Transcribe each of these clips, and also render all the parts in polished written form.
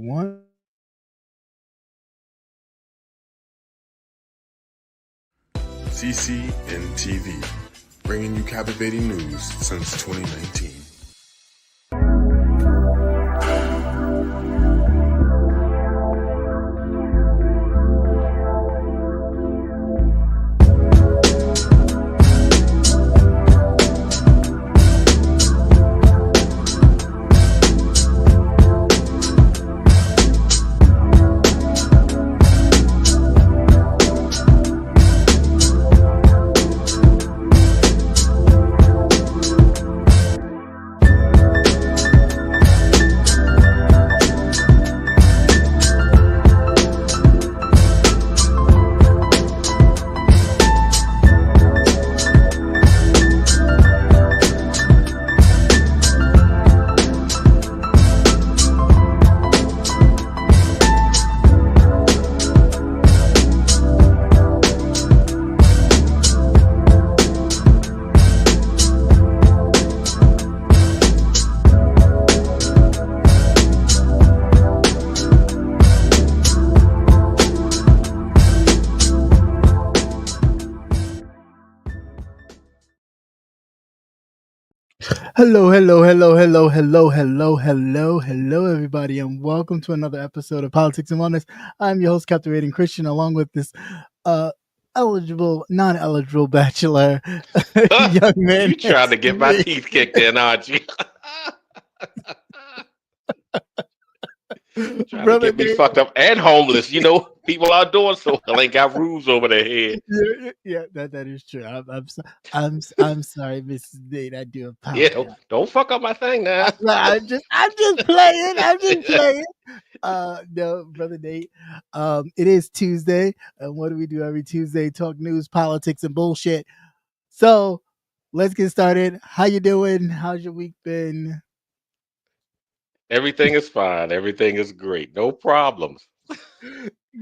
one. CCNTV, bringing you captivating news since 2019. Hello, everybody, and welcome to another episode of Politics and Wellness. I'm your host, Captivating Christian, along with this non-eligible bachelor young man. You trying to get my teeth kicked in, aren't you? Trying to get me fucked up and homeless. You know, people are doing so well, ain't got roofs over their head. Yeah, that is true. I'm sorry, Mrs. Nate. I do apologize. Yeah, don't fuck up my thing now. I'm just playing. No, brother Nate. It is Tuesday, and what do we do every Tuesday? Talk news, politics, and bullshit. So let's get started. How you doing? How's your week been? Everything is fine. Everything is great. No problems.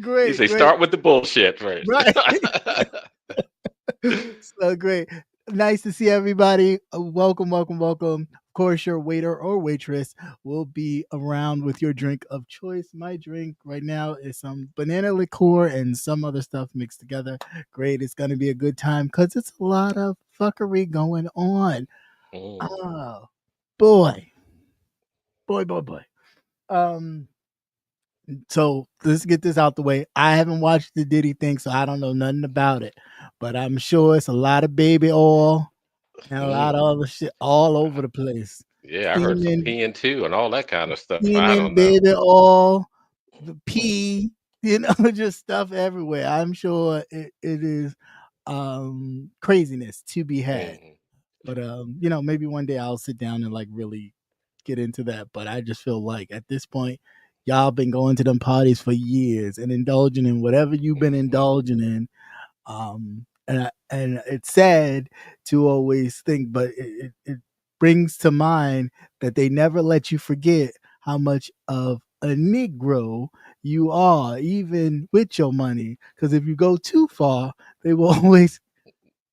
Great. You say start with the bullshit first. Right. So great. Nice to see everybody. Welcome. Of course, your waiter or waitress will be around with your drink of choice. My drink right now is some banana liqueur and some other stuff mixed together. Great. It's going to be a good time because it's a lot of fuckery going on. Oh, boy. So let's get this out the way. I haven't watched the Diddy thing, so I don't know nothing about it. But I'm sure it's a lot of baby oil and a lot of other shit all over the place. Yeah, I heard some peeing too and all that kind of stuff. I don't know. Baby oil, the pee, just stuff everywhere. I'm sure it is craziness to be had. But maybe one day I'll sit down and like really get into that. But I just feel like at this point, y'all been going to them parties for years and indulging in whatever you've been indulging in. And it's sad to always think, but it brings to mind that they never let you forget how much of a Negro you are, even with your money. Because if you go too far, they will always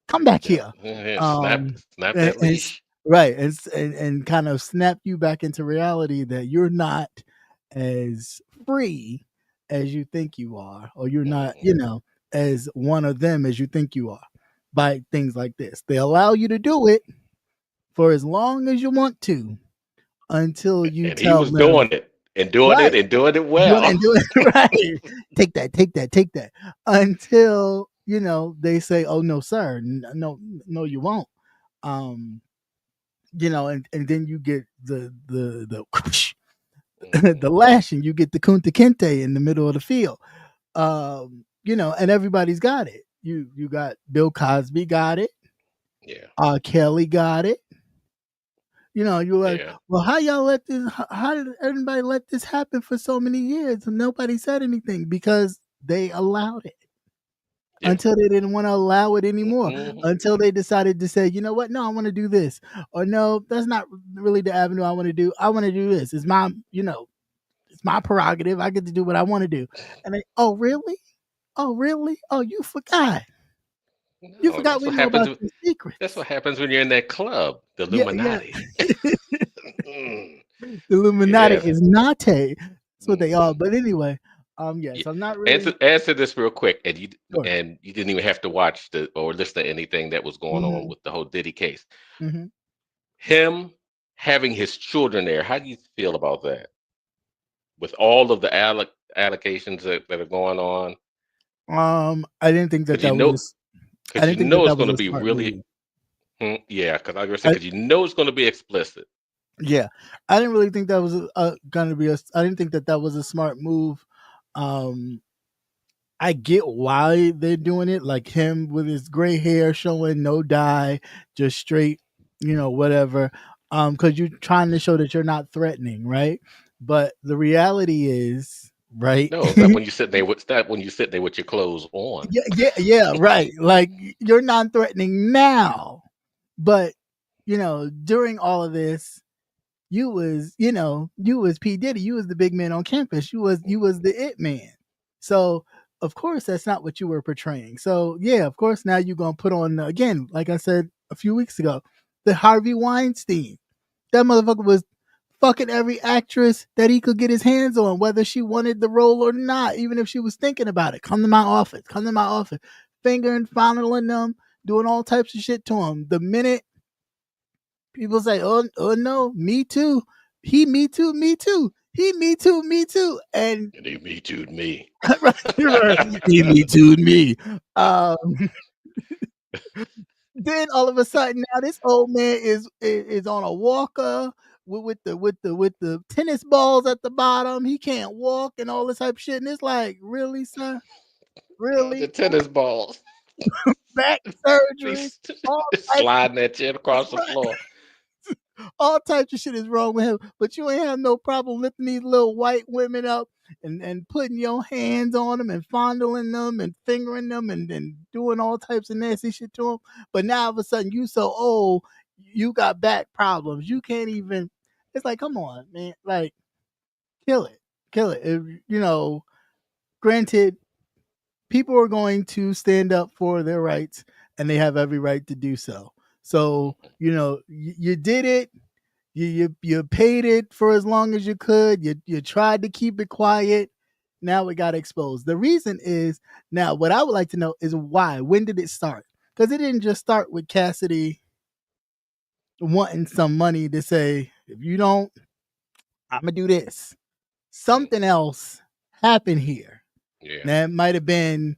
come back here. Snap that leash. Right. And kind of snap you back into reality that you're not as free as you think you are, or you're not, as one of them as you think you are by things like this. They allow you to do it for as long as you want to until you and tell he was them, doing it and doing it and doing it well. Right. Take that until, they say, oh, no, sir. No, you won't. And then you get the the lashing, you get the Kunta Kinte in the middle of the field. And everybody's got it. You got Bill Cosby got it. Yeah. Kelly got it. You're like, well, how did everybody let this happen for so many years and nobody said anything? Because they allowed it. Until they didn't want to allow it anymore. Until they decided to say, you know what? No, I want to do this. Or no, that's not really the avenue I want to do. I want to do this. It's my, it's my prerogative. I get to do what I want to do. And they, oh, really? Oh, you forgot. You forgot we know about the secrets. That's what happens when you're in that club, the Illuminati. The Illuminati is Nate. That's what they are. But anyway, yes, I'm not really Answer this real quick, and sure. you didn't even have to watch or listen to anything that was going on Hmm. with the whole Diddy case. Hmm. Him having his children there, how do you feel about that? With all of the allegations that are going on, I didn't think that because you that was know, a, I didn't think that it's that going was to a be smart really, move. yeah. Because I was gonna say, I, because you know it's going to be explicit. yeah, I didn't really think that was gonna be a. I didn't think that that was a smart move. Um, I get why they're doing it, like him with his gray hair showing, no dye, just straight, whatever. Because you're trying to show that you're not threatening, right? But the reality is, right? No, it's not when you sit there with your clothes on. Yeah, right. Like you're non-threatening now, but during all of this, you was P Diddy. You was the big man on campus. You was the it man. So of course that's not what you were portraying. So yeah, of course now you're gonna put on again, like I said a few weeks ago, the Harvey Weinstein. That motherfucker was fucking every actress that he could get his hands on, whether she wanted the role or not, even if she was thinking about it. Come to my office. Come to my office. Fingering, fondling them, doing all types of shit to them. The minute people say, oh no, me too. He me too, me too. He me too, me too. And And they me too me. right, he me too me. Um, then all of a sudden now this old man is on a walker with the tennis balls at the bottom. He can't walk and all this type of shit. And it's like, really, sir? The Really? tennis balls. Back surgery, He's all types sliding that shit across the floor. all types of shit is wrong with him. But you ain't have no problem lifting these little white women up and putting your hands on them and fondling them and fingering them and doing all types of nasty shit to them. But now all of a sudden you so old, you got back problems. You can't even. It's like, come on, man. Like, kill it, kill it. Granted, people are going to stand up for their rights, and they have every right to do so. So you did it. You paid it for as long as you could. You tried to keep it quiet. Now it got exposed. The reason is now what I would like to know is why. When did it start? Because it didn't just start with Cassidy wanting some money to say, if you don't, I'm gonna do this. Something else happened here. Yeah. Now it might have been,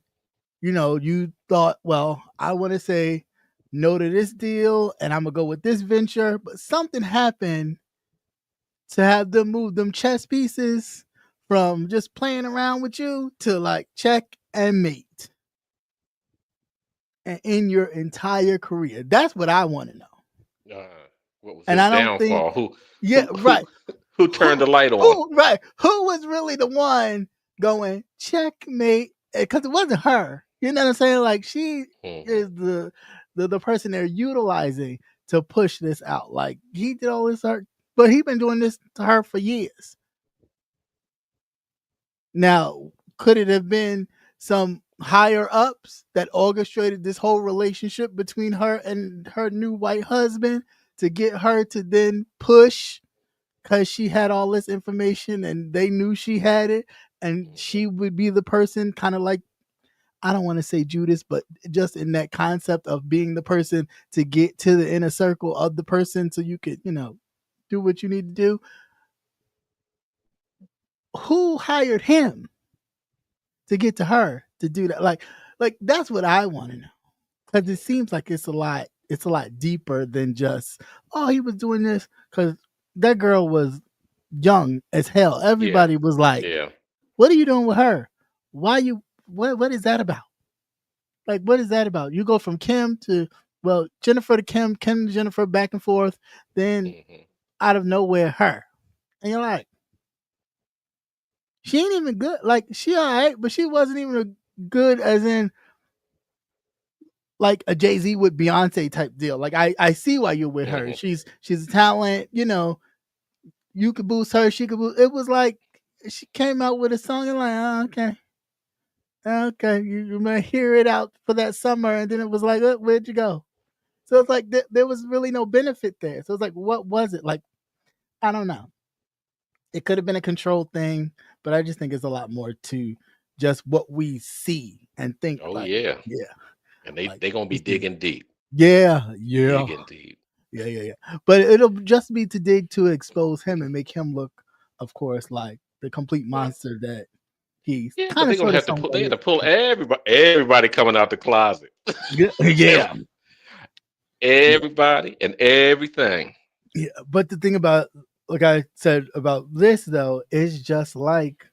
you thought, well, I want to say no to this deal and I'm gonna go with this venture, but something happened to have them move them chess pieces from just playing around with you to like check and mate and in your entire career. That's what I want to know. What was And his I don't think, downfall? yeah, Who who right. who turned the light on? Who was really the one going checkmate? Because it wasn't her. You know what I'm saying? Like she is the person they're utilizing to push this out. Like he did all this art, but he been doing this to her for years. Now, could it have been some higher ups that orchestrated this whole relationship between her and her new white husband to get her to then push because she had all this information and they knew she had it, and she would be the person kind of like, I don't want to say Judas, but just in that concept of being the person to get to the inner circle of the person so you could, do what you need to do. Who hired him to get to her to do that? Like that's what I want to know. Because it seems like it's a lot deeper than just, oh, he was doing this. Because that girl was young as hell. Yeah. Everybody was like, Yeah. what are you doing with her? Why you what is that about? Like, what is that about? You go from Kim to, well, Jennifer to Kim, Kim to Jennifer, back and forth, then out of nowhere her. And you're like, she ain't even good. Like, she all right, but she wasn't even a good as in like a Jay-Z with Beyonce type deal. Like I see why you're with her. She's a talent, you could boost her, she could boost. It was like she came out with a song and like, oh, okay. Okay, you may hear it out for that summer, and then it was like, oh, where'd you go? So it's like there was really no benefit there. So it's like, what was it? Like, I don't know. it could have been a control thing, but I just think it's a lot more to just what we see and think Oh like, yeah, yeah, and they like they gonna be this is, digging deep, yeah, yeah, digging deep. yeah, yeah, yeah. But it'll just be to dig to expose him and make him look, of course, like the complete Well, monster that he's yeah, but kind they're of gonna sort of have to pull. somewhat They have is. to pull everybody coming out the closet. Yeah, yeah, yeah, Everybody and everything. yeah. But the thing about, like I said about this though, is just like,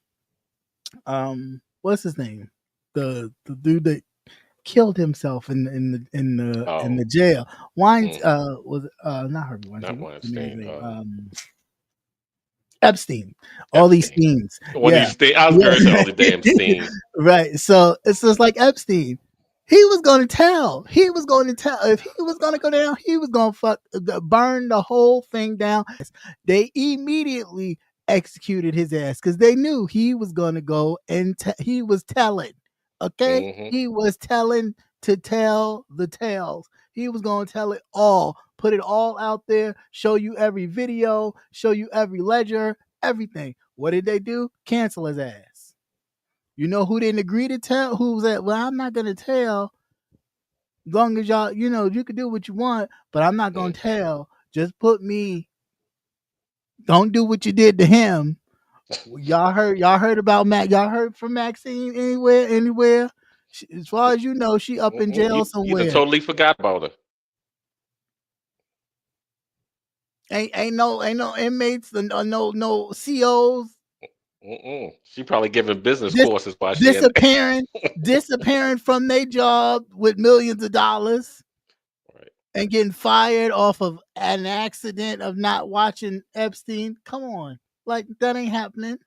what's his name? The dude that killed himself in Oh, the jail. Wines mm, was not Harvey not Weinstein. What's the man's Weinstein. name? Epstein. All these Epstein. things. One of Yeah. these things. I was Yeah. going to say all the damn steam. Right. So it's just like Epstein. He was going to tell. He was going to tell. If he was going to go down, he was going to burn the whole thing down. They immediately executed his ass because they knew he was going to go and he was telling. Okay, Hmm. he was telling to tell the tales. He was going to tell it all, put it all out there, show you every video, show you every ledger, everything. What did they do? Cancel his ass. You know who didn't agree to tell? Who was that? Well, I'm not going to tell. As long as y'all, you can do what you want, but I'm not going Mm. to tell. Just put me. Don't do what you did to him. Y'all heard about Mac. Y'all heard from Maxine anywhere. As far as you know, she up in Mm-mm. jail You done somewhere. totally forgot about her. Ain't no inmates, no COs Mm-mm. She probably giving business dis- courses while she in. disappearing from their job with millions of dollars Right. and getting fired off of an accident of not watching Epstein. Come on, like that ain't happening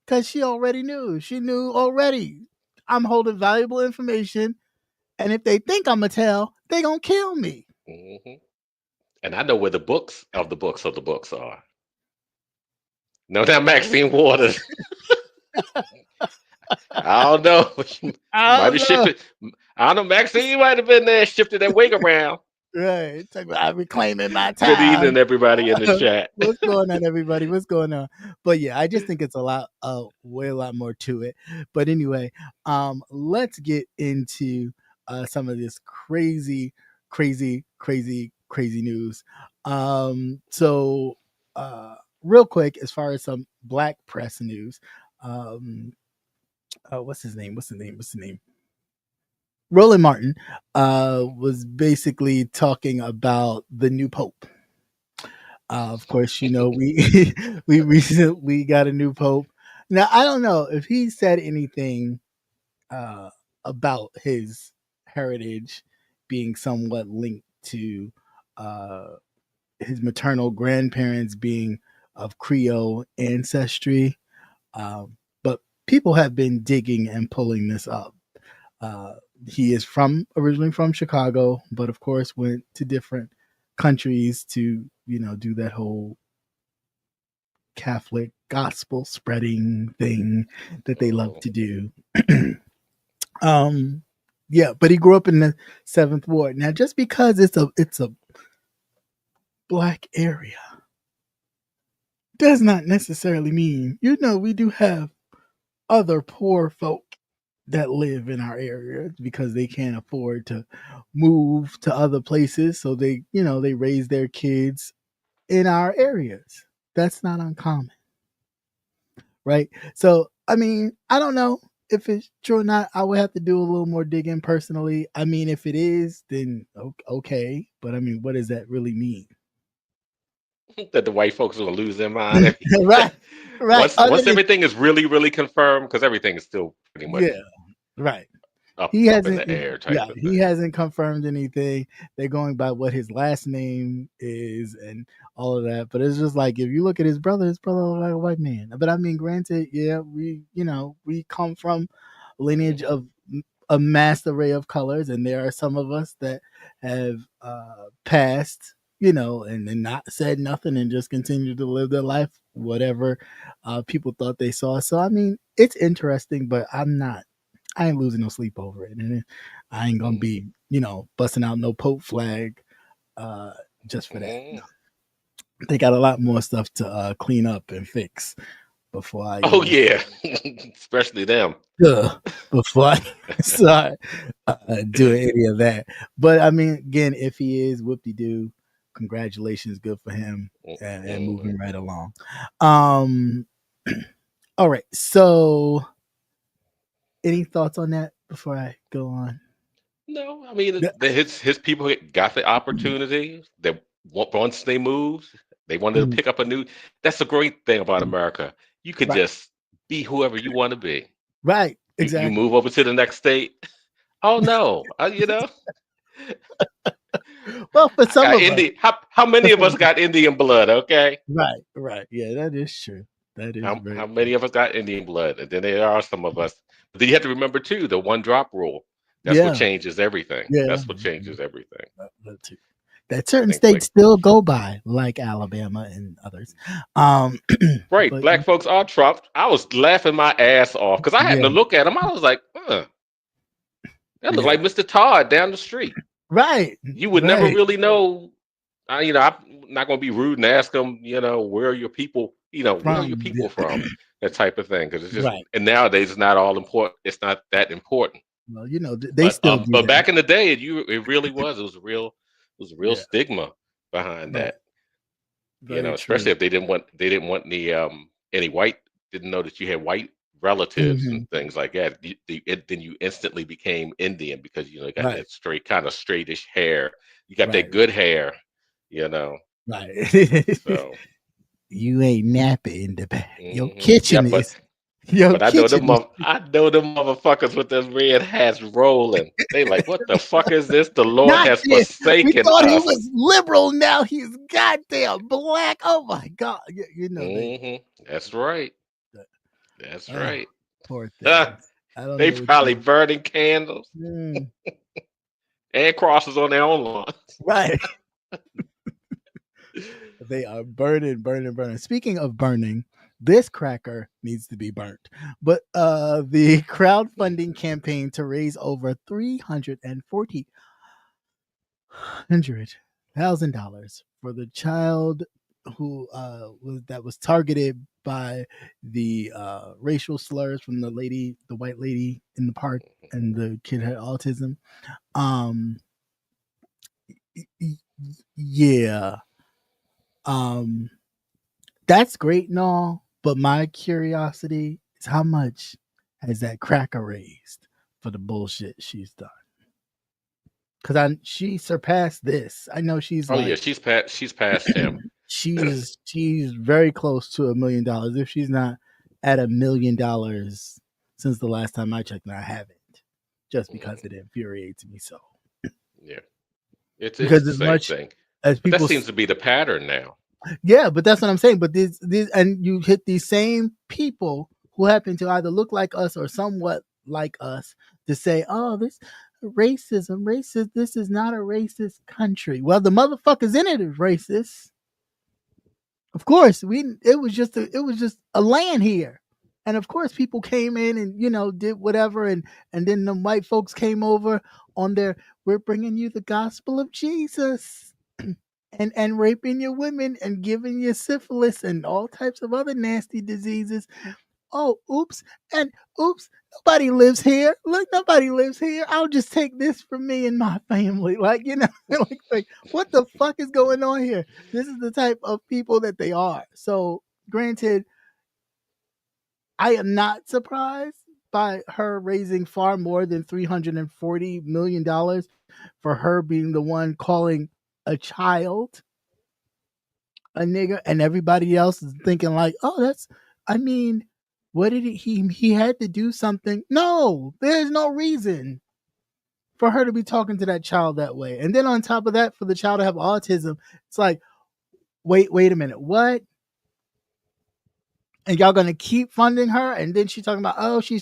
because she already knew. She knew already. I'm holding valuable information, and if they think I'm gonna tell, they gonna kill me. Hmm. And I know where the books of the books of the books are. No, that Maxine Waters. I don't know. She I might don't have know. shifted. I don't know. Maxine might have been there, shifted that wig around. Right. Talk about I'm reclaiming my Good time. evening, everybody in the chat. What's going on, everybody? What's going on? But yeah, I just think it's a lot, way a lot more to it. But anyway, let's get into some of this crazy news. So real quick, as far as some black press news, um, what's his name? Roland Martin was basically talking about the new pope. Of course, we we recently got a new pope. Now, I don't know if he said anything uh, about his heritage being somewhat linked to uh, his maternal grandparents being of Creole ancestry, but people have been digging and pulling this up. Uh, he is originally from Chicago, but of course went to different countries to do that whole Catholic gospel spreading thing that they love Mhm. to do. um, yeah, but he grew up in the Seventh Ward. Now, just because it's a black area does not necessarily mean we do have other poor folk that live in our area because they can't afford to move to other places, so they raise their kids in our areas. That's not uncommon, right? So I mean, I don't know if it's true or not. I would have to do a little more digging personally. I mean, if it is, then okay, but I mean, what does that really mean? That the white folks are gonna lose their mind. Right, right. Other Once than, everything is really, really confirmed, because everything is still pretty much yeah, right. up He up in hasn't. the air Yeah, type of he thing. hasn't confirmed anything. They're going by what his last name is and all of that. But it's just like if you look at his brother looks like a white man. But I mean, granted, yeah, we come from a lineage Hmm. of a mass array of colors, and there are some of us that have passed, and then not said nothing and just continued to live their life, whatever people thought they saw. So I mean, it's interesting, but I ain't losing no sleep over it, and I ain't gonna be, busting out no Pope flag, uh, just for that. Hmm. No. they got a lot more stuff to clean up and fix before I Oh even yeah, especially them. before I start doing any of that. But I mean, again, if he is whoop-de-doo, congratulations, good for him, and Mhm. moving right along. All right, so any thoughts on that before I go on? No, I mean Yeah. his people got the opportunity. That once they moved, they wanted to Mm, pick up a new. That's the great thing about America. You could right, just be whoever you want to be. right, You exactly. move over to the next state. Oh no, Well, for I some got of us, Indian. How for many of some us of us, got Indian blood? Okay, right, right. Yeah, that is true. That is very how true. many of us got Indian blood? And then there are some of us. But then you have to remember too the one drop rule. That's what Yeah, changes everything. yeah. That's what changes everything. That too. That certain Things like states still go by, like Alabama and others. Um, right, but black folks are Trump. I was laughing my ass off because I happened yeah, to look at him. I was like, huh, that looked yeah, like Mr. Todd down the street. right, You would never right, really know. I'm not going to be rude and ask them, where are your people, where are your from people from, that type of thing. Because it's just, right. and nowadays it's not all important. It's not that important. Well, they But still do that. back in the day, it really was. It was a real Yeah, stigma behind right. that. Very true. Especially if they didn't want any white, didn't know that you had white relatives and Hmm. things like that. Then you instantly became Indian because you got Right, that straight kind of straightish hair. You got right, that good hair, you know. right. So You ain't napping in the back. Your yeah, kitchen but is your but I know kitchen them. is I know them motherfuckers with those red hats rolling. They like, what the fuck is this? The Lord not has this. We forsaken thought he us. was liberal. Now he's goddamn black. Oh my god! You know That's right. they That's oh, right. poor things. I don't They know what probably you. burning candles Mm, and crosses on their own lawn. right. They are burning, burning, burning. Speaking of burning, this cracker needs to be burnt. But the crowdfunding campaign to raise over $340,000 for the child who was targeted by the racial slurs from the white lady in the park, and the kid had autism. Um, yeah. Um, that's great and all, but my curiosity is how much has that cracker raised for the bullshit she's done? Because she surpassed this. I know she's Oh yeah, like she's past him. she's very close to $1 million. If she's not at $1 million since the last time I checked, and I haven't, just because Mhm. it infuriates me so. Yeah, it's Because the as same much thing. as But that people, seems to be the pattern now. yeah, but that's what I'm saying. But these, and you hit these same people who happen to either look like us or somewhat like us to say, "Oh, this racism, racist. This is not a racist country." Well, the motherfuckers in it is racist. Of course, it was just a land here, and of course, people came in and did whatever, and then the white folks came over on their, "We're bringing you the gospel of Jesus." And raping your women and giving you syphilis and all types of other nasty diseases. Oh, oops. And oops, nobody lives here. Look, nobody lives here. I'll just take this for me and my family. Like what the fuck is going on here? This is the type of people that they are. So, granted, I am not surprised by her raising far more than $340 million for her being the one calling a child a nigger, and everybody else is thinking like, oh, that's, I mean, what did he had to do something. No, there's no reason for her to be talking to that child that way. And then on top of that, for the child to have autism, it's like, wait a minute, what? And y'all gonna keep funding her? And then she's talking about, oh, she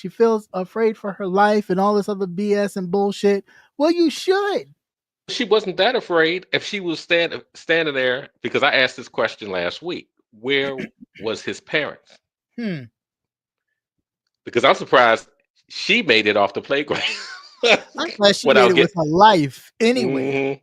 feels afraid for her life and all this other BS and bullshit. Well, you should. She wasn't that afraid if she was standing there because I asked this question last week. Where was his parents? Hmm. Because I'm surprised she made it off the playground I'm glad she made without it with get. her life anyway. Mhm.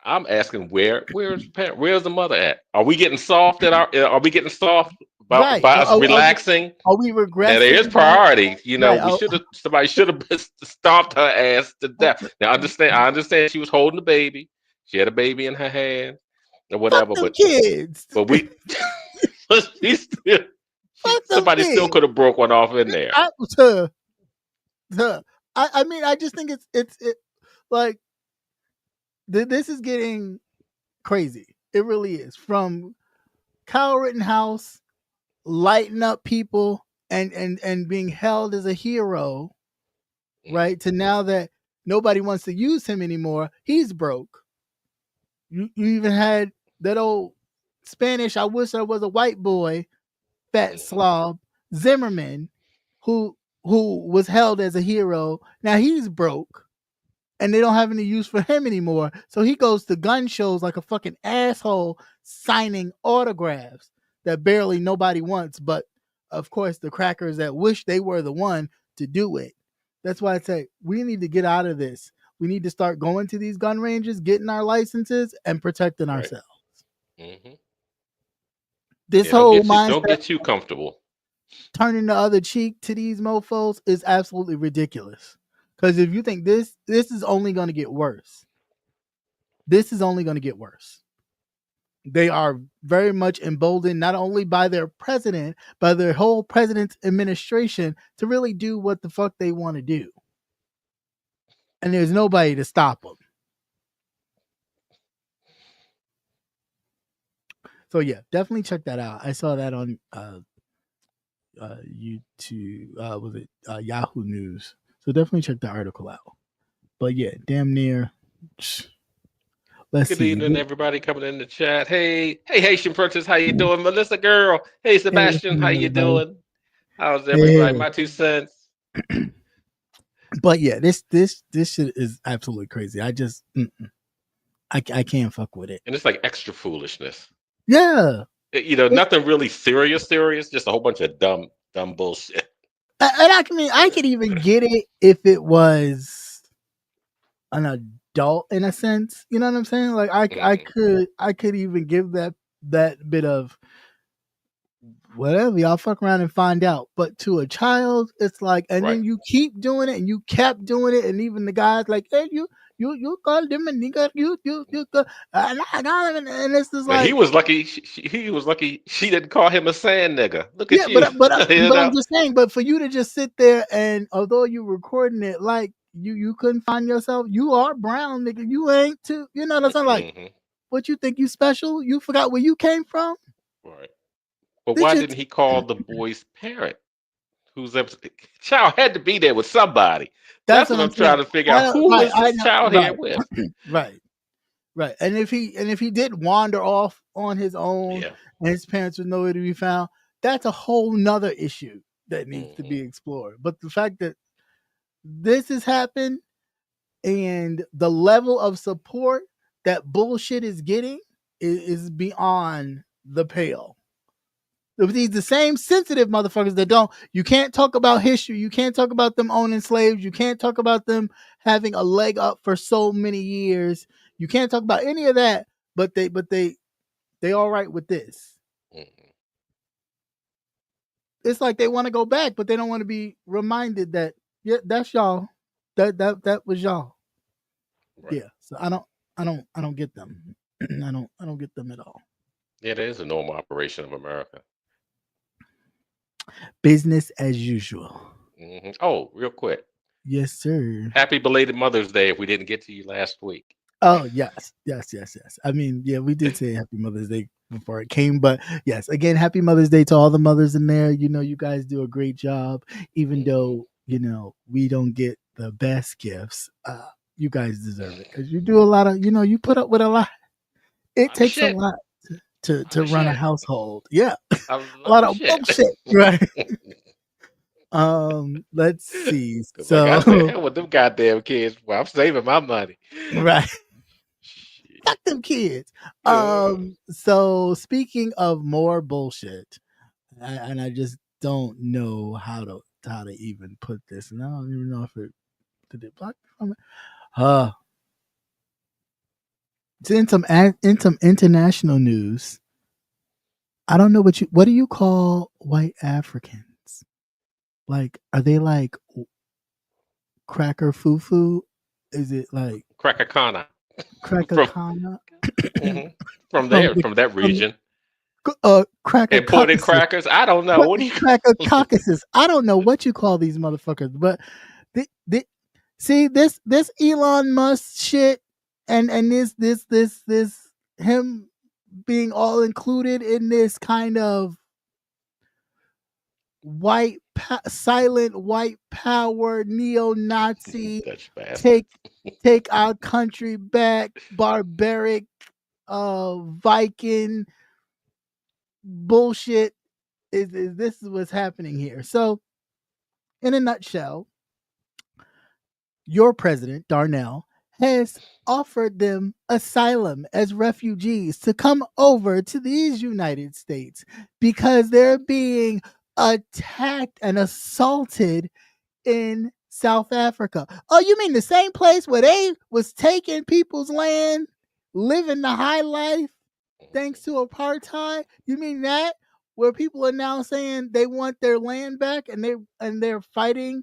I'm asking where's the mother at? Are we getting soft Are we getting soft Right. by us relaxing? Are we Now there is regressing back? priority. Right. Somebody should have stomped her ass to death. Now I understand she was holding the baby. She had a baby in her hand or Fuck whatever, them but kids. we but Fuck them somebody still kids. could have broke one off in there. I mean, I just think it's like this is getting crazy. It really is. From Kyle Rittenhouse lighting up people and being held as a hero, right? To now that nobody wants to use him anymore, he's broke. You even had that old Spanish, I wish I was a white boy, fat slob, Zimmerman, who was held as a hero. Now he's broke. And they don't have any use for him anymore. So he goes to gun shows like a fucking asshole, signing autographs that barely nobody wants. But of course, the crackers that wish they were the one to do it. That's why I say we need to get out of this. We need to start going to these gun ranges, getting our licenses, and protecting ourselves. Mm-hmm. This whole mindset, don't get too comfortable. Turning the other cheek to these mofos is absolutely ridiculous. Because if you think this is only going to get worse. This is only going to get worse. They are very much emboldened not only by their president, but their whole president's administration to really do what the fuck they want to do. And there's nobody to stop them. So yeah, definitely check that out. I saw that on YouTube. Was it Yahoo News? So definitely check the article out. But yeah, damn near. Let's Good see. evening, everybody coming in the chat. Hey, Haitian Princess, how you doing? Melissa girl. Hey, Sebastian, how you doing? How's everybody? My 2 cents. But yeah, this shit is absolutely crazy. I just I can't fuck with it. And it's like extra foolishness. Yeah. Nothing really serious, just a whole bunch of dumb bullshit. And I could even get it if it was an adult in a sense. You know what I'm saying? Like I could even give that bit of whatever, y'all fuck around and find out. But to a child, it's like, and then you keep doing it and you kept doing it, and even the guys like, hey, you called him a nigga, you and it's just like he was lucky. He was lucky she didn't call him a sand nigga. Look at you. But I'm just saying. But for you to just sit there and although you're recording it, like you couldn't find yourself. You are brown, nigga. You ain't too. You know what I'm saying? Like, what you think you special? You forgot where you came from? Right. But why didn't he call the boy's parent? Child had to be there with somebody. That's what I'm trying to figure out. Who was this child here with? Right. And if he did wander off on his own and his parents were nowhere to be found, that's a whole nother issue that needs to be explored. But the fact that this has happened and the level of support that bullshit is getting is beyond the pale. These the same sensitive motherfuckers that you can't talk about history. You can't talk about them owning slaves. You can't talk about them having a leg up for so many years. You can't talk about any of that, but they all right with this. It's like they want to go back, but they don't want to be reminded that that's y'all. That was y'all. Right. Yeah. So I don't get them. I don't get them at all. Yeah, that is a normal operation of America. Business as usual. Mm-hmm. Oh, real quick. Yes, sir. Happy belated Mother's Day if we didn't get to you last week. Oh, yes. I mean, yeah, we did say Happy Mother's Day before it came, but yes, again, Happy Mother's Day to all the mothers in there. You guys do a great job, even though, we don't get the best gifts. You guys deserve it because you do a lot of, you put up with a lot. It takes a lot to run a household. Yeah. A lot of bullshit. Right. Let's see. So with them goddamn kids, well, I'm saving my money. Right. Fuck them kids. So speaking of more bullshit, and I just don't know how to even put this, and I don't even know if it did it block from it. in some international news. I don't know what do you call white Africans? Like, are they like cracker fufu? Is it like Crackakana. cracker kana? From that region. Cracker and pudding crackers. I don't know. What do you cracker caucuses? I don't know what you call these motherfuckers, but see this Elon Musk shit and this him being all included in this kind of silent white power neo-Nazi take our country back barbaric Viking bullshit is this is what's happening here. So in a nutshell, your president Darnell has offered them asylum as refugees to come over to these United States because they're being attacked and assaulted in South Africa. Oh, you mean the same place where they was taking people's land, living the high life thanks to apartheid? You mean that where people are now saying they want their land back and they're fighting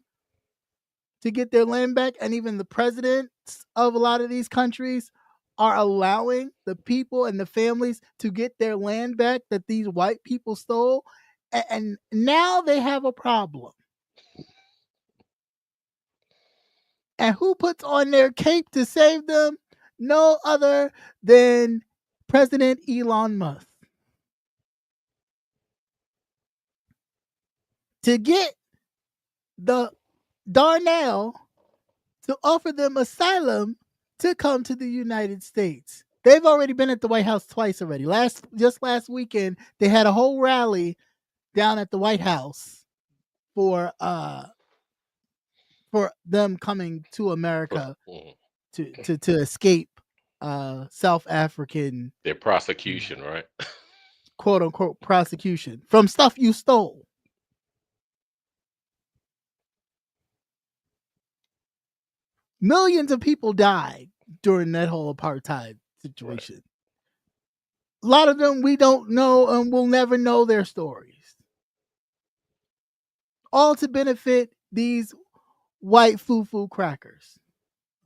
to get their land back, and even the presidents of a lot of these countries are allowing the people and the families to get their land back that these white people stole, and now they have a problem. And who puts on their cape to save them? No other than President Elon Musk. To get the Darnell to offer them asylum to come to the United States. They've already been at the White House twice already. Just last weekend, they had a whole rally down at the White House for them coming to America to escape South African, their prosecution, right? Quote unquote prosecution from stuff you stole. Millions of people died during that whole apartheid situation. Right. A lot of them we don't know and we'll never know their stories. All to benefit these white fufu crackers.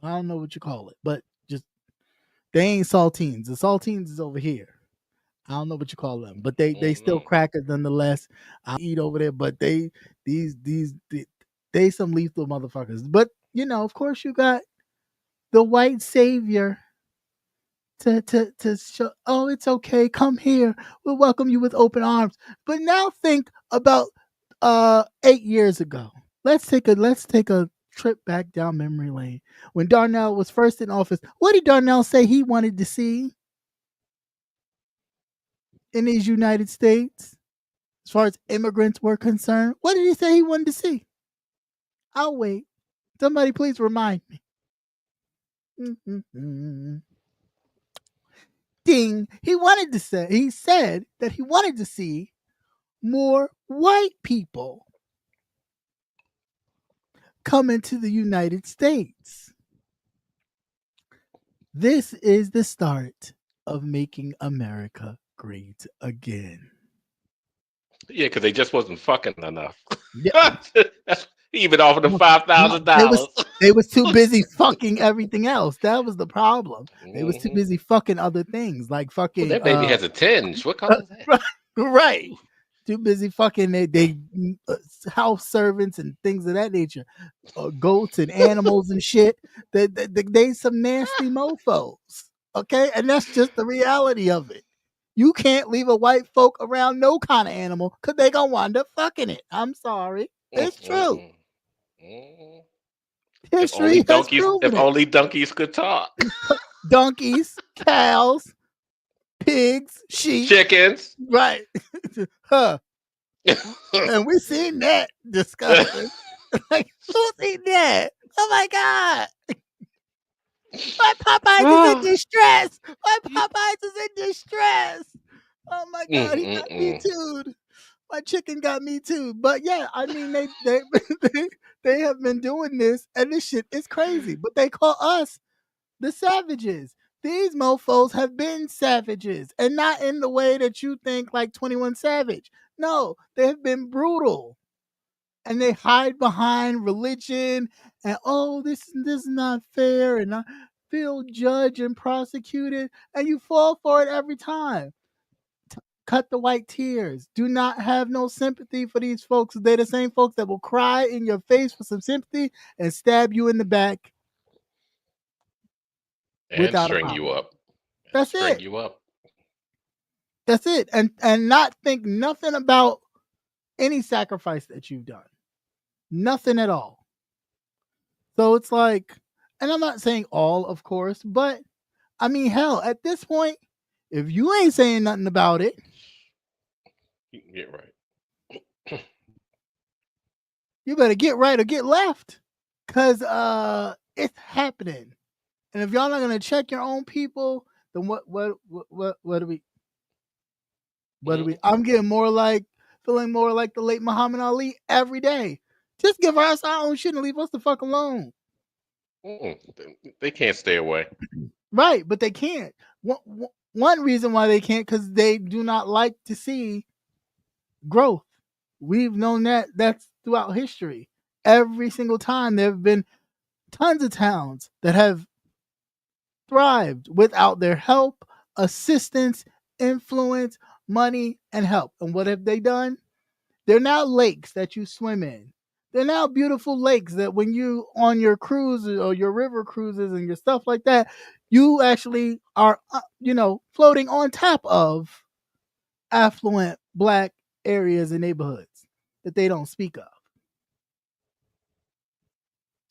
I don't know what you call it, but just they ain't saltines. The saltines is over here. I don't know what you call them, but they still crackers nonetheless. I eat over there, but they some lethal motherfuckers. But you know, of course, you got the white savior to show. Oh, it's okay. Come here. We'll welcome you with open arms. But now think about 8 years ago. Let's take a trip back down memory lane. When Darnell was first in office, what did Darnell say he wanted to see in these United States as far as immigrants were concerned? What did he say he wanted to see? I'll wait. Somebody please remind me. Ding. He said that he wanted to see more white people come into the United States. This is the start of making America great again. Yeah, because they just wasn't fucking enough. Yeah. He even offered them $5,000. They was too busy fucking everything else. That was the problem. They was too busy fucking other things, like fucking. Well, that baby has a tinge. What color is that? Right. Too busy fucking they house servants and things of that nature, goats and animals and shit. They some nasty mofos. Okay, and that's just the reality of it. You can't leave a white folk around no kind of animal because they gonna wind up fucking it. I'm sorry, it's true. History has proven if only donkeys could talk. Donkeys, cows, pigs, sheep, chickens, right? Huh? And we seen that disgusting. Like, who's seen that? Oh my god! My Popeyes is in distress. My Popeyes is in distress. Oh my god, he got me too. My chicken got me too. But yeah, I mean they have been doing this, and this shit is crazy. But they call us the savages. These mofos have been savages, and not in the way that you think like 21 Savage. No, they have been brutal. And they hide behind religion and this is not fair, and I feel judged and prosecuted, and you fall for it every time. Cut the white tears. Do not have no sympathy for these folks. They're the same folks that will cry in your face for some sympathy and stab you in the back and string you up. That's it. String you up. That's it. And not think nothing about any sacrifice that you've done. Nothing at all. So it's like, and I'm not saying all, of course, but I mean, hell, at this point, if you ain't saying nothing about it, you can get right. You better get right or get left, because it's happening. And if y'all not gonna check your own people, then what do we? I'm getting feeling more like the late Muhammad Ali every day. Just give us our own shit and leave us the fuck alone. They can't stay away. Right, but they can't. One reason why they can't, because they do not like to see growth. We've known that's throughout history. Every single time there have been tons of towns that have thrived without their help, assistance, influence, money, and help. And what have they done? They're now lakes that you swim in. They're now beautiful lakes that when you on your cruises or your river cruises and your stuff like that, you actually are, floating on top of affluent Black areas and neighborhoods that they don't speak of.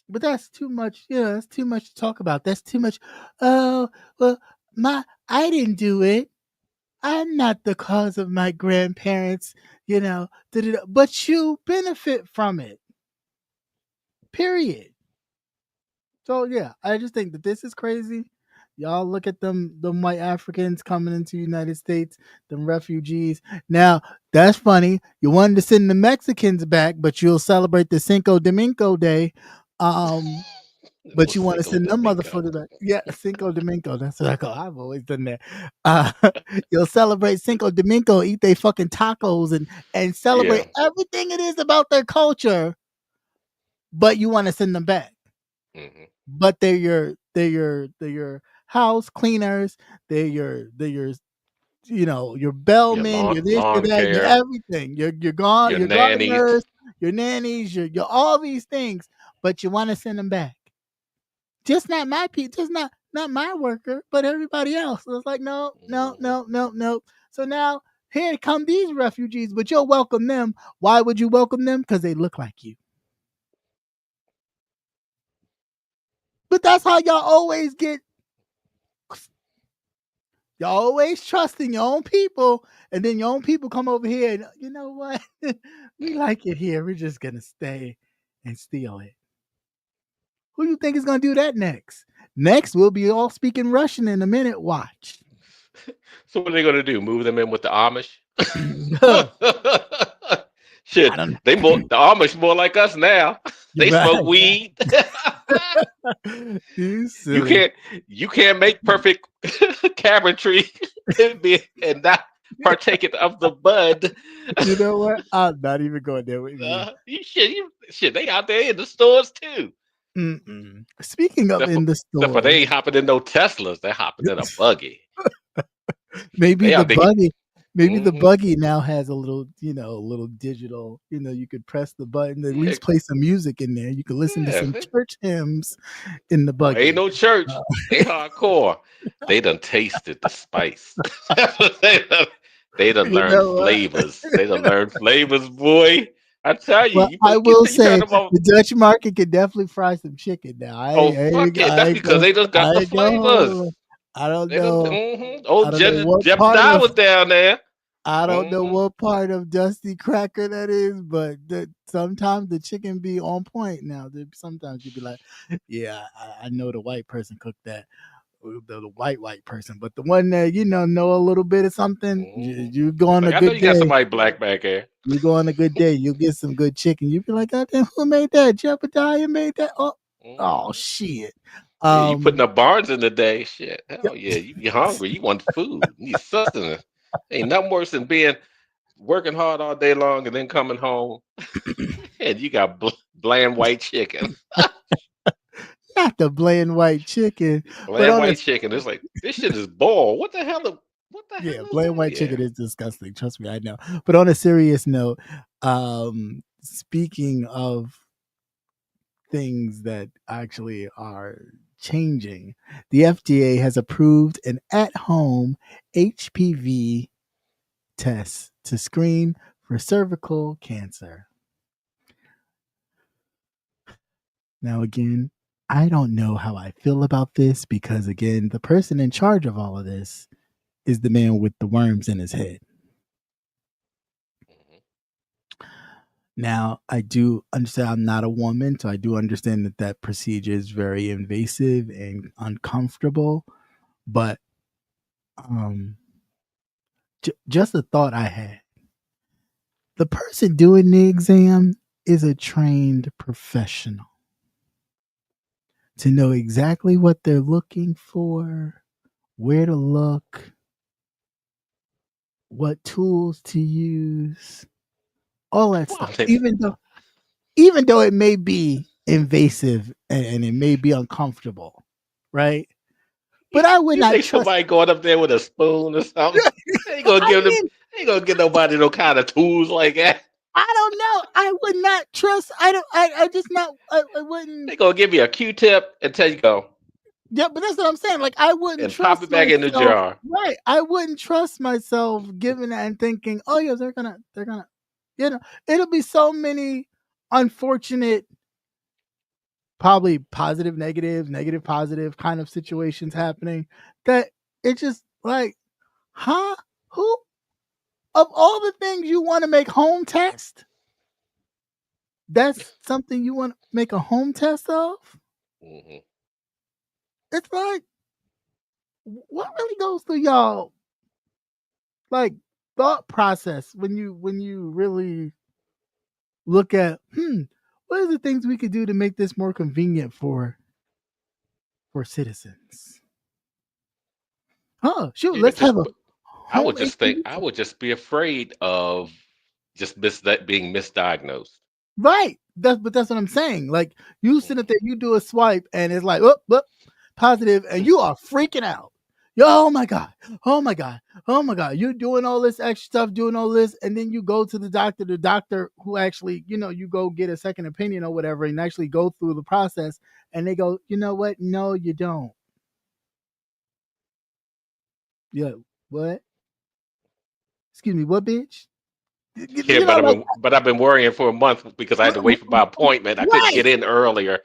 But that's too much. That's too much to talk about. That's too much. Oh, well, I didn't do it. I'm not the cause of my grandparents, but you benefit from it. Period. So yeah, I just think that this is crazy. Y'all look at them white Africans coming into the United States, them refugees. Now, that's funny. You wanted to send the Mexicans back, but you'll celebrate the Cinco de Mingo Day. But you want to send them motherfuckers back. Yeah, Cinco de Mingo. That's what I call it. I've always done that. You'll celebrate Cinco de Mingo, eat their fucking tacos and celebrate everything it is about their culture, but you want to send them back. Mm-hmm. But they're your house cleaners, they're your your bellmen, your this, your that, your everything. You're gone, your gardeners, your nannies, your all these things, but you want to send them back. Just not my people, just not my worker, but everybody else. So it's like no. So now here come these refugees, but you'll welcome them. Why would you welcome them? Because they look like you. But that's how y'all always get. Y'all always trust in your own people, and then your own people come over here and, you know what? We like it here. We're just going to stay and steal it. Who do you think is going to do that next? Next, we'll be all speaking Russian in a minute. Watch. So what are they going to do? Move them in with the Amish? Shit, the Amish more like us now. They smoke weed. You can't make perfect cabinetry and not partake of the bud. You know what? I'm not even going there with you. Shit, they out there in the stores too. Mm-mm. Speaking of in the store, but they ain't hopping in no Teslas. They're hopping in a buggy. Maybe the buggy. Maybe the buggy now has a little digital, you could press the button, at least play some music in there. You can listen to some church hymns in the buggy. Ain't no church. They hardcore. They done tasted the spice. They done learned flavors. They done learned flavors, boy. I tell you. Well, I will say the Dutch market can definitely fry some chicken now. That's because they just got the flavors. I don't know. Old Jebediah was down there. I don't know what part of Dusty Cracker that is, but sometimes the chicken be on point. Now, sometimes you be like, yeah, I know the white person cooked that, the white person, but the one that know a little bit of something, you go on a good day. I know you got somebody black back here. You go on a good day, you get some good chicken. You be like, goddamn, who made that? Jebediah made that. Oh shit. You putting up barns in the day. Shit. Hell yeah. You hungry. You want food. You need sustenance. Ain't nothing worse than working hard all day long and then coming home and you got bland white chicken. Not the bland white chicken. Bland white chicken. It's like, this shit is boiled. What the hell? Yeah, bland white chicken is disgusting. Trust me, I know. But on a serious note, speaking of things that actually are changing, the FDA has approved an at-home HPV test to screen for cervical cancer. Now, again, I don't know how I feel about this because, again, the person in charge of all of this is the man with the worms in his head. Now, I do understand I'm not a woman, so I do understand that procedure is very invasive and uncomfortable. But just a thought I had. The person doing the exam is a trained professional to know exactly what they're looking for, where to look, what tools to use, all that stuff. Even though it may be invasive and it may be uncomfortable, right? But I would not trust somebody going up there with a spoon or something. Ain't gonna give nobody no kind of tools like that. I don't know. I would not trust. I wouldn't. They gonna give you a Q-tip and tell you go. Yeah, but that's what I'm saying. Like, I wouldn't and trust pop it back in the jar. Right. I wouldn't trust myself giving that and thinking, oh yeah, they're gonna, it'll be so many unfortunate, probably positive, negative, positive kind of situations happening that it's just like, huh? Who? Of all the things you want to make home test, that's something you want to make a home test of? Mm-hmm. It's like, what really goes through y'all like thought process when you really look at what are the things we could do to make this more convenient for citizens? Oh shoot, let's have a I would just be afraid of just being misdiagnosed. Right. But that's what I'm saying. Like, you sit up there, you do a swipe, and it's like, whoop, positive, and you are freaking out. Oh my God. You're doing all this extra stuff, doing all this, and then you go to the doctor who actually, you go get a second opinion or whatever, and actually go through the process, and they go, you know what? No, you don't. Yeah, what? Excuse me, what, bitch? Yeah, but I've been worrying for a month because I had to wait for my appointment. I couldn't get in earlier.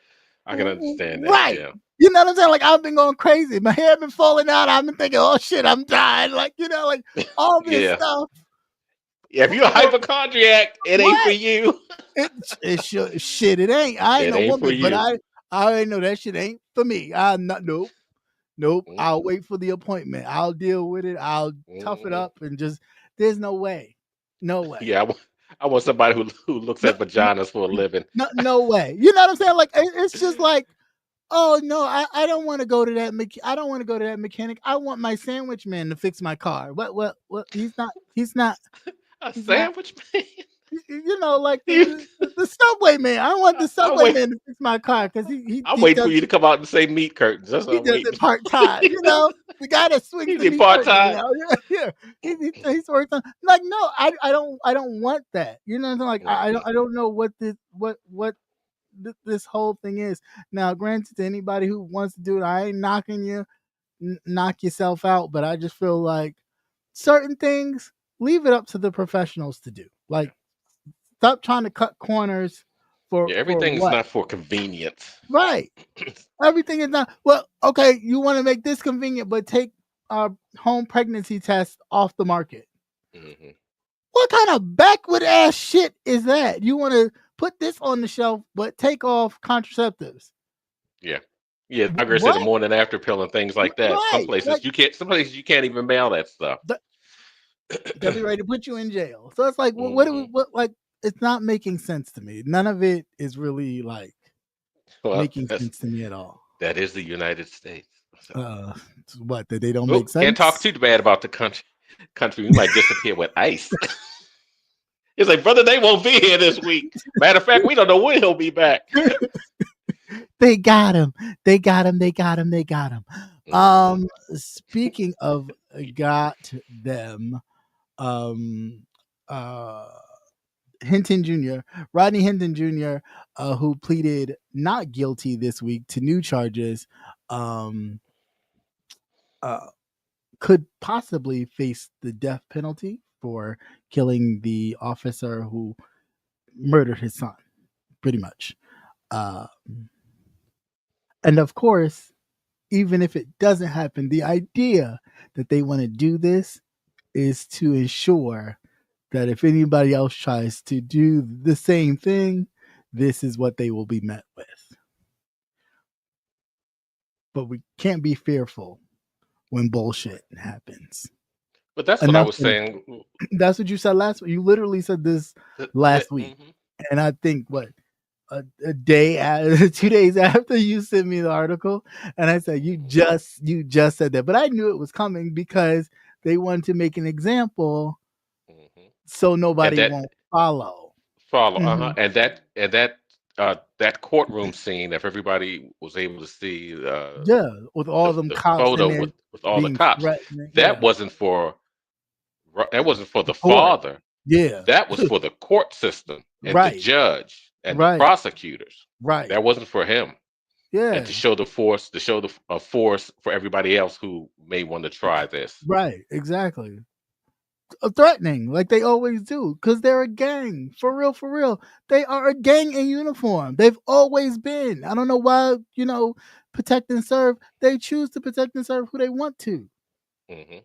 I can understand that. Right. Yeah. You know what I'm saying? Like, I've been going crazy. My hair been falling out. I've been thinking, oh shit, I'm dying. Like, like all this stuff. Yeah, if you're a hypochondriac, it ain't for you. Shit, it ain't. I ain't no woman, but I already know that shit ain't for me. I'm not. Nope. Mm-hmm. I'll wait for the appointment. I'll deal with it. I'll tough it up and just. There's no way. No way. Yeah, I want somebody who looks at vaginas for a living. No way. You know what I'm saying? Like, it's just like, oh no, I don't want to go to that. I don't want to go to that mechanic. I want my sandwich man to fix my car. What? He's not a sandwich man. Like the subway man. I want the subway man to fix my car because I'm waiting for you to come out and say meat curtains. That's he does it part time. The guy that swings the meat part time. Yeah. He's worked on. Like, no, I don't want that. You know what I'm saying? Like, I don't know what this whole thing is. Now, granted, to anybody who wants to do it, I ain't knocking you. Knock yourself out. But I just feel like certain things, leave it up to the professionals to do. Like, stop trying to cut corners for everything for is not for convenience. Right. Everything is not. Well, okay, you want to make this convenient, but take home pregnancy test off the market. Mm-hmm. What kind of backward ass shit is that? You want to put this on the shelf, but take off contraceptives? Yeah. Congress said the morning after pill and things like that. Right. Some places you can't even mail that stuff. They'll be ready to put you in jail. So it's like, well, what it's not making sense to me. None of it is really like making sense to me at all. That is the United States. What, that they don't Oh, make can't talk sense? too bad about the country. We might disappear with ice. It's like, brother, they won't be here this week. Matter of fact, we don't know when he'll be back. They got him. They got him. They got him. They got him. Mhm. Speaking of got them, um, uh, Hinton Jr., Rodney Hinton Jr., who pleaded not guilty this week to new charges, um, uh, could possibly face the death penalty for killing the officer who murdered his son, pretty much. Uh, and of course, even if it doesn't happen, the idea that they want to do this is to ensure that if anybody else tries to do the same thing, this is what they will be met with. But we can't be fearful when bullshit happens. But that's what I Enough. was saying. That's what you said last week. You literally said this last week. Mhm. And I think a day 2 days after you sent me the article, and I said you just said that, but I knew it was coming because they wanted to make an example Mhm. so And nobody that won't follow. follow, Mhm. and that courtroom scene, if everybody was able to see Yeah, with all them the cops in photo there with all the being cops, threatening. that Yeah, wasn't for the the court. father. Yeah, That was for the court system and the right, judge and the right, prosecutors. right. That wasn't for him. And Yeah, to show the force, force for everybody else who may want to try this. right, exactly. Threatening like they always do because they're a gang, for real, for real. They are a gang in uniform. They've always been. I don't know why, protect and serve. They choose to protect and serve who they want to. Hmm.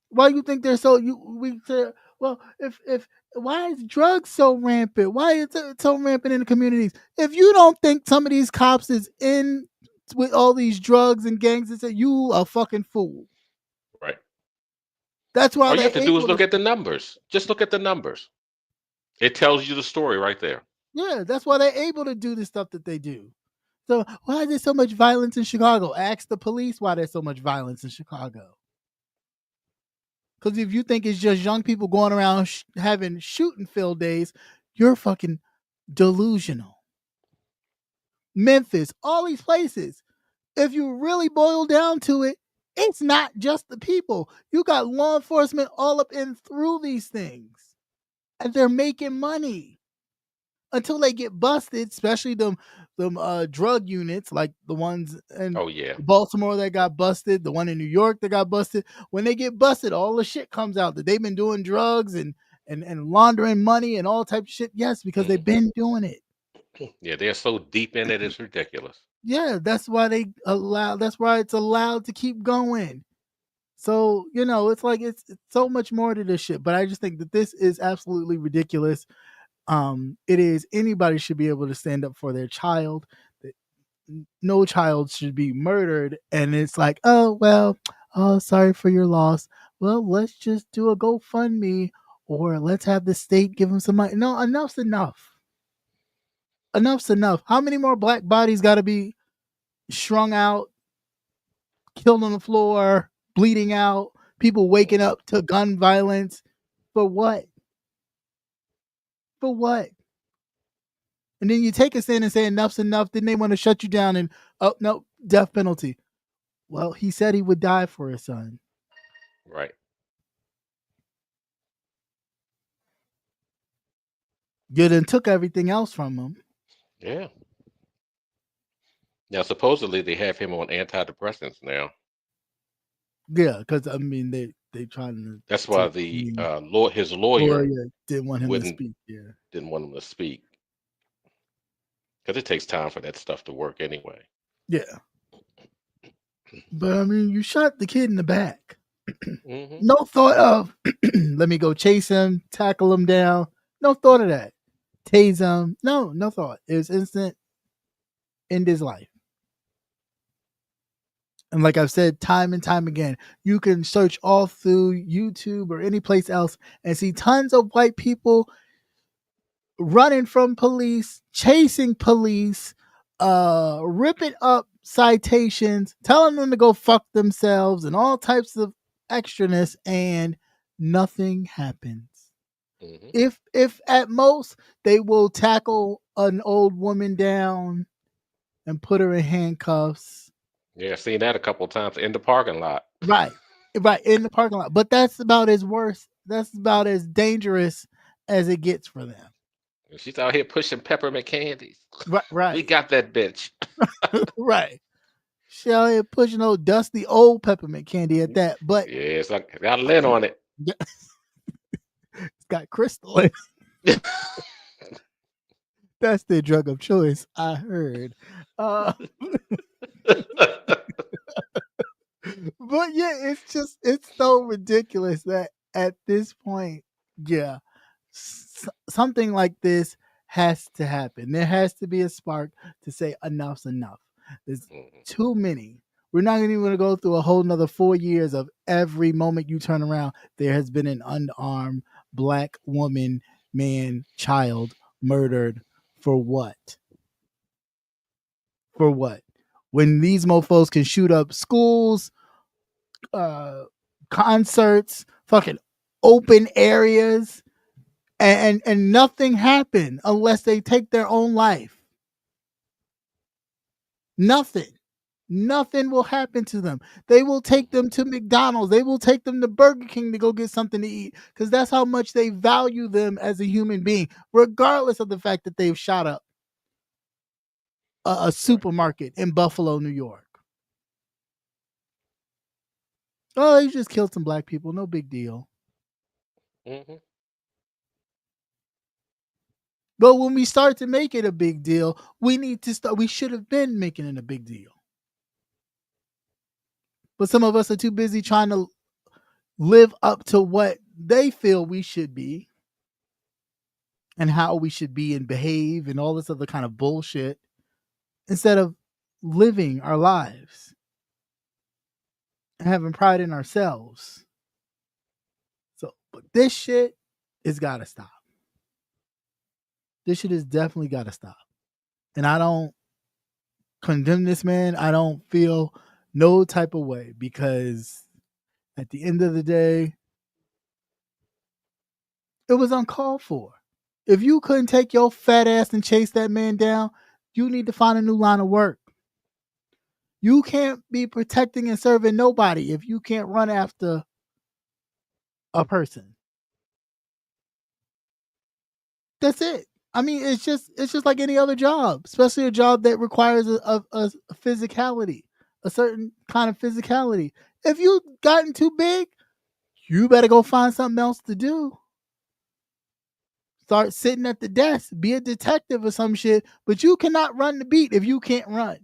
Why you think they're so we say, well, if why is drugs so rampant? Why is it so rampant in the communities? If you don't think some of these cops is in with all these drugs and gangs, it's that you a fucking fool. Right. That's why All you they're have to do is able to. look at the numbers. Just look at the numbers. It tells you the story right there. Yeah, that's why they're able to do the stuff that they do. So why is there so much violence in Chicago? Ask the police why there's so much violence in Chicago. Because if you think it's just young people going around having shooting field days, you're fucking delusional. Memphis, all these places. If you really boil down to it, it's not just the people. You got law enforcement all up in through these things. And they're making money until they get busted, especially them drug units like the ones in Oh yeah. Baltimore that got busted, the one in New York that got busted. When they get busted, all the shit comes out that they've been doing drugs and laundering money and all types of shit. Yes, because they've Hmm. been doing it. Yeah, they're so deep in it, it's ridiculous. Yeah, that's why that's why it's allowed to keep going. So, it's like it's so much more to this shit. But I just think that this is absolutely ridiculous. It is anybody should be able to stand up for their child. No child should be murdered, and it's like, oh well, oh sorry for your loss. Well, let's just do a GoFundMe, or let's have the state give them some money. No, enough's enough. Enough's enough. How many more black bodies got to be strung out, killed on the floor, bleeding out, people waking Hmm. up to gun violence? For what? For what? And then you take a stand and say enough's enough. Then they want to shut you down and, oh no, death penalty. Well, he said he would die for his son. Right. You then took everything else from him. Yeah. Now supposedly they have him on antidepressants now. Yeah, because I mean they trying That's to why his lawyer lawyer didn't want him to wouldn't speak. Yeah, didn't want him to speak because it takes time for that stuff to work anyway. yeah. But I mean, you shot the kid in the back. Hmm. No thought of let me go chase him, tackle him down. No thought of that. Tase him. No thought. It was instant. End his life. And like I've said time and time again, you can search all through YouTube or any place else and see tons of white people running from police, chasing police, ripping up citations, telling them to go fuck themselves and all types of extraness, and nothing happens. Mm-hmm. If at most they will tackle an old woman down and put her in handcuffs. Yeah, I've seen that a couple times in the parking lot. Right. Right. In the parking lot. But that's about as worse. That's about as dangerous as it gets for them. And she's out here pushing peppermint candies. Right. We Right. got that bitch. Right. She out here pushing old dusty old peppermint candy at that. But Yeah, it's like got a lid on it. it's got crystal in it. That's their drug of choice, I heard. But yeah, it's so ridiculous that at this point, yeah, something like this has to happen. There has to be a spark to say enough's enough. There's too many. We're not even going to go through a whole nother 4 years of every moment you turn around, there has been an unarmed black woman, man, child murdered. For what? For what? When these mofos can shoot up schools, concerts, fucking open areas, and nothing happened unless they take their own life. Nothing will happen to them. They will take them to McDonald's. They will take them to Burger King to go get something to eat, because that's how much they value them as a human being, regardless of the fact that they've shot up a supermarket in Buffalo, New York. Oh, you just killed some black people. No big deal. Mm-hmm. But when we start to make it a big deal, we need to start. We should have been making it a big deal. But some of us are too busy trying to live up to what they feel we should be and how we should be and behave and all this other kind of bullshit, instead of living our lives and having pride in ourselves. So, but this shit has got to stop. This shit has definitely got to stop. And I don't condemn this man. I don't feel no type of way, because at the end of the day, it was uncalled for. If you couldn't take your fat ass and chase that man down, you need to find a new line of work. You can't be protecting and serving nobody if you can't run after a person. That's it. I mean, it's just like any other job, especially a job that requires a physicality, a certain kind of physicality. If you've gotten too big, you better go find something else to do. Start sitting at the desk, be a detective or some shit, but you cannot run the beat if you can't run.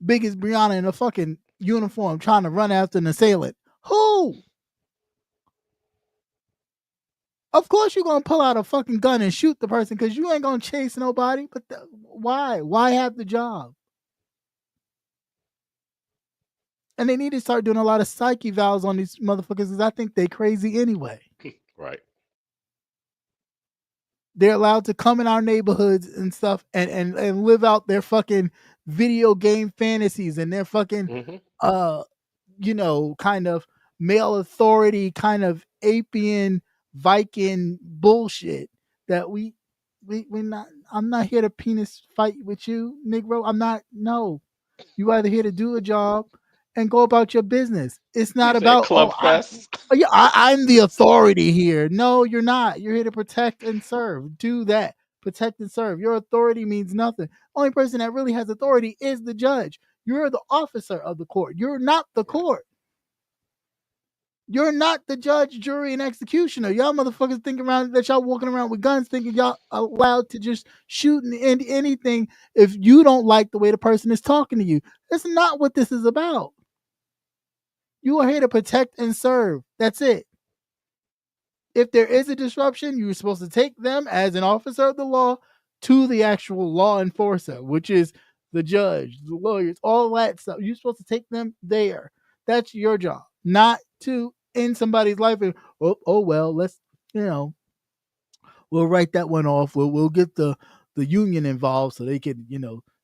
Biggest Brianna in a fucking uniform trying to run after an assailant. Who? Of course you're going to pull out a fucking gun and shoot the person, because you ain't going to chase nobody. But why? Why have the job? And they need to start doing a lot of psyche evals on these motherfuckers, because I think they crazy anyway. Right. They're allowed to come in our neighborhoods and stuff and live out their fucking video game fantasies and their fucking kind of male authority, kind of apian Viking bullshit that we not. I'm not here to penis fight with you, Negro. I'm not. No, you either here to do a job and go about your business. It's not about Club Fest. I'm the authority here. No, you're not. You're here to protect and serve. Do that. Protect and serve. Your authority means nothing. Only person that really has authority is the judge. You're the officer of the court. You're not the court. You're not the judge, jury, and executioner. Y'all motherfuckers thinking around that y'all walking around with guns thinking y'all allowed to just shoot and anything if you don't like the way the person is talking to you. That's not what this is about. You are here to protect and serve. That's it. If there is a disruption, you're supposed to take them as an officer of the law to the actual law enforcer, which is the judge, the lawyers, all that stuff. You're supposed to take them there. That's your job, not to end somebody's life and well, let's we'll write that one off. We'll get the the union involved so they could,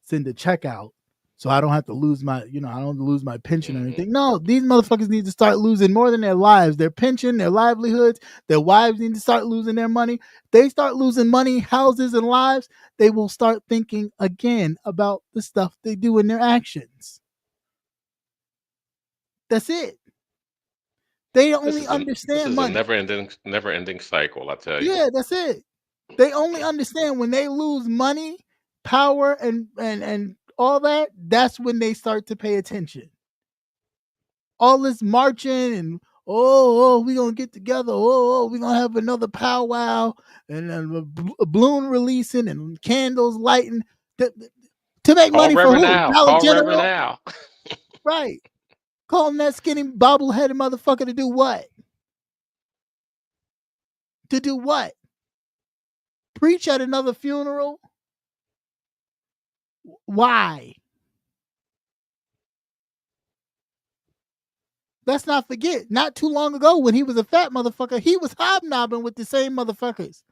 send a check out. So I don't have to lose my, I don't lose my pension or anything. No, these motherfuckers need to start losing more than their lives, their pension, their livelihoods. Their wives need to start losing their money. They start losing money, houses, and lives. They will start thinking again about the stuff they do in their actions. That's it. They only understand money. This is a never-ending cycle, I tell you. Yeah, that's it. They only understand when they lose money, power, and all that. That's when they start to pay attention. All this marching and we gonna get together. We gonna have another powwow and a balloon releasing and candles lighting to make money for who? Dollar General now. Right. Calling that skinny bobble-headed motherfucker to do what? To do what? Preach at another funeral? Why? Let's not forget, not too long ago when he was a fat motherfucker, he was hobnobbing with the same motherfuckers.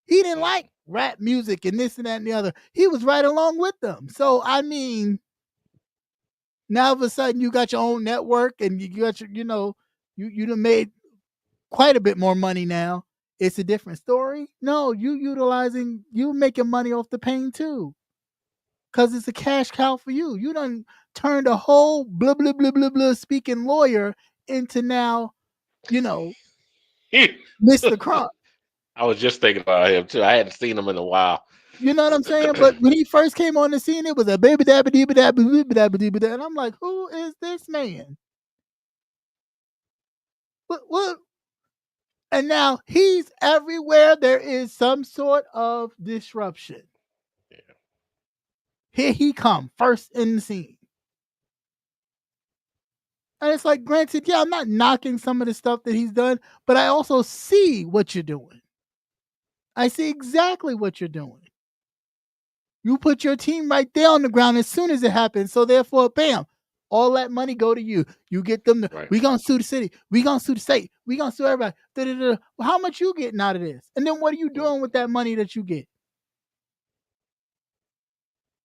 He didn't like rap music and this and that and the other. He was right along with them. So, I mean, now all of a sudden you got your own network and you got your, you done made quite a bit more money now. It's a different story. No, you making money off the pain too. Because it's a cash cow for you. You done turned a whole blah, blah, blah, blah, blah speaking lawyer into now, Mr. Crump. I was just thinking about him too. I hadn't seen him in a while. You know what I'm saying? But when he first came on the scene, it was a baby dabba dee dabba dabba dee and I'm like, who is this man? What? And now he's everywhere there is some sort of disruption. Yeah. Here he come, first in the scene. And it's like, granted, yeah, I'm not knocking some of the stuff that he's done, but I also see what you're doing. I see exactly what you're doing. You put your team right there on the ground as soon as it happens. So therefore, bam, all that money go to you. You get them. Right. We gonna sue the city. We gonna sue the state. We gonna sue everybody. Well, how much you getting out of this? And then what are you doing with that money that you get?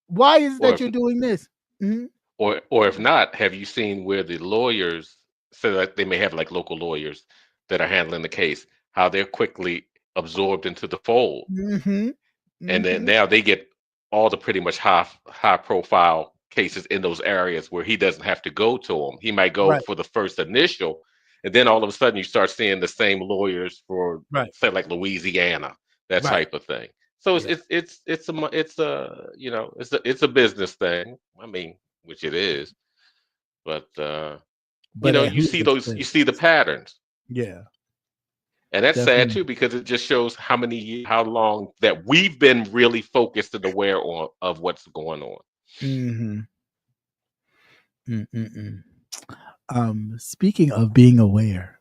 Why is it that you're doing this? Mm-hmm. Or if not, have you seen where the lawyers, so that they may have like local lawyers that are handling the case, how they're quickly absorbed into the fold, and then now they get all the pretty much high profile cases in those areas where he doesn't have to go to them. He might go for the first initial, and then all of a sudden you start seeing the same lawyers for say like Louisiana, that type of thing. So it's a business thing. I mean, which it is, but you see the patterns. Yeah. And that's sad too, because it just shows how long that we've been really focused and aware of what's going on. Speaking of being aware,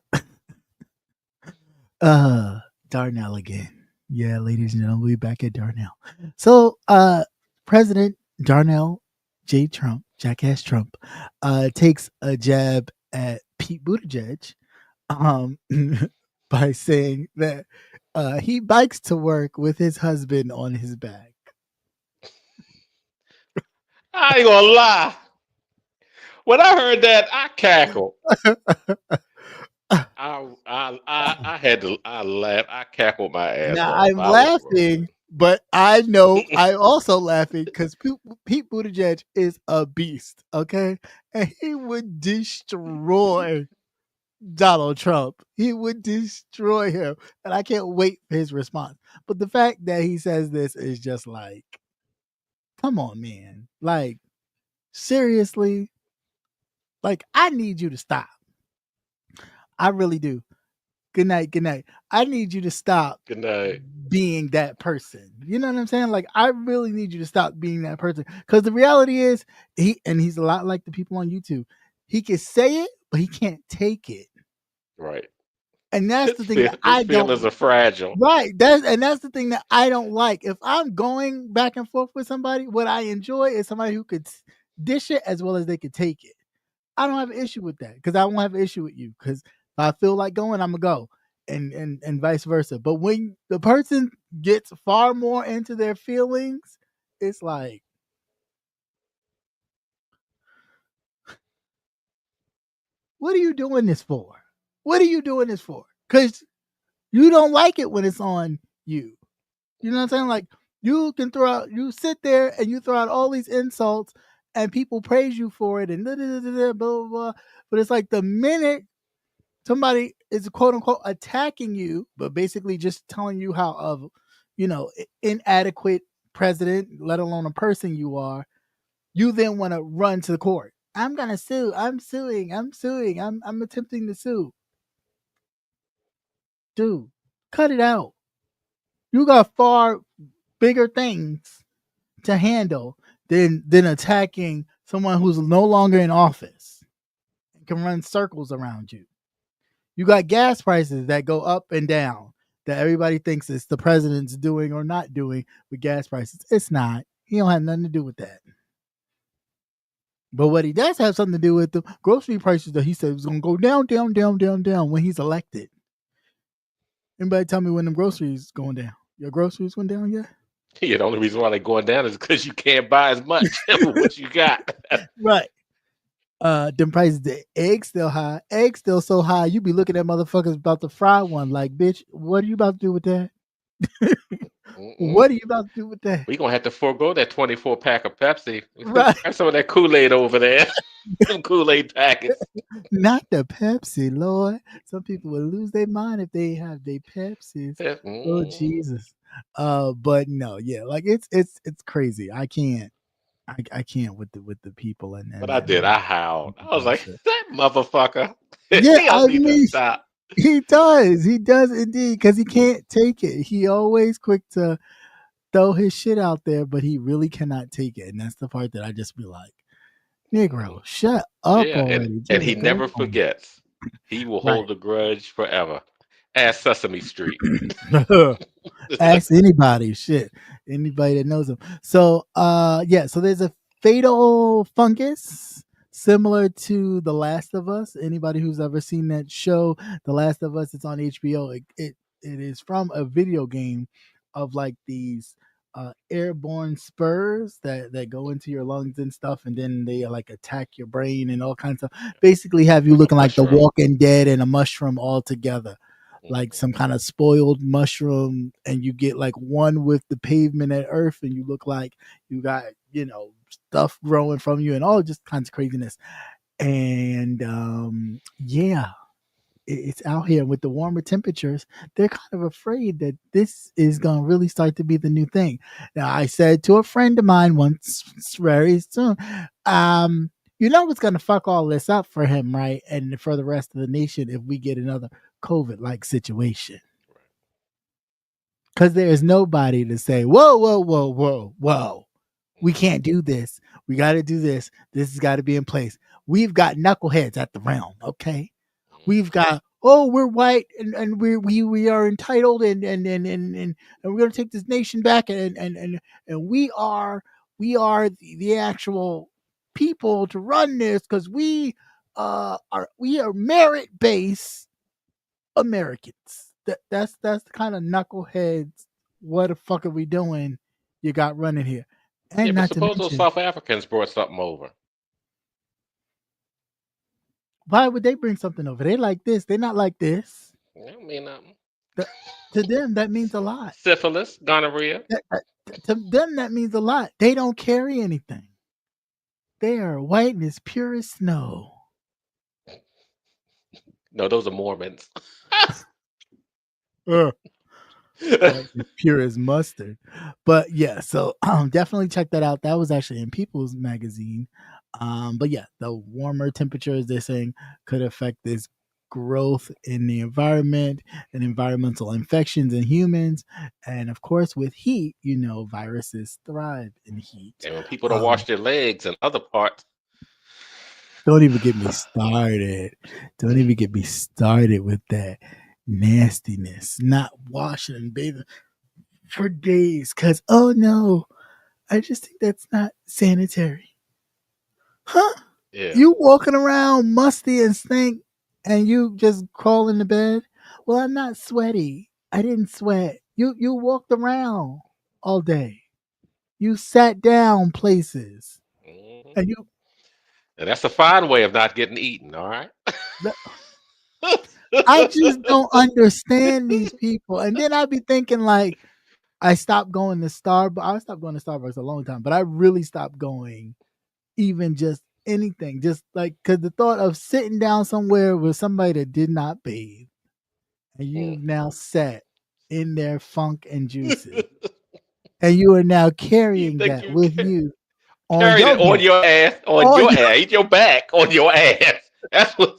Darnell again. Yeah, ladies and gentlemen, we'll be back at Darnell. So, President Darnell J. Trump, Jackass Trump, takes a jab at Pete Buttigieg, by saying that he bikes to work with his husband on his back. I ain't gonna lie. When I heard that, I cackled. I laughed. I cackled my ass now, off. I'm laughing, but I know I'm also laughing because Pete Buttigieg is a beast, okay? And he would destroy Donald Trump. He would destroy him. And I can't wait for his response. But the fact that he says this is just like, come on, man. Like, seriously? Like, I need you to stop. I really do. Good night. Good night. I need you to stop being that person. You know what I'm saying? Like, I really need you to stop being that person. Because the reality is, he's a lot like the people on YouTube. He can say it, but he can't take it. Right. And that's the thing that I don't. Feelings are fragile. Right. That's the thing that I don't like. If I'm going back and forth with somebody, what I enjoy is somebody who could dish it as well as they could take it. I don't have an issue with that because I won't have an issue with you because if I feel like going, I'm going to go. and vice versa. But when the person gets far more into their feelings, it's like, what are you doing this for? What are you doing this for? Because you don't like it when it's on you. You know what I'm saying? Like, you sit there and you throw out all these insults and people praise you for it and blah, blah, blah. But it's like the minute somebody is quote unquote attacking you, but basically just telling you how inadequate president, let alone a person you are, you then want to run to the court. I'm gonna sue. I'm suing. I'm attempting to sue. Dude, cut it out. You got far bigger things to handle than attacking someone who's no longer in office and can run circles around you. You got gas prices that go up and down that everybody thinks it's the president's doing or not doing with gas prices. It's not. He don't have nothing to do with that. But what he does have something to do with the grocery prices that he said was going to go down, down, down, down, down when he's elected. Anybody tell me when them groceries going down? Your groceries went down yet? Yeah, the only reason why they're going down is because you can't buy as much of what you got. Right. Them prices, the eggs still high. Eggs still so high, you be looking at motherfuckers about to fry one. Like, bitch, what are you about to do with that? What are you about to do with that? We're going to have to forego that 24 pack of Pepsi. Right. Have some of that Kool-Aid over there. Some Kool-Aid packets. Not the Pepsi, Lord. Some people will lose their mind if they have their Pepsis. Oh, Jesus. But no, yeah, like it's crazy. I can't with the people and but I howled. I was like, that motherfucker. Yeah, I mean, stop. He does indeed, because he can't take it. He always quick to throw his shit out there, but he really cannot take it, and that's the part that I just be like, Negro, shut up already. And he never forgets. He will hold a grudge forever. Ask Sesame Street. Ask anybody, anybody that knows him. So, so there's a fatal fungus similar to The Last of Us. Anybody who's ever seen that show, The Last of Us, it's on HBO. It is from a video game of like these airborne spurs that go into your lungs and stuff, and then they like attack your brain and all kinds of stuff. Basically have you looking like The Walking Dead and a mushroom all together. Like some kind of spoiled mushroom, and you get like one with the pavement at Earth, and you look like you got, stuff growing from you and all just kinds of craziness. And it's out here with the warmer temperatures. They're kind of afraid that this is going to really start to be the new thing. Now, I said to a friend of mine once, very soon, what's going to fuck all this up for him, right? And for the rest of the nation if we get another COVID-like situation. Because there is nobody to say, whoa. We can't do this. We got to do this. This has got to be in place. We've got knuckleheads at the realm, okay? We've got, we're white and we are entitled and we're going to take this nation back and we are the actual people to run this because we are merit-based Americans. That's the kind of knuckleheads. What the fuck are we doing? You got running here. And but suppose those South Africans brought something over. Why would they bring something over? They like this. They're not like this. That don't mean nothing. To them, that means a lot. Syphilis, gonorrhea. To them, that means a lot. They don't carry anything. They are white and as pure as snow. No, those are Mormons. Pure as mustard. But yeah, so definitely check that out. That was actually in People's Magazine. But yeah, the warmer temperatures they're saying could affect this growth in the environment and environmental infections in humans. And of course, with heat, viruses thrive in heat. And when people don't wash their legs and other parts. Don't even get me started. Don't even get me started with that nastiness. Not washing and bathing for days. Because, oh no, I just think that's not sanitary. Huh? Yeah. You walking around musty and stink and you just crawl into bed? Well, I'm not sweaty. I didn't sweat. You walked around all day. You sat down places. Mhm. And you And that's a fine way of not getting eaten, all right? I just don't understand these people. And then I'd be thinking like I stopped going to Starbucks. I stopped going to Starbucks a long time, but I really stopped going even just anything. Just like because the thought of sitting down somewhere with somebody that did not bathe and you Mm. now sat in their funk and juices. And you are now You carrying think that you with can you on carry your it on back. your ass, on On your your, ass, eat your back, on your ass. That's what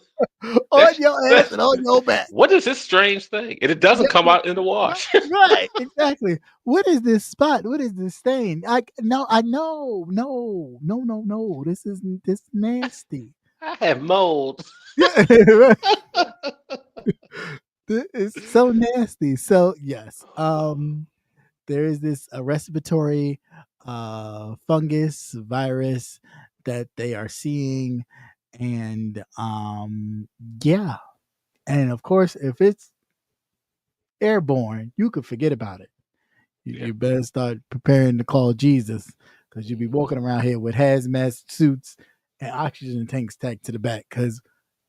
on that's your ass that's and on your back. what is this strange thing? And it doesn't come Yeah, out in the wash. right, exactly. What is this spot? What is this stain? I know, no. This nasty. I have mold. Yeah, it's so nasty. So yes, there is this respiratory fungus virus that they are seeing, and yeah, and of course, if it's airborne, you could forget about it. Yeah. You better start preparing to call Jesus because you'll be walking around here with hazmat suits and oxygen tanks tacked to the back because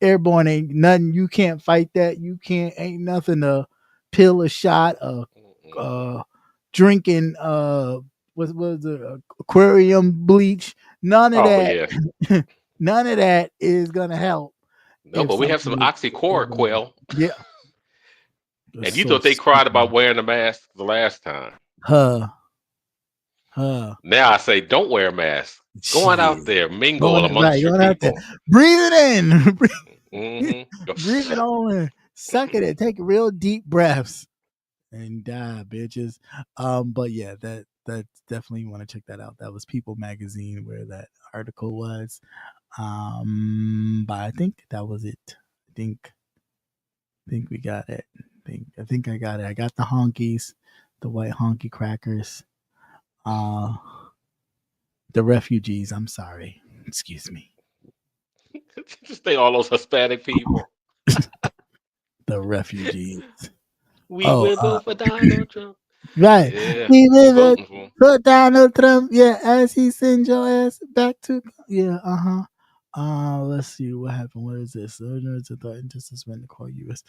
airborne ain't nothing. You can't fight that. You can't, ain't nothing to pill a shot, Mm-mm. drinking, what was it, aquarium bleach. None of Oh that, yeah. none of that is going to help No, if but we have some something is airborne. oxychloroquine. Yeah. And That's you so thought they cried about stupid. wearing a mask the last time. Huh. Huh. Now I say don't wear a mask. Go on out Shit. there, mingle Going right, amongst your going out there. people. Breathe it in. Mm-hmm. Breathe it on in. Suck it in. Take real deep breaths and die, bitches. But yeah, that's definitely you want to check that out. That was People Magazine where that article was. But I think that was it. I think we got it. I think I got it. I got the honkies, the white honky crackers. The refugees. I'm sorry. Excuse me. Just think all those Hispanic people. The refugees. We Oh, will vote for Donald Trump. right. Yeah, We we will voting for him. put Donald Trump. Yeah, as he sends your ass back to. Yeah. Let's see what happened. What is this? To threaten to suspend the call U.S.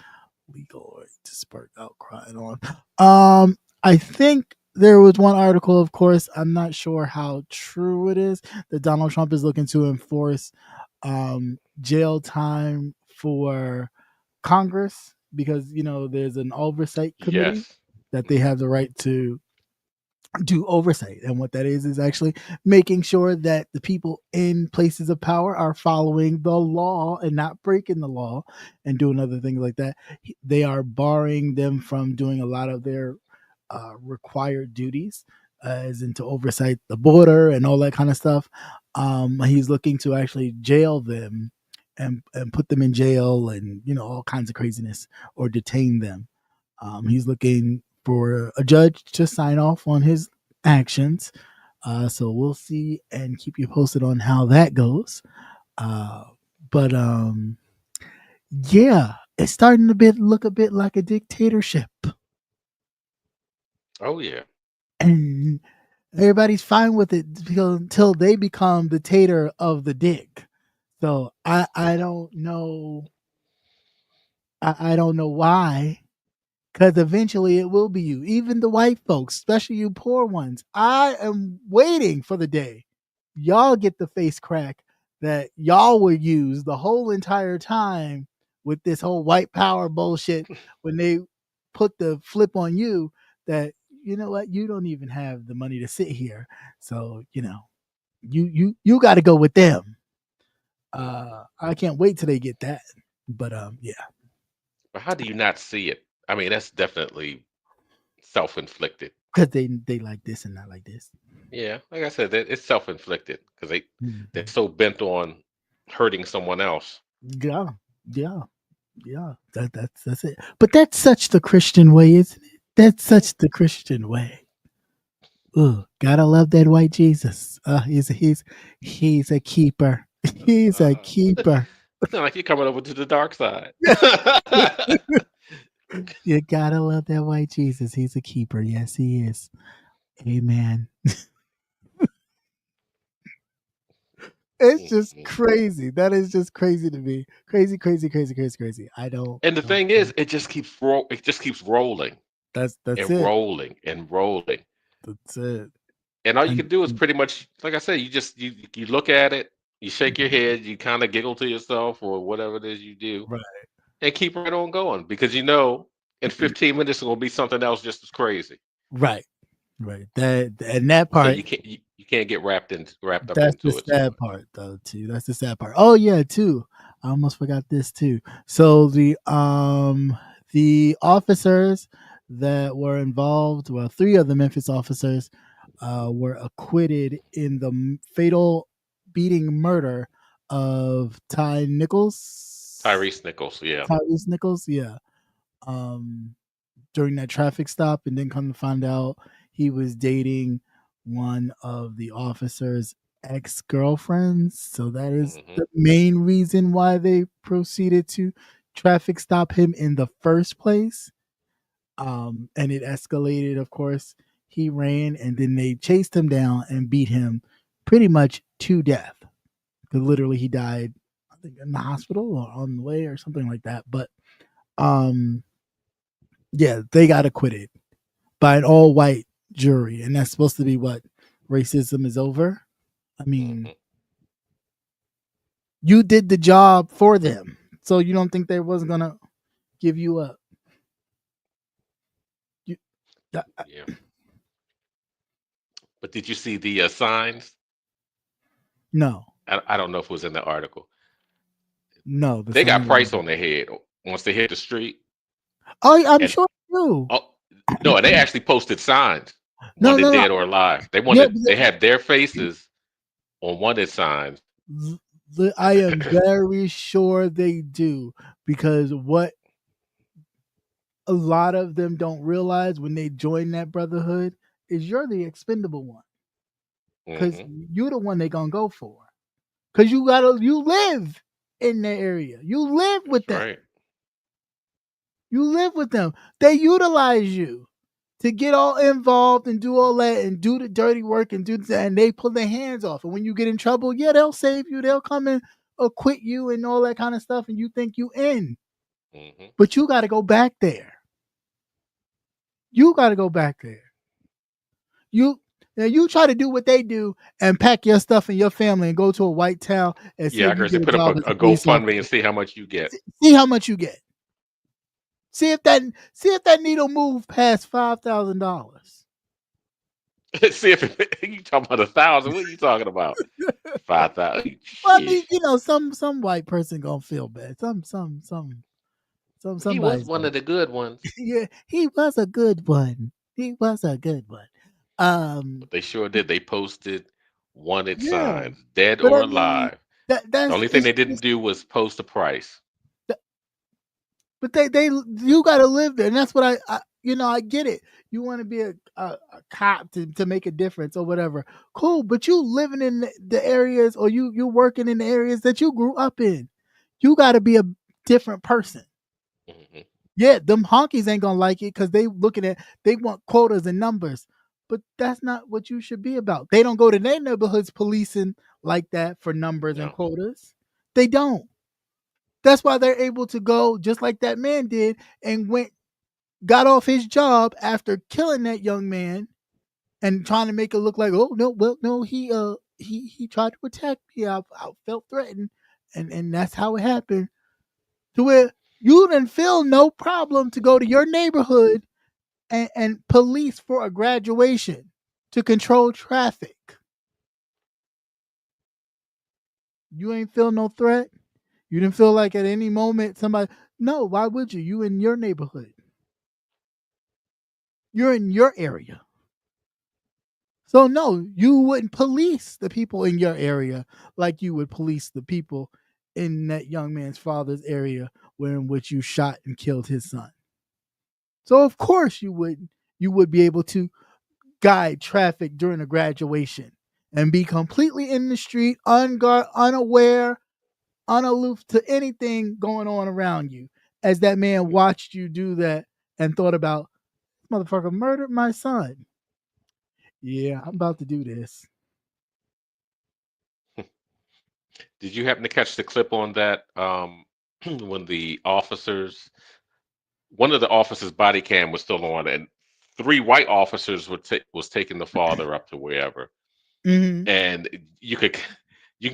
legal or to spark outcry and on. I think there was one article. Of course, I'm not sure how true it is that Donald Trump is looking to enforce jail time for Congress because there's an oversight committee Yes. that they have the right to do oversight, and what that is actually making sure that the people in places of power are following the law and not breaking the law and doing other things like that. They are barring them from doing a lot of their required duties, as into oversight the border and all that kind of stuff. He's looking to actually jail them and put them in jail and all kinds of craziness, or detain them. He's looking for a judge to sign off on his actions. So we'll see and keep you posted on how that goes. But yeah, it's starting to look a bit like a dictatorship, Oh yeah. and everybody's fine with it until they become the tater of the dick. So I don't know. I don't know why. Because eventually it will be you. Even the white folks, especially you poor ones. I am waiting for the day y'all get the face crack that y'all were used the whole entire time with this whole white power bullshit when they put the flip on you that, you know what, you don't even have the money to sit here. So, you got to go with them. I can't wait till they get that. But yeah. But how do you not see it? I mean, that's definitely self-inflicted. Because they like this and not like this. Yeah, like I said, it's self-inflicted because they're Mhm. so bent on hurting someone else. Yeah, yeah, yeah. That's it. But that's such the Christian way, isn't it? That's Mm. such the Christian way. Ooh, gotta love that white Jesus. He's a keeper. He's a Uh, keeper. Sound like you're coming over to the dark side. You gotta love that white Jesus. He's a keeper. Yes, he is. Amen. It's just Mhm. crazy. That is just crazy to me. Crazy, crazy, crazy, crazy, crazy. I don't. And the thing is, it just keeps rolling That's and it. rolling and rolling. That's it. And all you And can do is pretty much, like I said, you look at it, you shake your head, you kind of giggle to yourself or whatever it is you do, right, and keep right on going because you know in 15 minutes it's gonna be something else just as crazy. right, right. That So part. you can't get wrapped up That's the into it too sad much. part, though. Too. That's the sad part. Oh yeah, too. I almost forgot this too. So the officers that were involved, well, 3 of the Memphis officers, were acquitted in the fatal beating murder of Ty Nichols. Tyrese Nichols, yeah. Tyrese Nichols, yeah. Um, during that traffic stop, and then come to find out he was dating one of the officer's ex-girlfriends. So that is Hmm. the main reason why they proceeded to traffic stop him in the first place. And it escalated, of course. He ran, and then they chased him down and beat him pretty much to death. Because literally he died, I think, in the hospital or on the way or something like that. But um yeah, they got acquitted by an all white jury, and that's supposed to be what racism is over. I mean, Hmm. you did the job for them, so you don't think they wasn't gonna give you a you, Yeah. But did you see the signs? no, I don't know if it was in the article. no, the They got sign. price on their head once they hit the street. Oh, I'm And sure you. oh no, and they actually posted signs, No, wanted no, no. dead or alive. Yeah, They had their faces on wanted signs. I am very sure they do, because what a lot of them don't realize when they join that brotherhood is you're the expendable one, because Hmm. you're the one they gonna go for. Because you live in the area. You live with That's them. right. You live with them. They utilize you to get all involved and do all that and do the dirty work and do that, and they pull their hands off. And when you get in trouble, yeah, they'll save you. They'll come and acquit you and all that kind of stuff, and you think you in. Hmm. But you got to go back there. You got to go back there. You Now you try to do what they do and pack your stuff and your family and go to a white town and see Yeah, I if you heard they get a put up job as a a police GoFundMe and officer. see how much you get. See how much you get. See if that needle move past $5,000. See if you talking about 1,000. What are you talking about? 5,000. Well, I Sheesh. mean, some white person gonna feel bad. He was Somebody's one gonna. of the good ones, Yeah, he was a good one. He was a good one. Um, but they sure did. They posted wanted yeah, signs, dead but I or mean alive. The that's only thing it's they didn't just, do was post a price. but they you got to live there, and that's what I get it. You want to be a cop to make a difference or whatever. Cool, but you living in the areas, or you working in the areas that you grew up in. You got to be a different person. Hmm. Yeah, them honkies ain't gonna like it because they want quotas and numbers. But that's not what you should be about. They don't go to their neighborhoods policing like that for numbers and No. quotas. They don't. That's why they're able to go just like that man did and got off his job after killing that young man and trying to make it look like, oh no, well no, he tried to attack me. I felt threatened, and that's how it happened. To where you didn't feel no problem to go to your neighborhood and police for a graduation to control traffic. You ain't feel no threat. You didn't feel like at any moment somebody. No, why would you? You in your neighborhood. You're in your area. So no, you wouldn't police the people in your area like you would police the people in that young man's father's area where in which you shot and killed his son. So of course you would be able to guide traffic during a graduation and be completely in the street, unaware, unaloof to anything going on around you. as that man watched you do that and thought about, motherfucker murdered my son. Yeah, I'm about to do this. Did you happen to catch the clip on that? When the officers, one of the officers' body cam was still on, and 3 white officers was taking the father up to wherever, and you can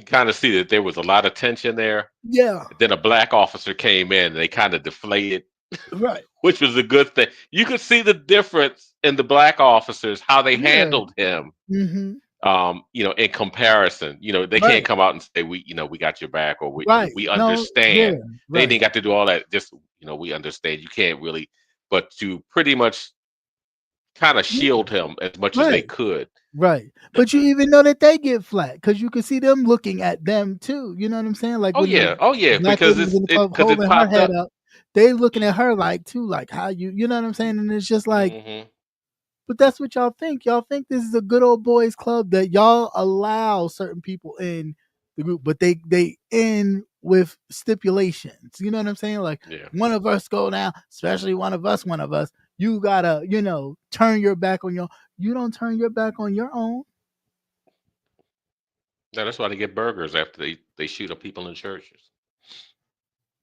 kind of see that there was a lot of tension there. Yeah. Then a black officer came in, and they kind of deflated, Right. which was a good thing. You could see the difference in the black officers, how they handled him. In comparison, they can't come out and say we got your back, or we understand. They didn't got to do all that. Just we understand. You can't really, but to pretty much kind of shield him as much as they could. Right. But you even know that they get flat because you can see them looking at them too. You know what I'm saying? Like, because it's popped up. They looking at her like too, like how you know what I'm saying? And it's just like, but that's what y'all think. Y'all think this is a good old boys club that y'all allow certain people in the group, but they end with stipulations. You know what I'm saying? Like one of us go down, especially one of us, you gotta, turn your back on you don't turn your back on your own. No, that's why they get burgers after they shoot up people in churches.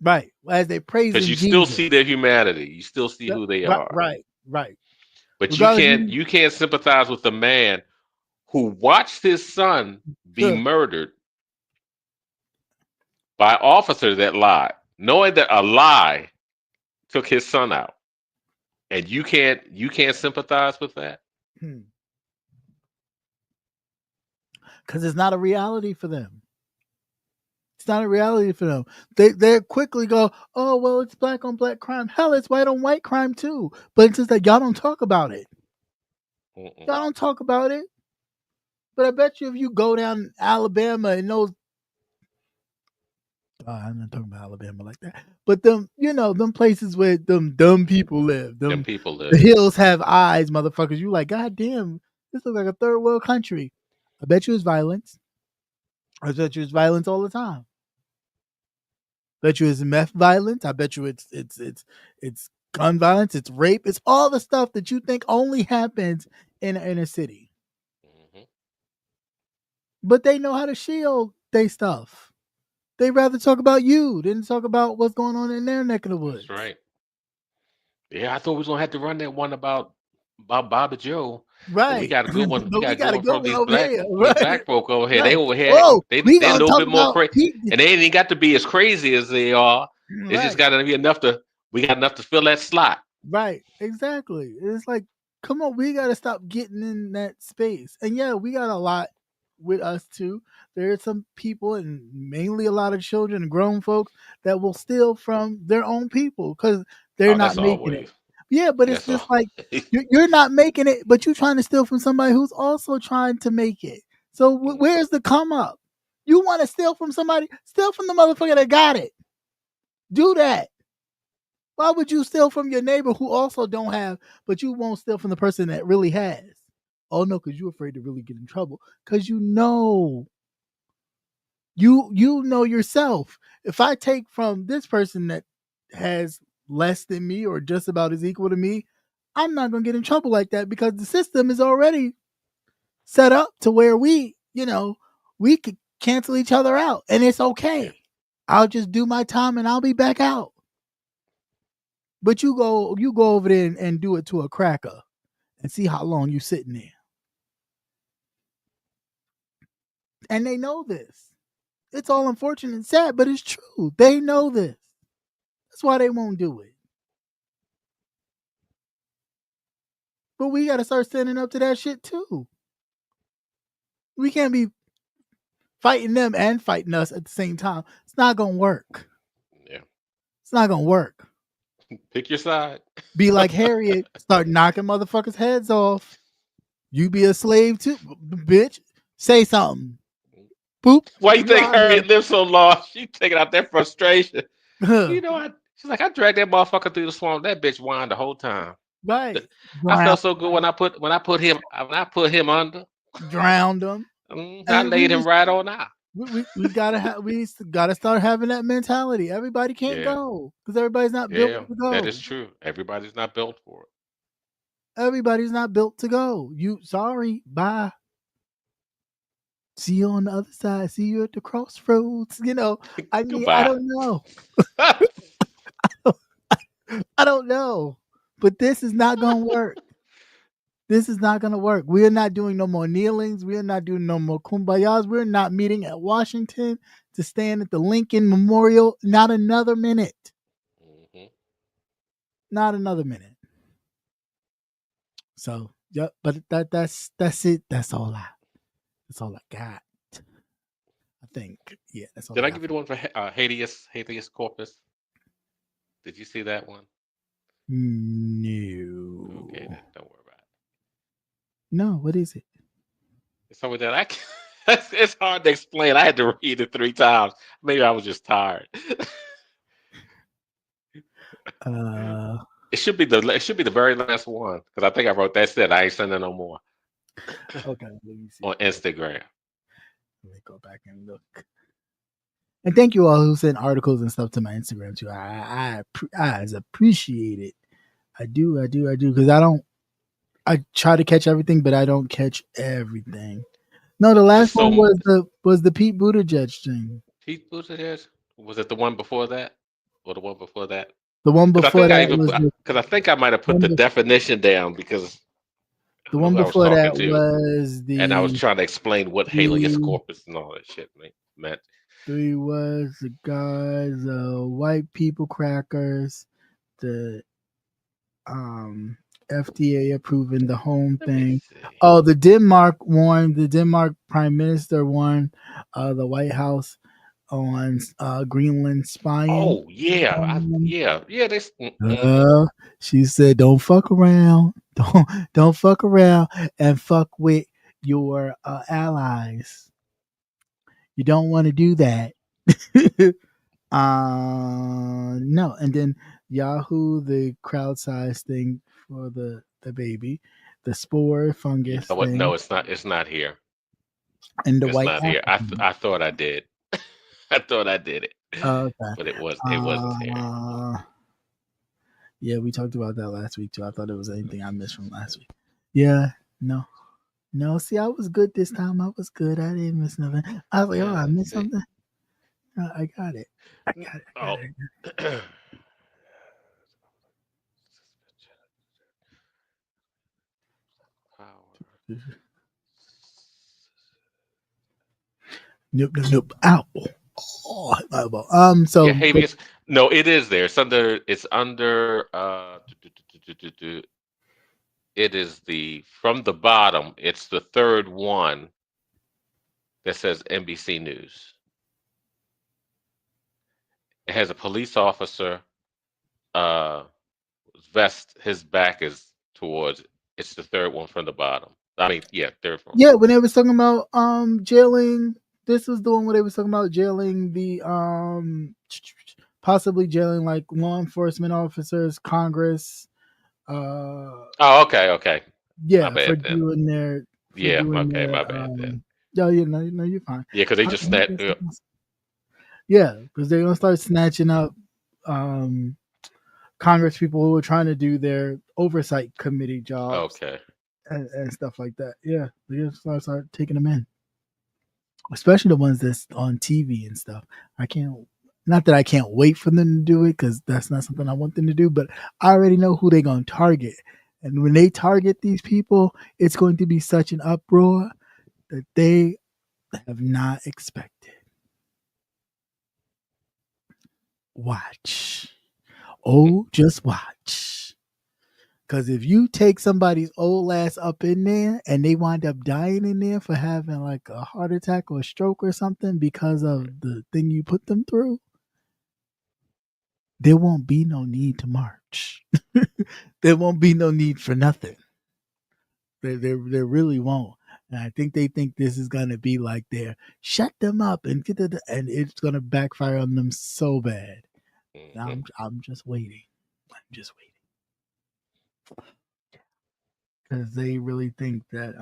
Right. As they praise because you still see their humanity. You still see who they are. Right. But you can't sympathize with the man who watched his son be murdered by an officer that lied, knowing that a lie took his son out. And you can't sympathize with that? Because it's not a reality for them. It's not a reality for them. They quickly go, oh, well, it's black on black crime. Hell, it's white on white crime too. But it's just that y'all don't talk about it. Y'all don't talk about it. But I bet you if you go down Alabama and those, I'm not talking about Alabama like that. But them places where them dumb people live. Them people live. The hills have eyes, motherfuckers. You like, God damn, this looks like a third world country. I bet you it's violence. I bet you it's violence all the time. Bet you it's meth violence. I bet you it's gun violence. It's rape. It's all the stuff that you think only happens in a city. But they know how to shield their stuff. They rather talk about you than talk about what's going on in their neck of the woods. That's right. Yeah, I thought we was gonna have to run that one about Bob and Joe. Right. We got a good one. We got a good one from these black folk over here. Right. They over here. Whoa, they're a little bit more crazy, and they ain't got to be as crazy as they are. It's just got to be enough to. We got enough to fill that slot. Right. Exactly. It's like, come on, we got to stop getting in that space. And yeah, we got a lot with us too. There are some people, and mainly a lot of children and grown folks, that will steal from their own people because they're not making it. Yeah, but it's just like you're not making it, but you're trying to steal from somebody who's also trying to make it. So where's the come up? You want to steal from somebody? Steal from the motherfucker that got it. Do that. Why would you steal from your neighbor who also don't have, but you won't steal from the person that really has? Oh no, because you're afraid to really get in trouble. Because you know yourself. If I take from this person that has less than me or just about as equal to me, I'm not going to get in trouble like that because the system is already set up to where we could cancel each other out and it's okay. I'll just do my time and I'll be back out. But you go over there and do it to a cracker and see how long you sitting there. And they know this. It's all unfortunate and sad, but it's true. They know this. That's why they won't do it. But we got to start standing up to that shit too. We can't be fighting them and fighting us at the same time. It's not going to work. Yeah. It's not going to work. Pick your side. Be like Harriet. Start knocking motherfuckers' heads off. You be a slave too, bitch. Say something. Boop. Why you think Harriet lived so long? She taking out that frustration. She's like, I dragged that motherfucker through the swamp. That bitch whined the whole time. Right. I felt so good when I put him under. Drowned him. I laid him right on out. we gotta start having that mentality. Everybody can't Yeah, go because everybody's not built yeah, to that is go. true. Everybody's not built for it. Everybody's not built to go. You sorry, bye. See you on the other side. See you at the crossroads. I mean, I Goodbye. don't know. I don't know. But this is not gonna work. This is not gonna work. We are not doing no more kneelings. We are not doing no more kumbayas. We're not meeting at Washington to stand at the Lincoln Memorial. Not another minute. hmm Not another minute. So, yep. But that's it. That's all I got. I think. Yeah, that's all Did I I got. give you the one for habeas corpus? Did you see that one? Okay, No. then don't worry about it. No, what is it? It's something that I can, it's hard to explain. I had to read it 3 times. Maybe I was just tired. Uh It should be the very last one because I think I wrote that's it. I ain't sending no more okay, let me see. on Instagram. Let me go back and look. And thank you all who sent articles and stuff to my Instagram too. I appreciate it. I do, because I try to catch everything, but I don't catch everything. No, the It's last one so was the Pete Buttigieg thing. Pete Buttigieg. Was it the one before that or the one before that? The one Because I before think I that even was because I think I might have put one the be- definition down because I the don't know one who I was before talking that to, was and I was the trying to explain what habeas three corpus and all that shit meant. three was the guys, white people crackers, the FDA approving the home Let me thing. see. Oh, the Denmark Prime Minister warned the White House on Greenland spying. Oh yeah, Um, yeah. This. uh, she said, "Don't fuck around. Don't fuck around and fuck with your allies. You don't want to do that." No, and then Yahoo, the crowd size thing for the baby, the spore You fungus know what? No, thing, it's not. It's not here. and the It's white not here. African. I thought I did. I thought I did it, Okay. but it wasn't here. Uh, yeah, we talked about that last week too. I thought it was anything I missed from last week. Yeah, no, no. See, I was good this time. I was good. I didn't miss nothing. I was like, oh, Yeah. I Let's missed see. something. I got it. I got it. I Oh. got it. Nope, nope, nope. Ow. Oh, my elbow. Yeah, So habeas. No, it is there. It's under it is the from the bottom, it's the third one that says NBC News. It has a police officer uh vest, his back is towards it. It's the third one from the bottom. I mean, yeah, third one. yeah, when they was talking about jailing, this was the one where they was talking about jailing the possibly jailing like law enforcement officers, Congress, Oh, okay, okay. My yeah, for bad then. doing their Yeah, okay, my bad then. yeah, yeah, no, you're fine. Yeah, because they I just think snap. that's yeah, because they're gonna start snatching up um Congress people who are trying to do their oversight committee jobs Okay. and stuff like that. Yeah, they're gonna start taking them in, especially the ones that's on TV and stuff. I can't, not that I can't wait for them to do it because that's not something I want them to do, but I already know who they're going to target. And when they target these people, it's going to be such an uproar that they have not expected. Watch. Oh, just watch. Because if you take somebody's old ass up in there and they wind up dying in there for having like a heart attack or a stroke or something because of the thing you put them through, there won't be no need to march. There won't be no need for nothing. There really won't. And I think they think this is gonna be like their shut them up and and it's gonna backfire on them so bad. Mhm. I'm just waiting. I'm just waiting. Because they really think that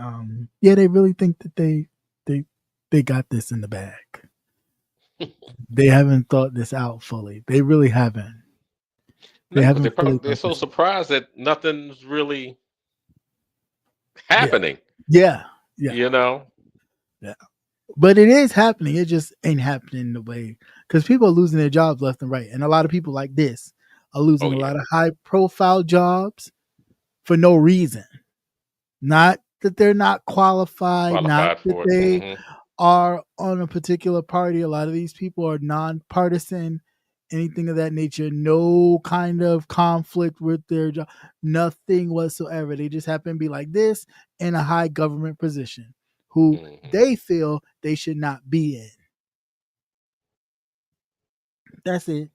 they really think that they got this in the bag. They haven't thought this out fully. They really haven't. They No, because haven't fully they're thought so this. surprised that nothing's really Yeah, happening. yeah, yeah, You know. yeah. But it is happening. It just ain't happening the way because people are losing their jobs left and right, and a lot of people like this are losing Oh a yeah, lot of high profile jobs for no reason. Not that they're not qualified, not qualified that for it. they are on a particular party. A lot of these people are nonpartisan, anything of that nature. No kind of conflict with their job, nothing whatsoever. They just happen to be like this in a high government position, who they feel they should not be in. That's it.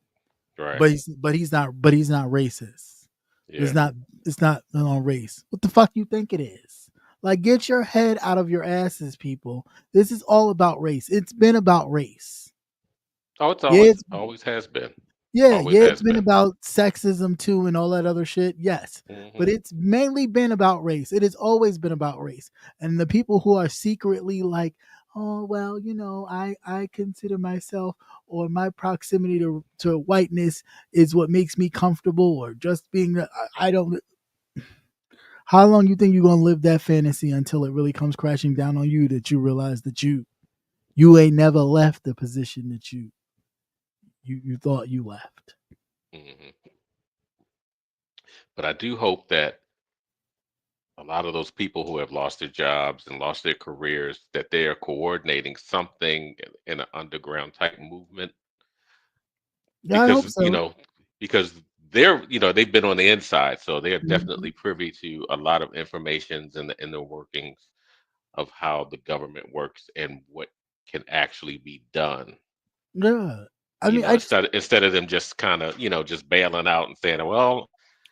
Right. But he's not racist. Yeah. It's not on race. What the fuck you think it is? Like, get your head out of your asses, people. This is all about race. It's been about race. Oh, it's Yeah, always has been. yeah, Always it's has been been. about sexism too and all that other shit. Yes. But it's mainly been about race. It has always been about race. And the people who are secretly like, oh well, I consider myself or my proximity to whiteness is what makes me comfortable, or just being I don't. How long you think you're gonna live that fantasy until it really comes crashing down on you that you realize that you ain't never left the position that you thought you left. But I do hope that a lot of those people who have lost their jobs and lost their careers, that they are coordinating something in an underground type movement, Yeah, I hope because so. because they've been on the inside, so they are Mhm. definitely privy to a lot of informations in the workings of how the government works and what can actually be done. Yeah. I mean, I just Instead of them just kind of just bailing out and saying, well,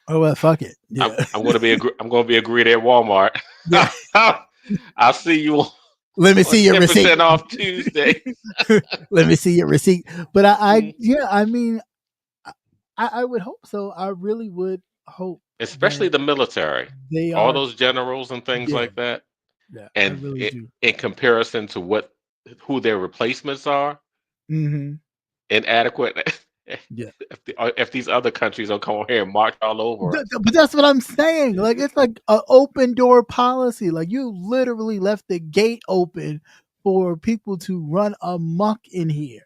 oh well, fuck it. I'm Yeah, I'm gonna be I'm gonna be a greeter at Walmart. yeah. I'll see you Let me on see your receipt. 10% off Tuesday. Let me see your receipt. But Mm. yeah, I mean, I would hope so. I really would hope Especially that the military, they all are. those generals and things Yeah, like that, yeah. I and really do. in comparison to who their replacements are, Mm-hmm. inadequate. Yeah. If these other countries don't come over here and march all over us. But that's what I'm saying. Like, it's like an open door policy. Like, you literally left the gate open for people to run amok in here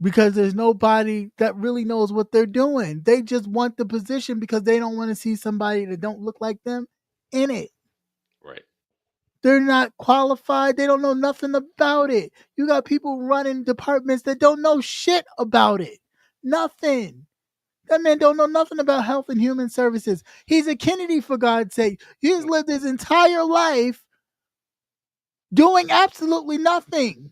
because there's nobody that really knows what they're doing. They just want the position because they don't want to see somebody that don't look like them in it. Right. They're not qualified. They don't know nothing about it. You got people running departments that don't know shit about it. Nothing. That man don't know nothing about health and human services. He's a Kennedy, for God's sake. He's lived his entire life doing absolutely nothing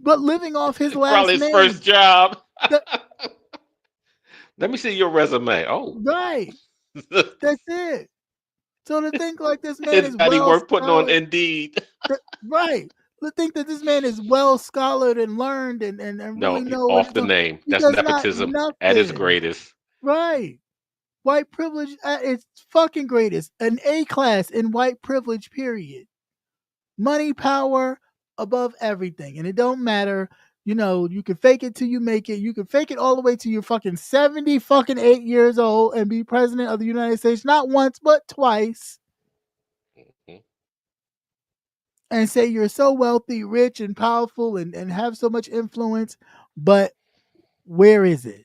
but living off his last Probably his name. first job. That, Let me see your resume. Oh. right. That's it. So to think like this man It's is not even well worth putting on scholared, Indeed. right? To think that this man is well scholared and learned and really No, know what he's off the doing. name. He That's does not nepotism at its nothing. greatest. Right. White privilege at its fucking greatest. An A class in white privilege, period. Money, power above everything. And it don't matter. You can fake it till you make it. You can fake it all the way to you're fucking 70 fucking 8 years old and be president of the United States, not once, but twice. Mhm. And say you're so wealthy, rich, and powerful and have so much influence. But where is it?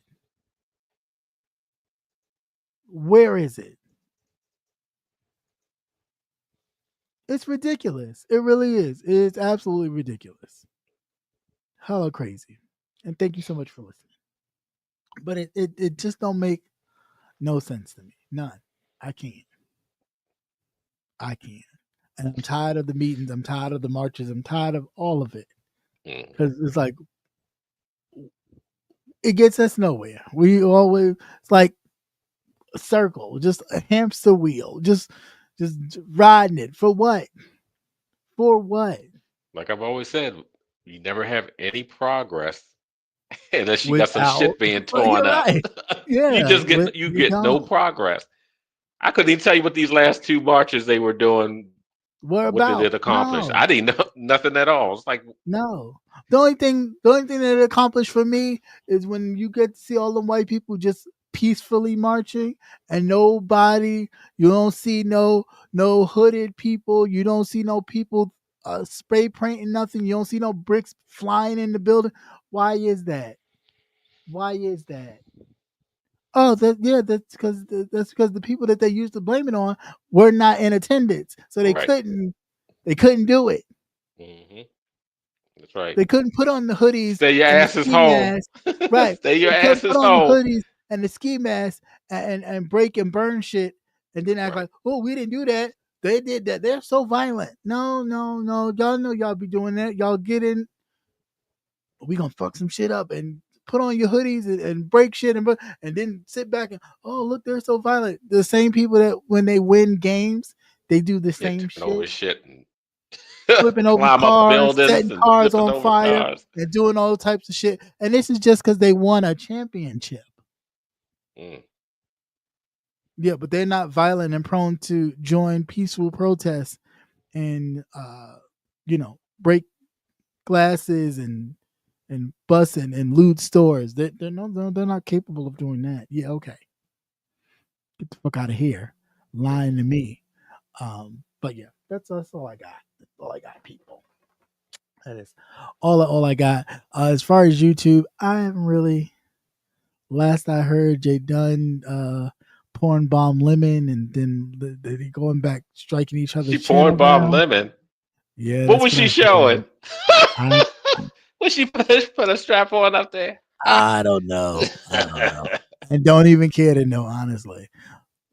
Where is it? It's ridiculous. It really is. It is absolutely ridiculous. Hella crazy. And thank you so much for listening. But it just don't make no sense to me. None. I can't. And I'm tired of the meetings. I'm tired of the marches. I'm tired of all of it. Because it's like it gets us nowhere. It's like a circle, just a hamster wheel, just riding it for what? For what? Like I've always said, you never have any progress unless you got some Without, shit being well, torn you're up. right. Yeah, You you get no don't. progress. I couldn't even tell you what these last two marches they were doing. What What did about? it accomplish? No, I didn't know nothing at all. It's like, no. The only thing that it accomplished for me is when you get to see all the white people just peacefully marching and nobody, you don't see no hooded people, you don't see no people spray painting nothing, you don't see no bricks flying in the building. Why is that? Oh, that's because the people that they used to blame it on were not in attendance, so they Right. couldn't do it. Mm-hmm. That's right. They couldn't put on the hoodies Stay your and the asses ski home. mask, right? Stay your They couldn't asses put on the home. hoodies and the ski mask and break and burn shit, and then act Right. like, oh, we didn't do that. They did that. They're so violent. No. Y'all know y'all be doing that. Y'all get in. We gonna fuck some shit up and put on your hoodies and break shit and then sit back and, oh, look, they're so violent. The same people that when they win games, they do the Yeah, same turning over shit, shit and flipping over climb up cars, buildings setting and cars flipping on over fire, cars. and doing all types of shit. And this is just because they won a championship. Mm. Yeah, but they're not violent and prone to join peaceful protests and break glasses and bust and loot stores. They're not capable of doing that. Yeah, okay. Get the fuck out of here. Lying to me. But yeah, that's all I got. That's all I got, people. That is all I got. As far as YouTube, I haven't really. Last I heard, Jay Dunn porn bomb Lemon, and then they going back striking each other's She channel pouring bomb down. lemon. Yeah, What that's was what I she heard. showing? I Was she put a strap on up there? I don't know. And don't even care to know, honestly.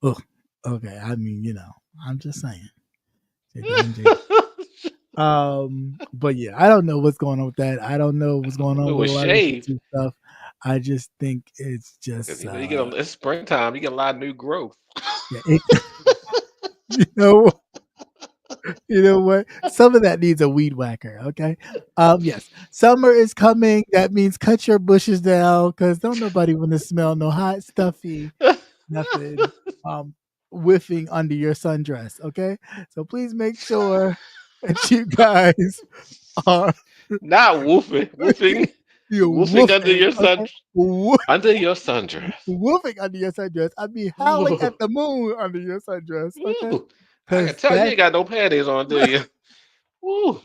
Ugh. Okay, I mean, I'm just saying. Jay Dunn, but yeah, I don't know what's going on with that. I don't know what's going It on with was a lot of shaved. YouTube stuff. I just think it's Because just you get it's springtime. You get a lot of new growth. yeah, you know you know what? Some of that needs a weed whacker, okay? Yes. Summer is coming. That means cut your bushes down because don't nobody want to smell no hot, stuffy, nothing whiffing under your sundress, okay? So please make sure that you guys are Not woofing, woofing, you're woofing under woofing, your sun, okay? Wo- under your sundress. Woofing under your sundress. I mean howling Ooh, at the moon under your sundress, okay? ooh. I can Because tell you that ain't got no panties on, do you? Ooh.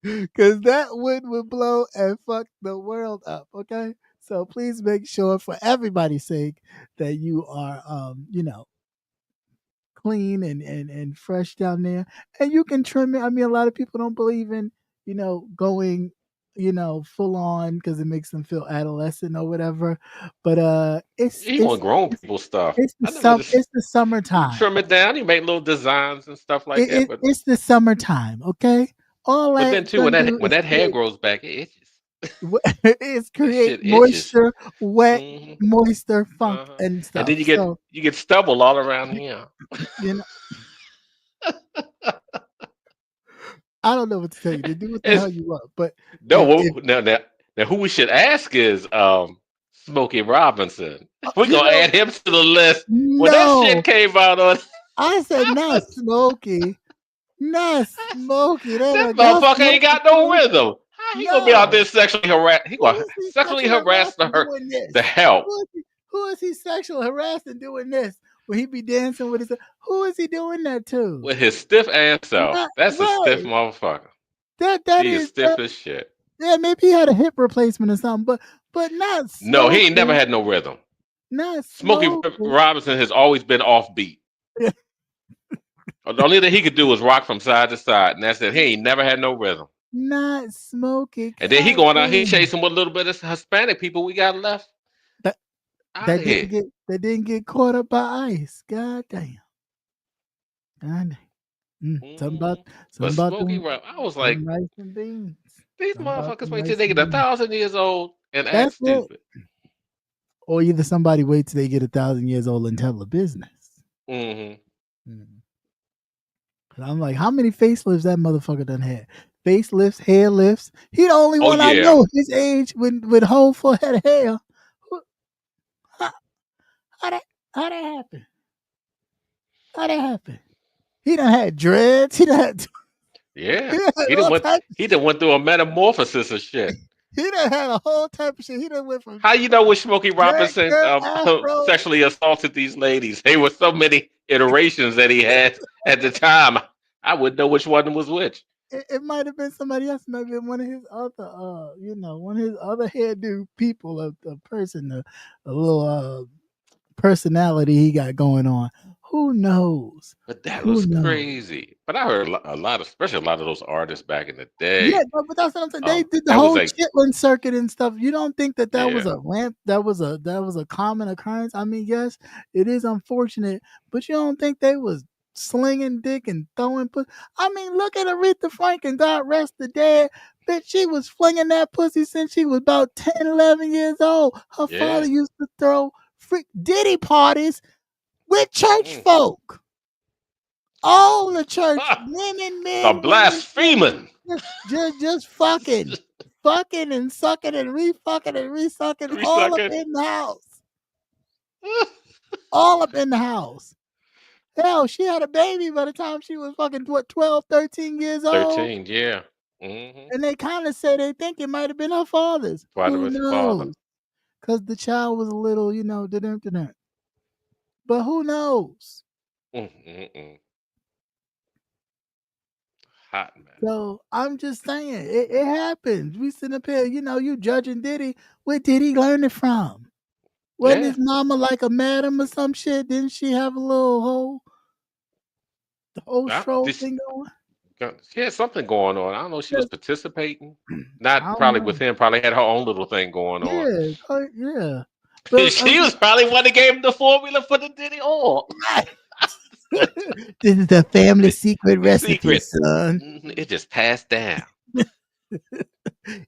because that wind would blow and fuck the world up, okay? So please make sure for everybody's sake that you are clean and fresh down there. And you can trim it. I mean, a lot of people don't believe in, going, full on because it makes them feel adolescent or whatever. But He want grown people stuff. I never just it's the you summertime. trim it down. You make little designs and stuff like that. It's the summertime, okay? All But then that's too, gonna do when is that hair grows back, it itches. is That create shit itches. moisture, wet, Hmm. moisture, funk, Uh-huh. and And stuff. then So you get stubble all around here. you know, I don't know what to tell you. They do what the It's hell you want, but no if now who we should ask is Smokey Robinson. We're you gonna know, add him to the list. When that no, shit came out on I said not Smokey, not Smokey. They're this like y'all motherfucker ain't Smokey got no too. rhythm. How he gonna be out there No, sexually harass? He who gonna is he sexually sexually harass harassing her doing the this? help Who is he sexual harassing doing this? When he be dancing with his, who is he doing that to? with his stiff ass self. Not That's a stiff right. motherfucker. That He is is stiff as shit. yeah, maybe he had a hip replacement or something, but not No, he ain't never Smokey, had no rhythm. not Smokey Smokey. Robinson has always been offbeat. The only thing he could do was rock from side to side, and that's it. He ain't never had no rhythm. Not Smokey. And then he God going out, he damn. chasing what little bit of Hispanic people we got left That out of here. that didn't get caught up by ice. God damn. God damn. Hmm. Something But about I was like, them rice and beans. these Something about motherfuckers them wait till rice they and get beans. 1,000 years old and act That's it. stupid. Or either somebody wait till they get 1,000 years old and tell a business. Hmm. I'm like, how many facelifts that motherfucker done had? Facelifts, hair lifts. He the only Oh one I yeah. know his age with whole full head of hair. How, how that how that happen? How that happen? He done had dreads. He done had Yeah. He had He done all went type. he done went through a metamorphosis of shit. He done had a whole type of shit. He done went from How you know when Smokey jerk, Robinson jerk, afro. sexually assaulted these ladies? There were so many iterations that he had at the time. I wouldn't know which one was which. It might have been somebody else. It might have been one of his other, one of his other hairdo people, a person, a little personality he got going on. Who knows? But that Who was knows? crazy. But I heard a lot of, especially a lot of those artists back in the Yeah, day. but that's what I'm saying. They did the That was whole like, Chitlin circuit and stuff. You don't think that was yeah, a ramp? That was a common occurrence. I mean, yes, it is unfortunate, but you don't think they was slinging dick and throwing pussy? I mean, look at Aretha Franklin. God rest the dead. Bitch, she was flinging that pussy since she was about 10, 11 years old. Her father yeah. used to throw freak diddy parties with church folk. All the church women, The men, women, blaspheming. just fucking and sucking and re-fucking and re-sucking all up in the house. All up in the house. Hell, she had a baby by the time she was fucking 12, 13 years old. 13, yeah. Mm-hmm. And they kind of say they think it might have been her father's. Who knows? Because the child was a little, but who knows? Mm-mm-mm. Hot man. So I'm just saying, it happens. We sitting up here, you judging Diddy. Where did he learn it from? Wasn't his mama like a madam or some shit? Didn't she have a little whole stroll thing going? She had something going on. I don't know. She was participating. I Not don't probably know. with him. Probably had her own little thing going on. Yeah. But She was probably one that gave him the formula for the Diddy oil. This is the family secret recipe, son. It just passed down.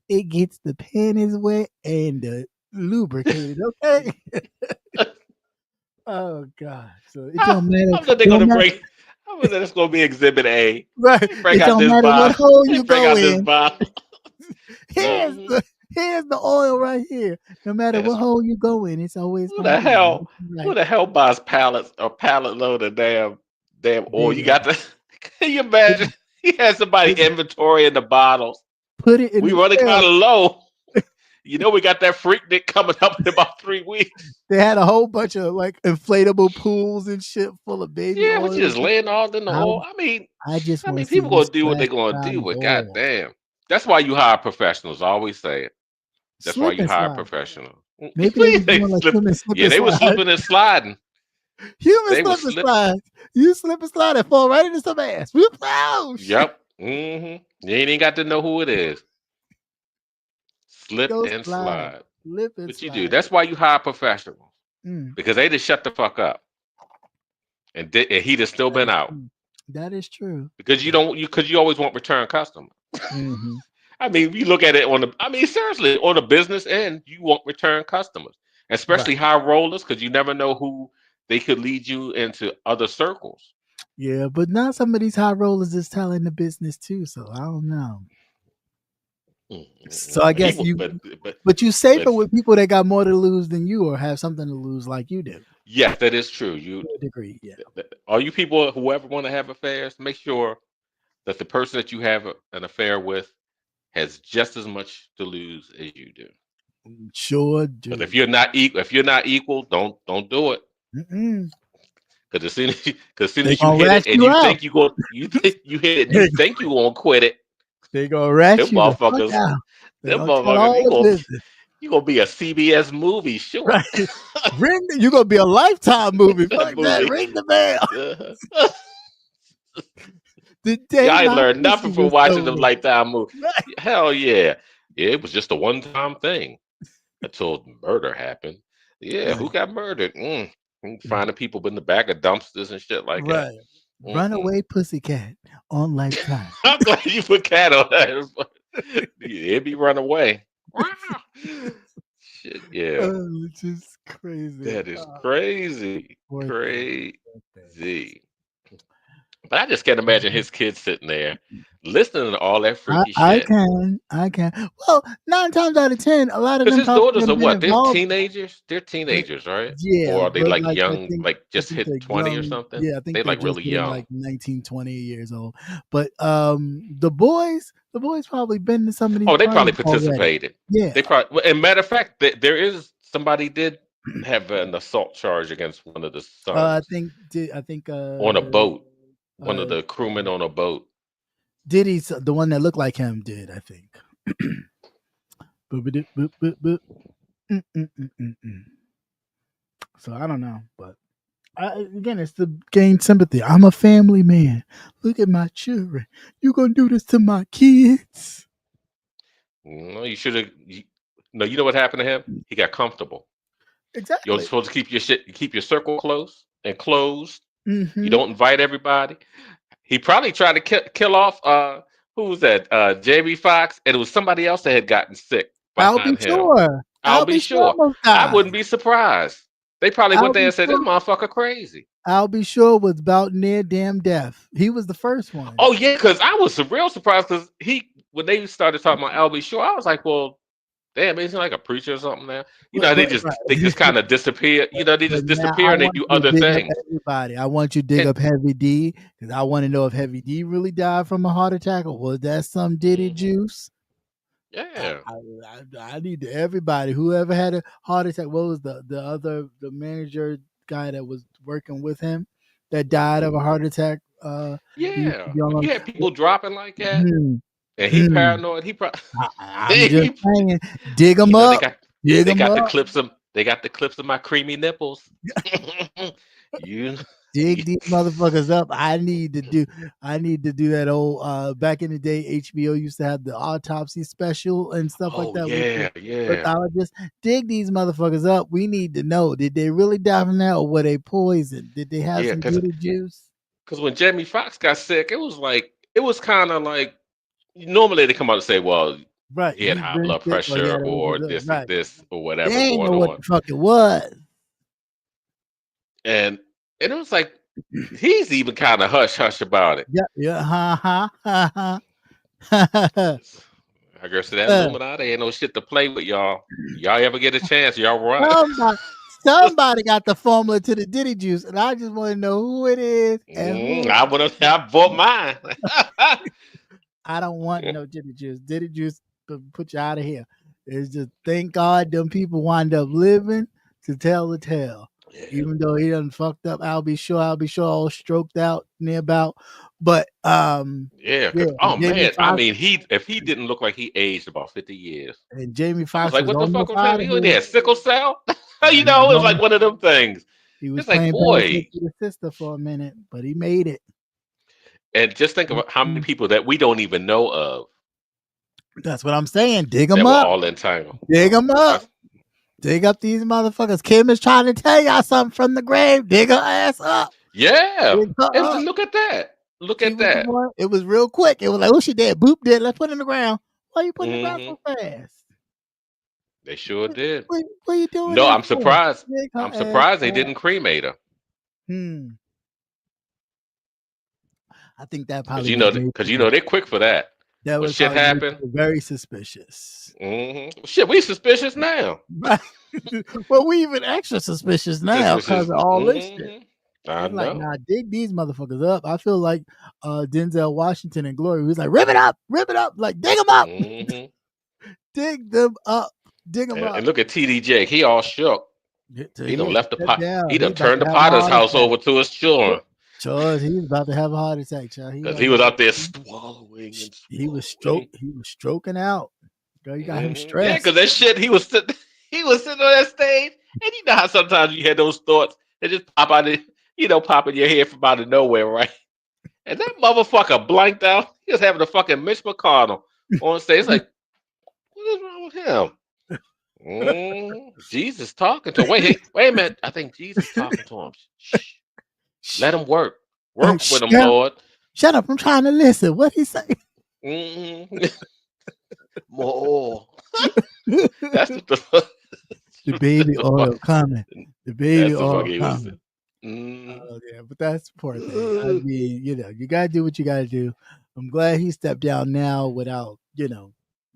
It gets the panties wet and lubricated. Okay. Oh God! So it don't matter. I'm they're gonna break. I'm gonna that's gonna be Exhibit A. Right. Break it out don't this matter bottle. what hole you Break go out in. this bottle. Here's the oil right here. No matter what hole you go in, it's always who the hell buys pallets or pallet load of damn oil? You got to. Can you imagine? He had somebody inventory in the bottles. Put it in. We running kind of low. We got that Freaknik coming up in about 3 weeks. They had a whole bunch of like inflatable pools and shit full of baby oil. Yeah, we just laying all in the oil. I mean, people gonna do what they're gonna do, but goddamn, that's why you hire professionals. I always say it. That's why you hire professionsionals. Maybe they were doing they were slipping and sliding. Human slip and slide. You slip and slide and fall right into some ass. Yep. You ain't got to know who it is. Slip and slide. What you do? That's why you hire professionals. Because they just shut the fuck up. And he'd have still been out. That is true. Because you always want return customers. I mean, you look at it seriously, on the business end, you want return customers, especially high rollers, because you never know who they could lead you into other circles. Yeah, but now some of these high rollers is telling the business too, so I don't know. So I guess but you safer with people that got more to lose than you or have something to lose like you do. Yes, that is true. To a degree, yeah. All you people, whoever want to have affairs, make sure that the person that you have an affair with has just as much to lose as you do. Sure do. But if you're not equal, don't do it. Because as soon as you hit it and you think you hit it, you think you gonna quit it. They gonna rat you motherfuckers. Them motherfuckers. You gonna be a CBS movie, sure. Right. You gonna be a Lifetime movie. Fuck that. Ring the bell. I ain't learned nothing from watching them Lifetime movies. Hell yeah. It was just a one-time thing until murder happened. Yeah, who got murdered? Finding people in the back of dumpsters and shit like that. Runaway Pussycat on Lifetime. I'm glad you put cat on that. It'd be Runaway. Shit, yeah. Which is crazy. That is crazy. Crazy. But I just can't imagine his kids sitting there listening to all that freaky I shit. can. Well, 9 times out of 10, a lot of Because them his probably daughters are have been what? They're involved. teenagers. They're teenagers, right? Yeah, Or are they but like like young, like I just think hit they're 20 or young. something? Yeah, I think They they're like just really hitting young. like 19, 20 years old. But the boys probably been to some of these Oh, they probably parties already. participated. Yeah. They probably, and matter of fact, there is somebody did have an assault charge against one of the I sons think I think on a boat. One of uh the crewmen on a boat. Diddy's the one that looked like him did, I think. Boop, boop, boop, boop, boop. So I don't know, but again, it's to gain sympathy. I'm a family man. Look at my children. You gonna do this to my kids? No, you should have. No, you know what happened to him? He got comfortable. You're Exactly. supposed to keep your shit, keep your circle close and closed. You Mm-hmm. don't invite everybody. He probably tried to kill off who was that? Jamie Foxx, and it was somebody else that had gotten sick I'll be behind him. sure. I'll be sure. Almost I died. wouldn't be surprised. They probably I'll went there be and said, "This sure. motherfucker crazy." I'll be sure was about near damn death. He was the first one. Oh yeah, because I was real surprised because when they started talking about Al B. Sure, I was like, well, damn, isn't he like a preacher or something now? You know, they just Right. kind of disappear. You know, they But just now disappear I and they want do you to other dig up things. everybody. I want you to dig And up Heavy D because I want to know if Heavy D really died from a heart attack or was that some Diddy juice? yeah, I need to, everybody, whoever had a heart attack. What was the manager guy that was working with him that died of a heart attack? He used to yeah. be When on. you have people dropping like that, Hmm, and he hmm. paranoid, he probably I'm just saying, dig you them know, up, dig they them got the up. clips of my creamy nipples. you, Dig these motherfuckers up. I need to do that old back in the day HBO used to have the autopsy special and stuff like oh that with the yeah. pathologists. Dig these motherfuckers up. We need to know, did they really die from that or were they poisoned? Did they have Yeah, some Diddy juice? because when Jamie Foxx got sick, it was kind of like normally they come out and say, well, Right. he had He's high been blood sick or he pressure had an or overdose. this Right. or They whatever ain't going know what on, the fuck it was. and it was like he's even kind of hush about it. Yeah, ha. I guess that Illuminati ain't no shit to play with, y'all. Y'all ever get a chance, y'all run. Somebody got the formula to the Diddy juice, and I just want to know who it is and who. I bought mine. I don't want no Diddy juice. Diddy juice put you out of here. It's just thank God them people wind up living to tell the tale. Yeah. Even though he done fucked up, I'll be sure all stroked out near about. But Yeah, oh man, I mean, if he didn't look like he aged about 50 years, and Jamie I was Foxx like, was what the fuck almost was out him? of He only here. had sickle cell. You know, it was like one of them things. He was It's like, playing boy, with his sister for a minute, but he made it. and just think about how many people that we don't even know of That's what I'm saying. Dig that them were up. all entangled. Dig them up. Dig up these motherfuckers. Kim is trying to tell y'all something from the grave. Dig her ass up. Yeah, Dig her and up. look at that. Look She at was the that. one. It was real quick. It was like, oh, she dead. Boop, dead. Let's put it in the ground. Why you putting it in the ground so fast? They sure did. What are you doing? No, that I'm for? surprised. Dig her I'm surprised they ass up. didn't cremate her. I think that Because probably you know they're quick for that. that When was shit happen, very suspicious. Shit, we suspicious now. Well, we even extra suspicious now because of all this shit. I It's like, know. nah, dig these motherfuckers up. I feel like Denzel Washington and Glory. He was like, rip it up, like dig them up, dig them up, dig them up. And look at TD Jake. He all shook. He done left the pot. He done turned the Potter's house over to his children. Charles, he was about to have a heart attack, child. Because he was out there swallowing and He was stroking out. Girl, you got him yeah, stressed. because that shit he was sitting on that stage, and you know how sometimes you had those thoughts that just pop out of pop in your head from out of nowhere, right? And that motherfucker blanked out. He was having a fucking Mitch McConnell on stage. It's like, what is wrong with him? Jesus talking to him. Wait a minute. I think Jesus talking to him. Shh. Let him work. Work with him, Lord. Shut up. I'm trying to listen. What he say? More. That's the baby oil coming. The baby oil coming. Mm. Yeah, but that's the poor thing. I mean, you gotta do what you gotta do. I'm glad he stepped down now without,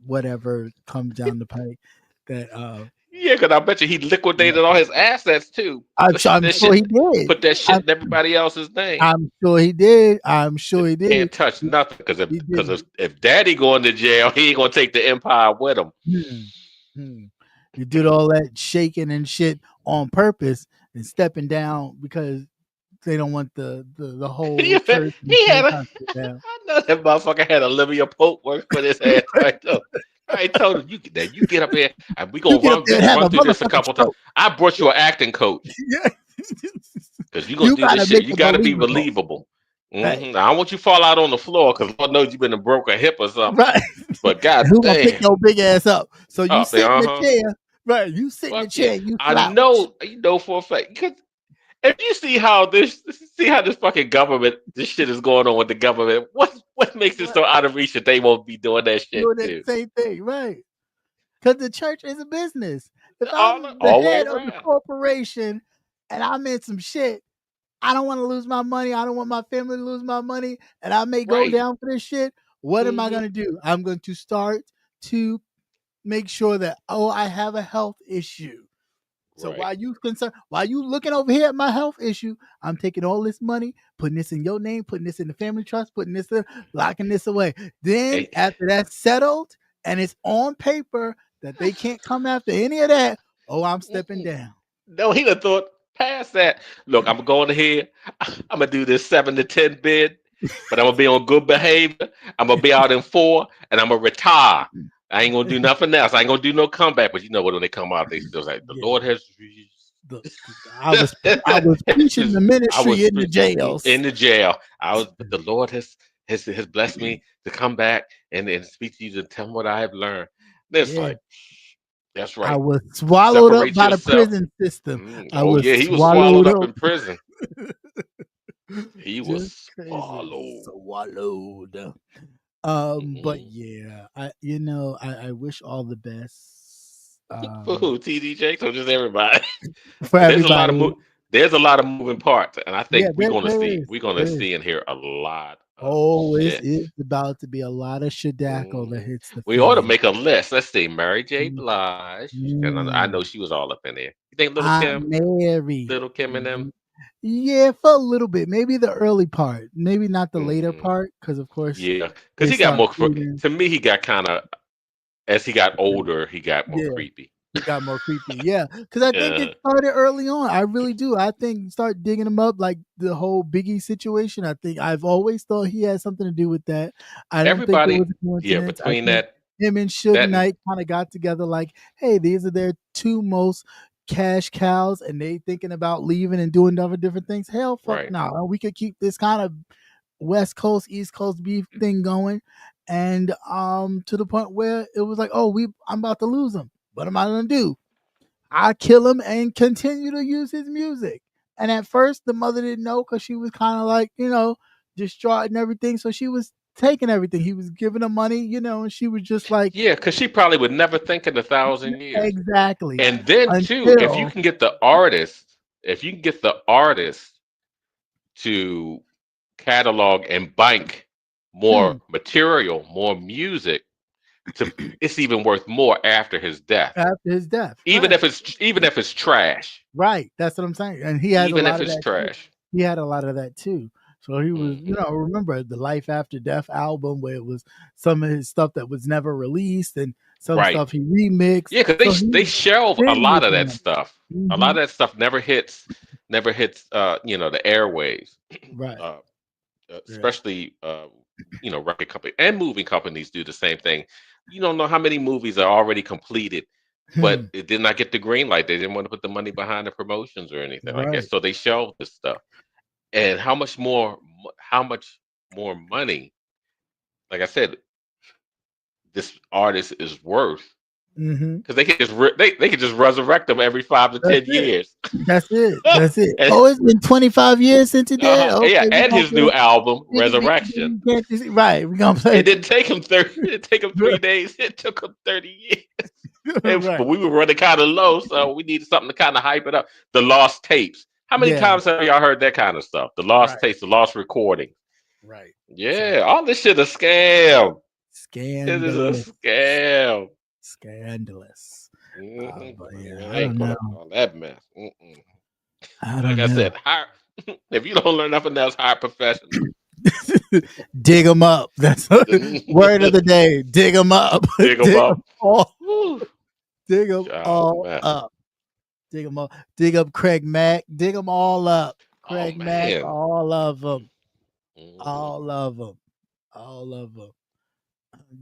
whatever comes down the pike. That Yeah, because I bet you he liquidated all his assets too. I'm Put sure, I'm that sure he shit, did. put that shit I'm, in everybody else's name. I'm sure he did. I'm sure he Can't did. touch nothing because He did. if Daddy going to jail, he ain't gonna take the empire with him. Hmm. You did all that shaking and shit on purpose and stepping down because they don't want the whole he church and the had state a, country down. I know that motherfucker had Olivia Pope work for his ass. I told him you get up here and we You gonna get up run there we and gonna have run a through this a motherfucking couple times. stroke. I brought you an acting coach Yeah. because you're gonna do gotta this shit. make You it gotta be believable. believable. Right. I don't want you to fall out on the floor because Lord knows you've been broke a hip or something. Right. But And god who gonna pick damn. your big ass up? So you Up there, sit in the uh-huh. chair. Right. You sit in the Fuck yeah. chair and you I slouch. know for a fact. Because if you see how this fucking government, this shit is going on with the government, what makes it What? so out of reach that they won't be doing that shit Doing that too? same thing. Right. Because the church is a business. If I'm the All the way head of the around. corporation and I'm in some shit, I don't want to lose my money. I don't want my family to lose my money. And I may go Right. down for this shit. What am I going to do? I'm going to start to make sure that, I have a health issue. So Right. while you looking over here at my health issue, I'm taking all this money, putting this in your name, putting this in the family trust, putting this in, locking this away. Then Hey. after that's settled and it's on paper that they can't come after any of that, I'm stepping down. No, he done thought past that. Look, I'm going ahead. I'm gonna do this 7 to 10 bid, but I'm gonna be on good behavior. I'm gonna be out in 4, and I'm gonna retire. I ain't gonna do nothing else. I ain't gonna do no comeback. But you know what? When they come out, they still like the Yeah. Lord has. I was preaching the I was ministry in the jails. in the jail. But the Lord has blessed me to come back and speak to you to tell me what I have learned. It's Yeah. like, that's I right. was swallowed up Separate by the yourself. prison system. I Oh was yeah, he was swallowed swallowed up up. in prison. He was Just crazy. swallowed. Swallowed. But Mhm. yeah, I wish all the best. For who? TD Jakes or just everybody? For There's a lot of everybody. there's a lot of moving parts, and I Yeah, think we're gonna there see is. There is. and hear a lot of Oh, shit. it's about to be a lot of shadackle that Mhm. hits the We ought to fan. make a list. Let's see, Mary J. Mm, Blige, and I know mm. she was all up in there. You think Aunt Mary. Little Kim and them? Yeah, for a little bit. Maybe the early part. Maybe not the later Hmm. part, because of course Yeah, because they he got start more. feeding. To me, he got kind of as he got older, he got more Yeah. creepy. It got more creepy. Yeah. Because I think it Uh, started early on. I really do. I think start digging him up, like the whole Biggie situation. I think I've always thought he had something to do with that. I don't think it everybody, was a yeah, coincidence. I between think him and Suge that and Knight kind of got together like, hey, these are their two most cash cows, and they thinking about leaving and doing other different things. Hell, fuck right, no. We could keep this kind of West Coast, East Coast beef thing going. And to the point where it was like, I'm about to lose him. What am I gonna do? I kill him and continue to use his music. And at first, the mother didn't know because she was kind of like, distraught and everything. So she was taking everything. He was giving her money, and she was just like, yeah, because she probably would never think in 1,000 years. exactly. And then too, Until, if you can get the artist to catalog and bank more material, more music, it's even worth more after his death. after his death. Even Right. even if it's trash. Right. That's what I'm saying. And he had a Even if lot of it's that too. trash. He had a lot of that too. So he was, Hmm. remember the Life After Death album where it was some of his stuff that was never released and some Right. stuff he remixed. Yeah, because So they he shelve a been lot of making that money. stuff. A lot of Mhm. that stuff never hits the airwaves. Right. Uh, Yeah. especially record company and movie companies do the same thing. You don't know how many movies are already completed, but it did not get the green light. They didn't want to put the money behind the promotions or anything, I guess. Right. So they shelved this stuff. And how much more money, like I said, this artist is worth Mhm. because they can just they can just resurrect them every 5 to That's 10 it. years. That's it. That's it. and, Oh, it's been 25 years since he did? yeah, Okay, we're and gonna his new play album, Biggie, Biggie, Resurrection. Biggie, can't you see? Right. We're gonna play It didn't take him 30. It didn't take him 3 days. It took him 30 years. right. But we were running kind of low, so we needed something to kind of hype it up. The Lost Tapes. How many Yeah, times have y'all heard that kind of stuff? The lost right, tapes, the lost recording. right. So Yeah, all this shit a scam. It is a scandalous, scam. scandalous. But yeah, I I ain't don't put know. up with all that mess. Mm-mm. I Like don't I know. said, hire. If you don't learn nothing else, hire professionals. Dig them up. That's word of the day. Dig them up. Dig them Dig up. them all. Woo. Dig them Oh all man. up. Dig them up. Dig up Craig Mack. Dig them all up. Oh Craig Mack. man. All of them. Mhm. All of them. All of them.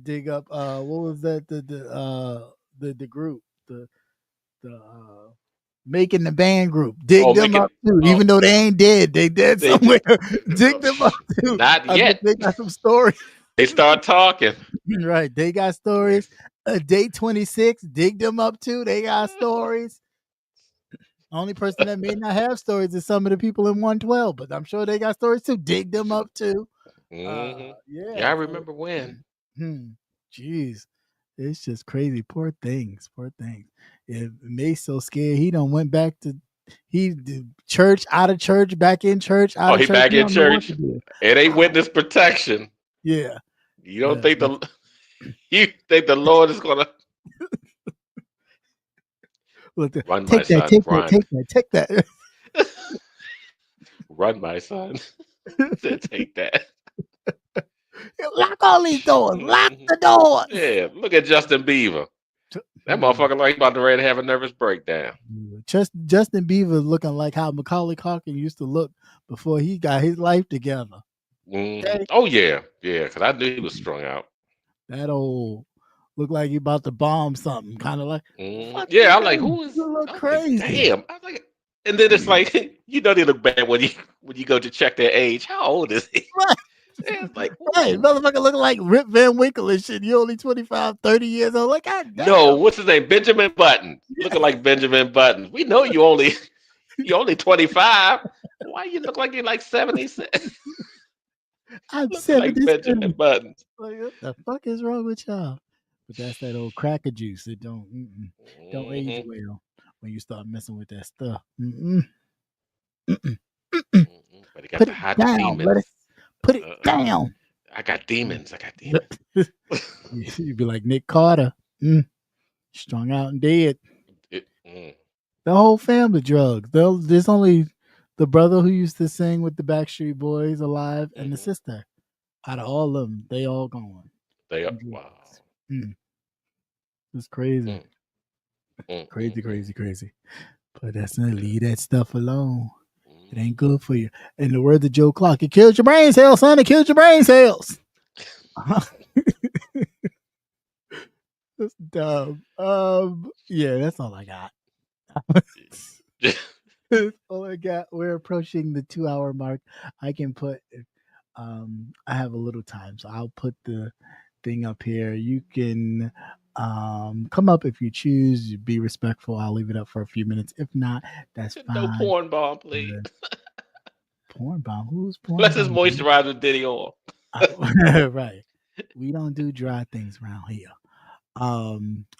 Dig up. What was that? The group. The making the band group. Dig Oh, them make it. up too. Oh, Even though they ain't dead, they dead they somewhere. just Dig them up too. not I bet yet. they got some stories. They start talking. Right. They got stories. Day 26, dig them up too. They got stories. Only person that may not have stories is some of the people in 112, but I'm sure they got stories too. Dig them up too. Yeah, I Yeah. So, remember when. jeez, it's just crazy. Poor things. Poor things. If Mace so scared, he done went back to he did church, out of church, back in church, out Oh, of he church. back He in don't know what to church. do. It ain't witness protection. Yeah. You don't think you think the Lord is gonna Look, run, my take that, son, take that, run, take that, take that. run, my son. Said, take that. Lock all these doors. Lock Mhm. the doors. Yeah, look at Justin Bieber. That motherfucker like he about to ready to have a nervous breakdown. Just Justin Bieber looking like how Macaulay Culkin used to look before he got his life together. Okay, Oh yeah, yeah. Because I knew he was strung out. that old look like he about to bomb something, kind of like fuck you Yeah, I'm like, doing? who is? You look I'm like, crazy. damn. I'm like, and then it's like, they look bad when you go to check their age. How old is he? Right, Yeah, it's like, right. ooh. Motherfucker looking like Rip Van Winkle and shit. You only 25, 30 years old. Like, god No, damn. what's his name? Benjamin Button. Looking like Benjamin Button. We know you only 25. Why you look like you're like 76? I'm Looking like 77. Benjamin Button. Like, what the fuck is wrong with y'all? But that's that old cracker juice. It don't age Hmm. well when you start messing with that stuff. Mm-mm. But he got Put the it hot down. Let demons. it put it Uh, down. I got demons. I got demons. You'd be like Nick Carter, strung out and dead. Mm. The whole family drugs. There's only the brother who used to sing with the Backstreet Boys alive, and the Hmm. sister. Out of all of them, they all gone. They are. on Wow. drugs. It's crazy, Mm, mm, mm, crazy, mm, crazy, crazy. But that's not leave that stuff alone. It ain't mhm. good for you. In the words of Joe Clark, it kills your brain cells, son. It kills your brain cells. That's dumb. Yeah, that's all I got. That's all I got. We're approaching the 2 hour mark. I can put I have a little time, so I'll put the thing up here. You can come up if you choose. Be respectful. I'll leave it up for a few minutes. If not, that's No fine. porn bomb, please. Porn bomb? Who's porn Let's just bomb? moisturize with Diddy oil. Right. We don't do dry things around here.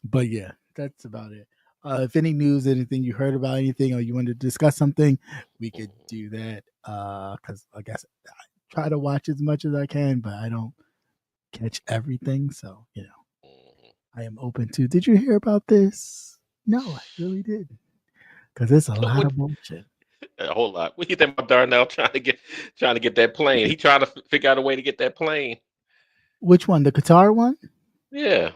But yeah, that's about it. If any news, anything you heard about anything, or you want to discuss something, we could do that. Because I guess I try to watch as much as I can, but I don't catch everything. So I am open to. Did you hear about this? No, I really didn't. Because it's a lot What, of bullshit. a whole lot. What do you think about Darnell trying to get that plane? He trying to figure out a way to get that plane. Which one? The Qatar one? Yeah.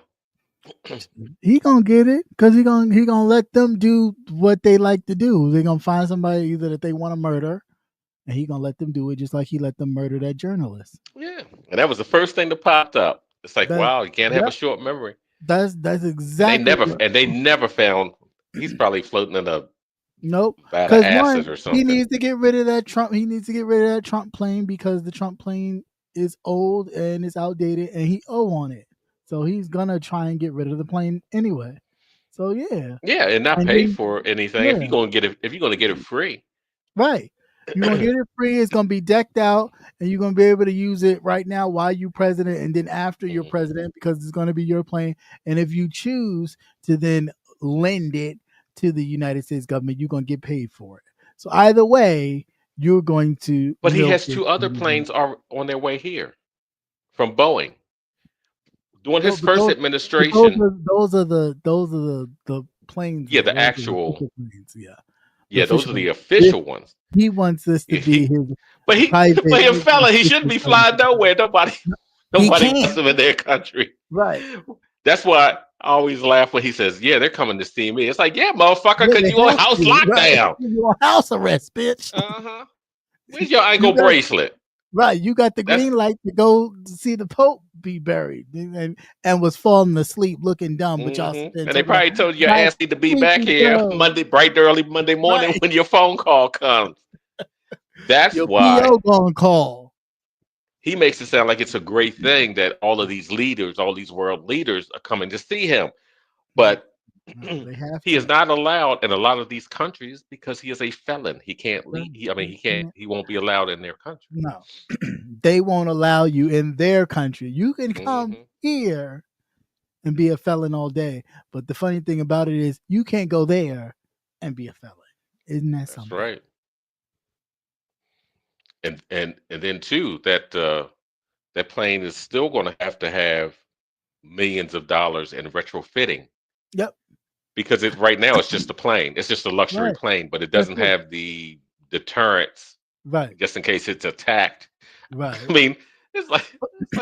He gonna get it because he gonna let them do what they like to do. They're gonna find somebody either that they want to murder, and he gonna let them do it just like he let them murder that journalist. Yeah. And that was the first thing that popped up. It's like, That wow, you can't have a yep, short memory. that's And exactly what. they never found. He's probably floating in a Nope. vat of Because one, acid or he something. needs to get rid of that Trump. He needs to get rid of that Trump plane because the Trump plane is old and it's outdated, and he owe on it. So he's gonna try and get rid of the plane anyway. So yeah, Yeah, and not and pay then for anything yeah, if you're gonna get it free. right. You're gonna get it free. It's gonna be decked out, and you're gonna be able to use it right now while you're president, and then after you're Mhm. president, because it's gonna be your plane. And if you choose to then lend it to the United States government, you're gonna get paid for it. So either way, you're going to But he milk has it. two other planes are on their way here from Boeing. During No, his first but administration, those are the planes yeah, though. the Those are the actual, official planes. Yeah, the yeah, those official are the planes. This, official ones. he wants this to be his But private. a fella, he shouldn't be flying nowhere. Nobody He wants can't. him in their country. Right. That's why I always laugh when he says, "Yeah, they're coming to see me." It's like, yeah, motherfucker, Yeah, because they you on have house to. Right. lockdown. You on house arrest, bitch. Uh-huh. Where's your You ankle got bracelet? right. You got the That's green light to go to see the Pope be buried, and was falling asleep, looking dumb. But y'all sit there and And they talk about probably told you your my ass need to be sweet back here go. bright early Monday morning Right. when your phone call comes. That's Your why PO gonna call. he makes it sound like it's a great thing that all of these leaders, all these world leaders are coming to see him. But No, they have he is to. not allowed in a lot of these countries because he is a felon. He can't leave. Right. He can't. He won't be allowed in their country. No, they won't allow you in their country. You can come Mhm. here and be a felon all day, but the funny thing about it is you can't go there and be a felon. Isn't that That's something? right. And then too that plane is still going to have millions of dollars in retrofitting Yep. because right now it's just a plane. It's just a luxury Right. plane, but it That's doesn't it. have the deterrence Right. just in case it's attacked. Right. I mean, it's like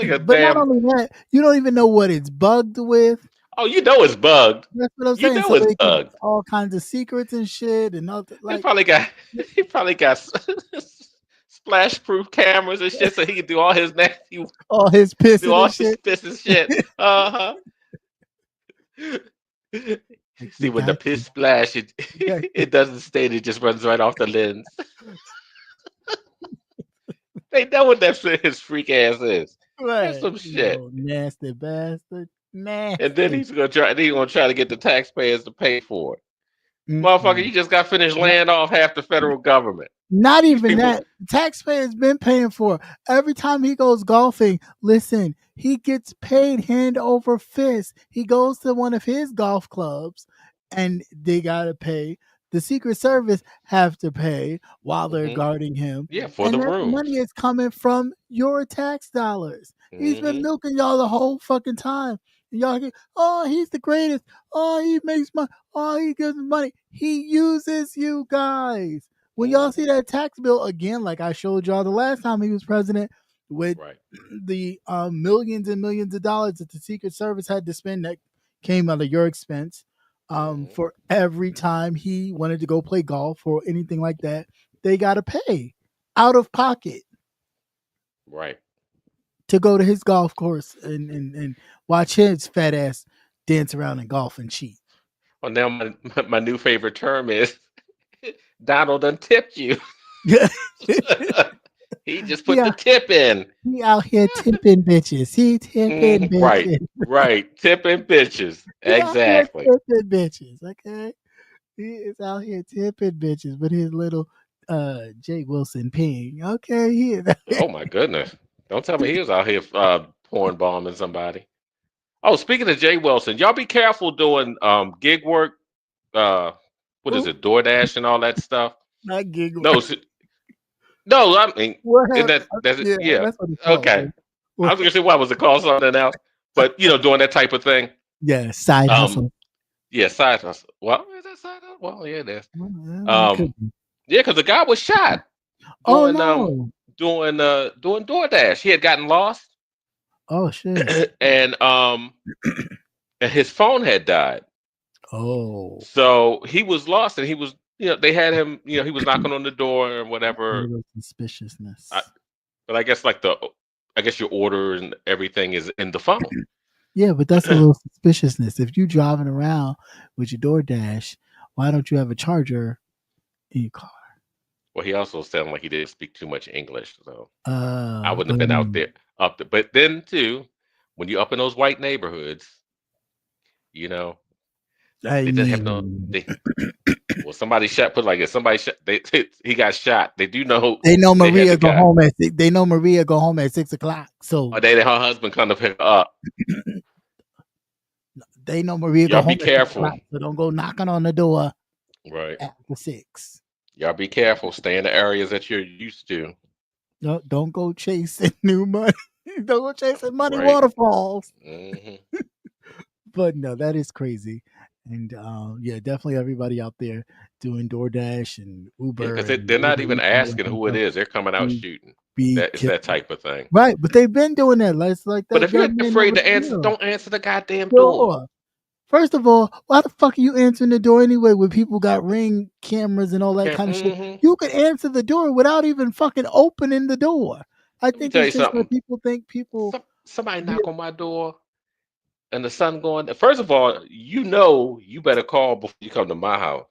a But not damn. only that, you don't even know what it's bugged with. Oh, you know it's bugged. That's what I'm You saying. know So it's they can bugged. all kinds of secrets and shit and all that. He Like probably got splash proof cameras and shit so he can do all his nasty, all his do pissing all and his shit. piss and shit. Uh-huh. Like, See, we when the got piss you. splash, Yeah. it doesn't stay, it just runs right off the lens. They know what his freak ass is. That's Right. some shit. You nasty bastard. And then Nasty. he's gonna try to get the taxpayers to pay for it. Motherfucker, Mm-mm. you just got finished laying off half the federal government. Not These even people, that. The taxpayer's been paying for it. Every time he goes golfing, listen, he gets paid hand over fist. He goes to one of his golf clubs and they gotta pay. The Secret Service have to pay while they're Mhm. guarding him. Yeah, for And the that money rooms. is coming from your tax dollars. He's been Mhm. milking y'all the whole fucking time. And y'all get, oh, he's the greatest. Oh, he makes money. Oh, he gives money. He uses you guys. When y'all see Mhm. that tax bill again, like I showed y'all the last time he was president, with Right. the millions and millions of dollars that the Secret Service had to spend that came out of your expense, Mhm. for every time he wanted to go play golf or anything like that, they got to pay out of pocket Right. to go to his golf course and watch his fat ass dance around and golf and cheat. Well, now my new favorite term is Donald done tipped you. Yeah. He just put Yeah. the tip in. He out here tipping bitches. He tipping Right. bitches. Right. Tipping bitches. He out here Exactly. tipping bitches. Okay. He is out here tipping bitches with his little Jay Wilson ping. Okay, he is. Oh my goodness. Don't tell me he was out here porn bombing somebody. Oh, speaking of Jay Wilson, y'all be careful doing gig work. What is it, DoorDash and all that stuff? Not giggle. No, no, I mean What in happened? that's it. Yeah, Yeah. that's what it's called. Okay. I was gonna say, what was it called, something else? But doing that type of thing. Yeah, side hustle. Yeah, side hustle. Well, is that side hustle? Well, yeah, it is. It could be. Yeah, because the guy was shot Oh doing no. doing DoorDash. He had gotten lost, Oh shit. and his phone had died. Oh. So he was lost, and he was they had him. He was knocking on the door or A whatever. little suspiciousness. But I guess your order and everything is in the phone. Yeah, but that's a little suspiciousness. If you driving around with your DoorDash, why don't you have a charger in your car? Well, he also sounded like he didn't speak too much English, so I wouldn't have been out there up there. But then too, when you're up in those white neighborhoods, I they didn't have no. mean, Well, somebody shot. Put it like this: somebody shot. He got shot. They do know. they know they had Maria the go guy. home at they know Maria go home at 6:00. So Or her husband come to pick her up. they know Maria go Y'all home be at careful. 6:00. So don't go knocking on the door Right. after 6. Y'all be careful. Stay in the areas that you're used to. No, don't go chasing new money. Don't go chasing money Right. waterfalls. hmm But no, that is crazy. And yeah, definitely everybody out there doing DoorDash and Yeah, Uber because and they're not Uber even Eats and all that asking kind of who it stuff. is. They're coming out Be, shooting. be It's that careful. type of thing. Right, but they've been doing that. Like But that if you're young man afraid over to answer, there. don't answer the goddamn door. Sure. First of all, why the fuck are you answering the door anyway when people got Ring cameras and all that kind of shit? You could answer the door without even fucking opening the door. I Let me think tell you it's just that something. people think people Somebody be knock on my door and the sun going. First of all, you better call before you come to my house.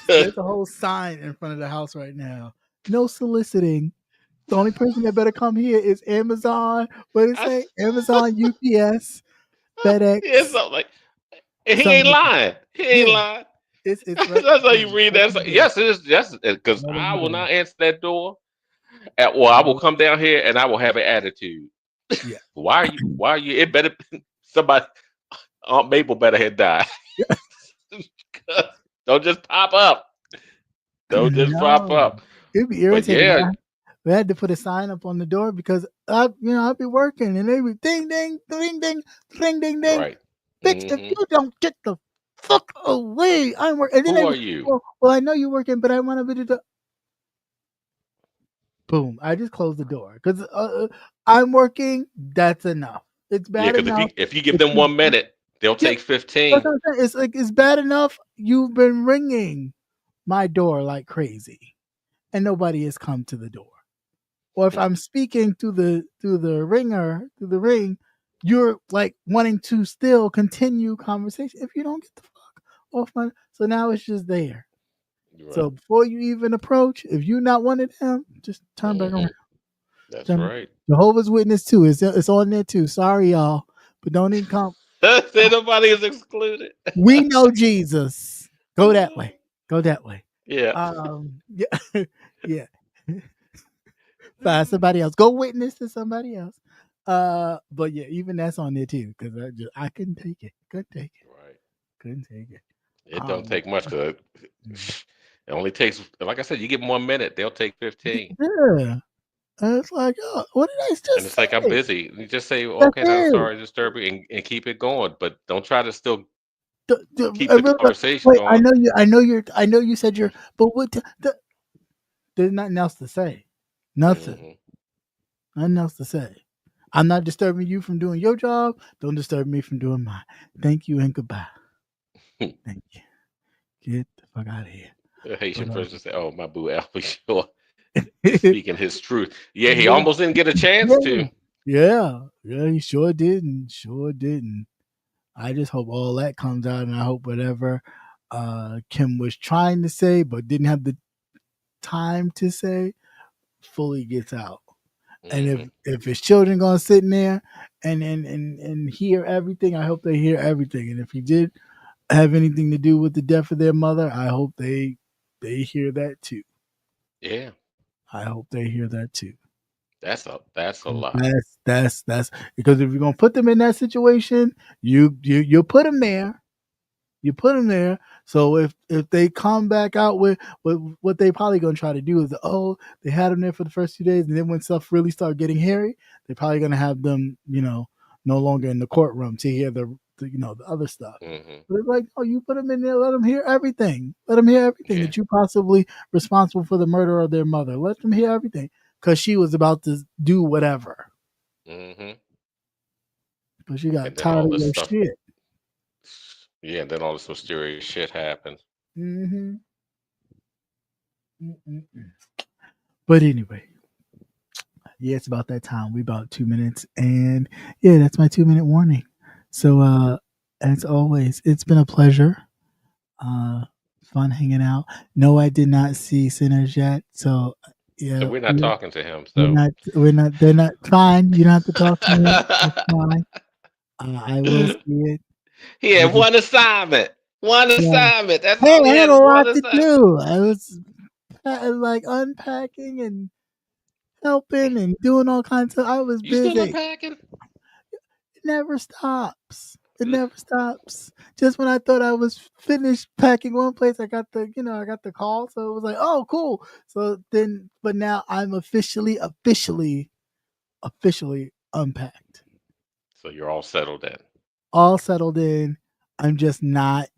there's a whole sign in front of the house right now. No soliciting. The only person that better come here is Amazon. What did it I, say? Amazon, UPS, FedEx, yeah, something like, and he ain't something like that. lying. He ain't Yeah, lying. it's right. That's how Yeah, you read let that. It's them like, do it. yes, it is. Yes, because Let I them will do not answer that door. Well, I will come down here and I will have an attitude. it. Yeah. Why are you? Why are you? It better somebody. Aunt Mabel better had died. Don't just pop up. Don't just pop No, up. it'd be But irritating. yeah, We had to put a sign up on the door because I'll be working and they be ding ding ding ding ding ding ding. right. Bitch, if hmm you don't get the fuck away, I'm working. And then Who they are be, you? well, I know you're working, but I want to be the boom. I just closed the door because I'm working. That's enough. It's Yeah, bad because enough. if you give If them you 1 minute, they'll yeah, take that's 15. what I'm saying. It's like it's bad enough. You've been ringing my door like crazy, and nobody has come to the door. Or if I'm speaking through the ring, you're like wanting to still continue conversation. If you don't get the fuck off my, so now it's just there. So Right. before you even approach, if you're not one of them, just turn back hmm around. That's Turn back. right. Jehovah's Witness too. It's on there too. Sorry y'all, but don't even come. Say nobody is excluded. We know Jesus. Go that way. Go that way. Yeah. Yeah, yeah. Find somebody else. Go witness to somebody else. But yeah, even that's on there too because I couldn't take it. Couldn't take it. Right. Couldn't take it. It don't Um, take much because mm. it only takes, like I said, you give them 1 minute, they'll take 15. Yeah, and it's like, oh, what did I And just it's like, I'm say? busy. You just say, That's okay, I'm it. sorry to disturb you, and keep it going. But don't try to still keep I the really like, conversation wait, I going. know you. I know you said you're. But there's nothing else to say. Nothing. hmm Nothing else to say. I'm not disturbing you from doing your job. Don't disturb me from doing mine. Thank you and goodbye. Thank you. Get the fuck out of here. A Haitian But person say, "Oh, my boo Albie Shore is speaking his truth." Yeah, he yeah, almost didn't get a chance yeah, to. yeah. He sure didn't. Sure didn't. I just hope all that comes out, and I hope whatever Kim was trying to say but didn't have the time to say fully gets out. And hmm if his children gonna sit in there and hear everything, I hope they hear everything. And if he did have anything to do with the death of their mother, I hope they hear that too. Yeah, I hope they hear that too. that's a lot. That's because if you're gonna put them in that situation, you put them there. You put them there. So if they come back out with what they probably gonna try to do is they had them there for the first 2 days, and then when stuff really start getting hairy, they're probably gonna have them no longer in the courtroom to hear the other stuff. hmm But it's like, oh, you put them in there, let them hear everything. Let them hear everything Yeah. that you possibly responsible for the murder of their mother. Let them hear everything because she was about to do whatever. hmm But she got And then tired all of this your stuff. shit. Yeah, and then all this mysterious shit happens. Mm-hmm. Mm-mm-mm. But anyway, yeah, it's about that time. We about 2 minutes, and yeah, that's my 2 minute warning. So, as always, it's been a pleasure. Uh, fun hanging out. No, I did not see Sinners yet, so So yeah, we're not talking to him. we're So not. We're not. They're not fine. You don't have to talk to me. It's fine. I will see it. he I had just one assignment. One yeah. assignment. That's Hey, all he I had had a is one lot to assignment. do. I was like unpacking and helping and doing all kinds of. I was You still busy. unpacking? It never stops. It never stops. Just when I thought I was finished packing one place, I got the call. So it was like, oh, cool. So then, but now I'm officially unpacked. So you're all settled in. All settled in. I'm just not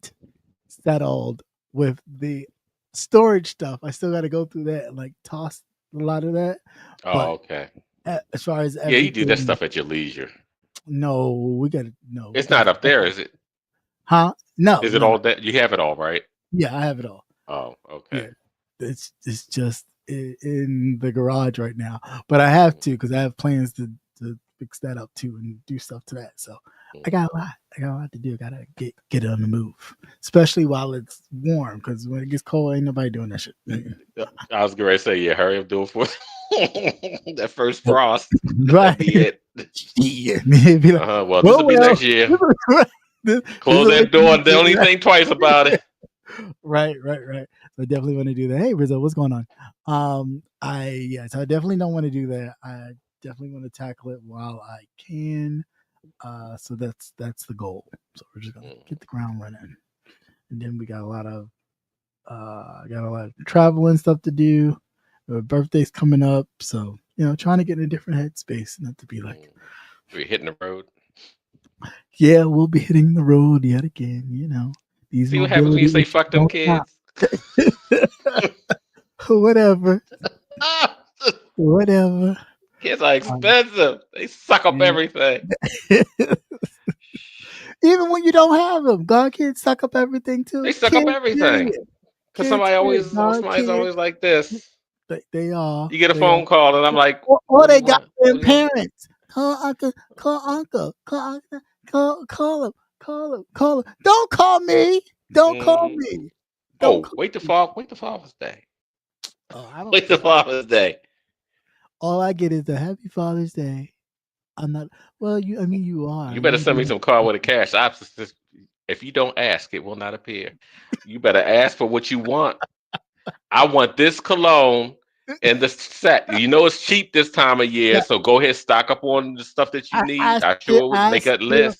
settled with the storage stuff. I still got to go through that and like toss a lot of that. Oh, But okay. as far as Yeah, you do that everything- stuff at your leisure. No, we got to no. It's not up there, is it? Huh? No. Is it all that you have it all, right? Yeah, I have it all. Oh, okay. Yeah. It's just in the garage right now, but I have to because I have plans to fix that up too and do stuff to that. So I got a lot to do. Gotta get it on the move, especially while it's warm. Because when it gets cold, ain't nobody doing that shit. I was going to say, yeah, hurry up, do it for that first frost. Right. That'd be it. Yeah. Be like, Well, this will be next year. Close that door and don't even think twice about it. Right. So I definitely want to do that. Hey, Rizzo, what's going on? So I definitely don't want to do that. I definitely want to tackle it while I can. So that's the goal. So we're just gonna get the ground running, and then we got a lot of traveling stuff to do. Birthday's coming up, so trying to get in a different headspace, not to be like we're hitting the road. Yeah, we'll be hitting the road yet again. These see what happens when you say "fuck them kids." Whatever. Kids are expensive. They suck up everything. Even when you don't have them, God kids suck up everything too. They suck up everything. Because somebody's always like this. They are. You get a phone call and I'm like, or they got their parents. Call uncle. Call him. Don't call me. Don't call me. Wait till Father's Day. Wait till Father's Day. All I get is a Happy Father's Day. I'm not. Well, you are. You better send me some card with a cash. If you don't ask, it will not appear. You better ask for what you want. I want this cologne and the set. It's cheap this time of year, so go ahead, stock up on the stuff that you need. I sure will make a list.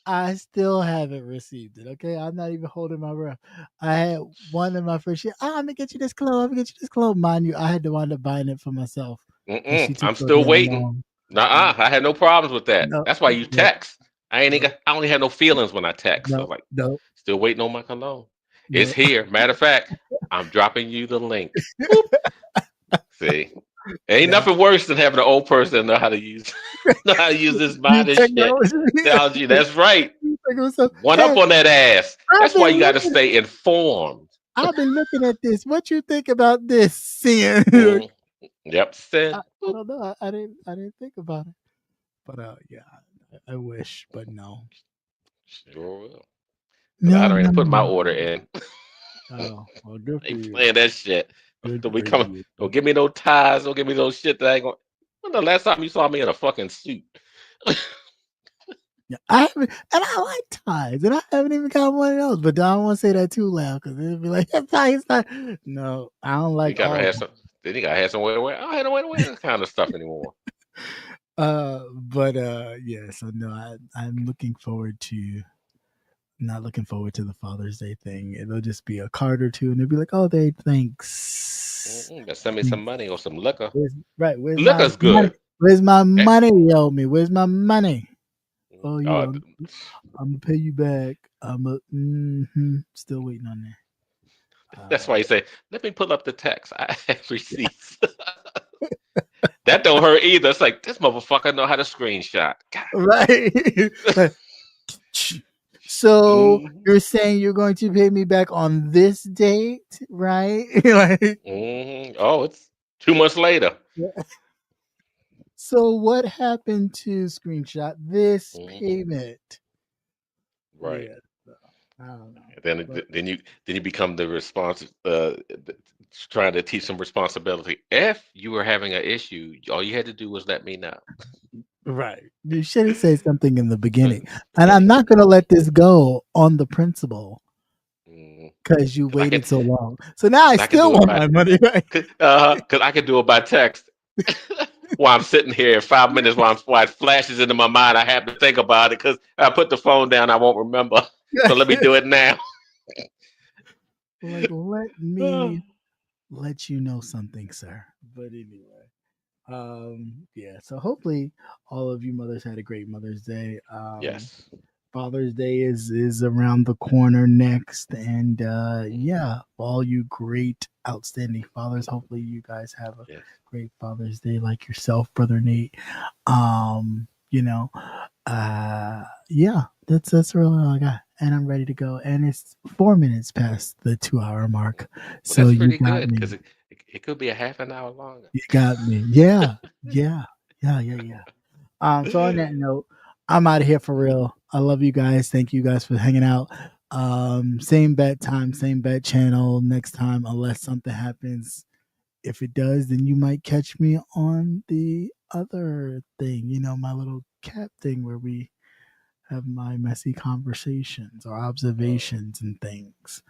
I still haven't received it. Okay, I'm not even holding my breath. I had one in my first year. I'm gonna get you this cologne. Mind you, I had to wind up buying it for myself. I'm still waiting. I had no problems with that. That's why you text. I only had no feelings when I text. Still waiting on my cologne. It's here. Matter of fact, I'm dropping you the link. See, ain't nothing worse than having an old person know how to use this modern technology. That's right. One up on that ass. That's why you got to stay informed. I've been looking at this. What you think about this, Sin? Yep, Sin. I don't know. I didn't think about it. But yeah, I wish, but no. Sure will. I already put my order in. Oh, well, good for you. Playing that shit. Don't give me no ties. Don't give me no shit that I ain't going. When the last time you saw me in a fucking suit? Yeah, I haven't, and I like ties, and I haven't even got one of those. But I don't want to say that too loud because it'll be like that tie is not. No, I don't like. You gotta have some. Then you gotta have some way to wear. I don't have no way to wear that kind of stuff anymore. Yeah. So no, I'm looking forward to. Not looking forward to the Father's Day thing. It'll just be a card or two, and they'll be like, "Oh, thanks." Send me some money or some liquor. Where's liquor's good. Money? Where's my money, you owe me? Where's my money? Oh, yeah, I'm gonna pay you back. Still waiting on that. That's why you say, "Let me pull up the text. I have receipts." That don't hurt either. It's like this motherfucker know how to screenshot. God. Right. So you're saying you're going to pay me back on this date, right? Oh, it's 2 months later. Yeah. So what happened to screenshot this payment? Right. Yeah, I don't know. Then you become the trying to teach some responsibility. If you were having an issue, all you had to do was let me know. Right. You should have said something in the beginning. And I'm not going to let this go on the principle because you waited so long. So now I still want my money back. Because I can do it by text. while I'm sitting here 5 minutes while it flashes into my mind. I have to think about it because I put the phone down. I won't remember. So let me do it now. Like, let me let you know something, sir. But anyway, yeah. So hopefully, all of you mothers had a great Mother's Day. Yes. Father's Day is around the corner next, and yeah, all you great, outstanding fathers. Hopefully, you guys have a Yes. great Father's Day, like yourself, brother Nate. You know, yeah, that's really all I got, and I'm ready to go. And it's 4 minutes past the 2 hour mark, Well, so that's you pretty got good me. because it could be a half an hour longer. You got me. Yeah, yeah, yeah. So on that note, I'm out of here for real. I love you guys. Thank you guys for hanging out. Same bet time, same bet channel next time, unless something happens. If it does, then you might catch me on the other thing, my little cat thing where we have my messy conversations or observations and things.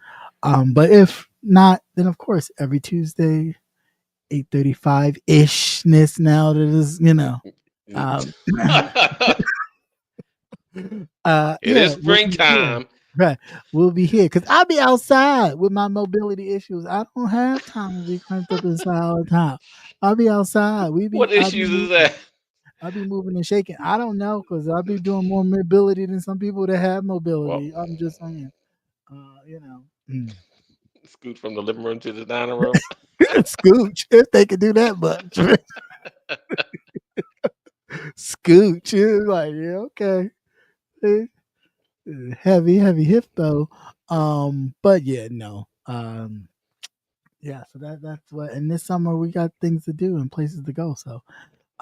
But if not, then of course every Tuesday, 8:35 ishness now that is, um It is we'll be here. springtime. Right. We'll be here because I'll be outside with my mobility issues. I don't have time to be cranked up inside all the time. I'll be outside. What I'll be issues is moving. that? I'll be moving and shaking. I don't know because I'll be doing more mobility than some people that have Well, mobility. I'm just saying. Mm. scoot from the living room to the dining room. Scooch if they could do that much. Scooch. It's like, yeah, okay. Eh, heavy hip though. But yeah, no. Yeah, so that's what. And this summer we got things to do and places to go. So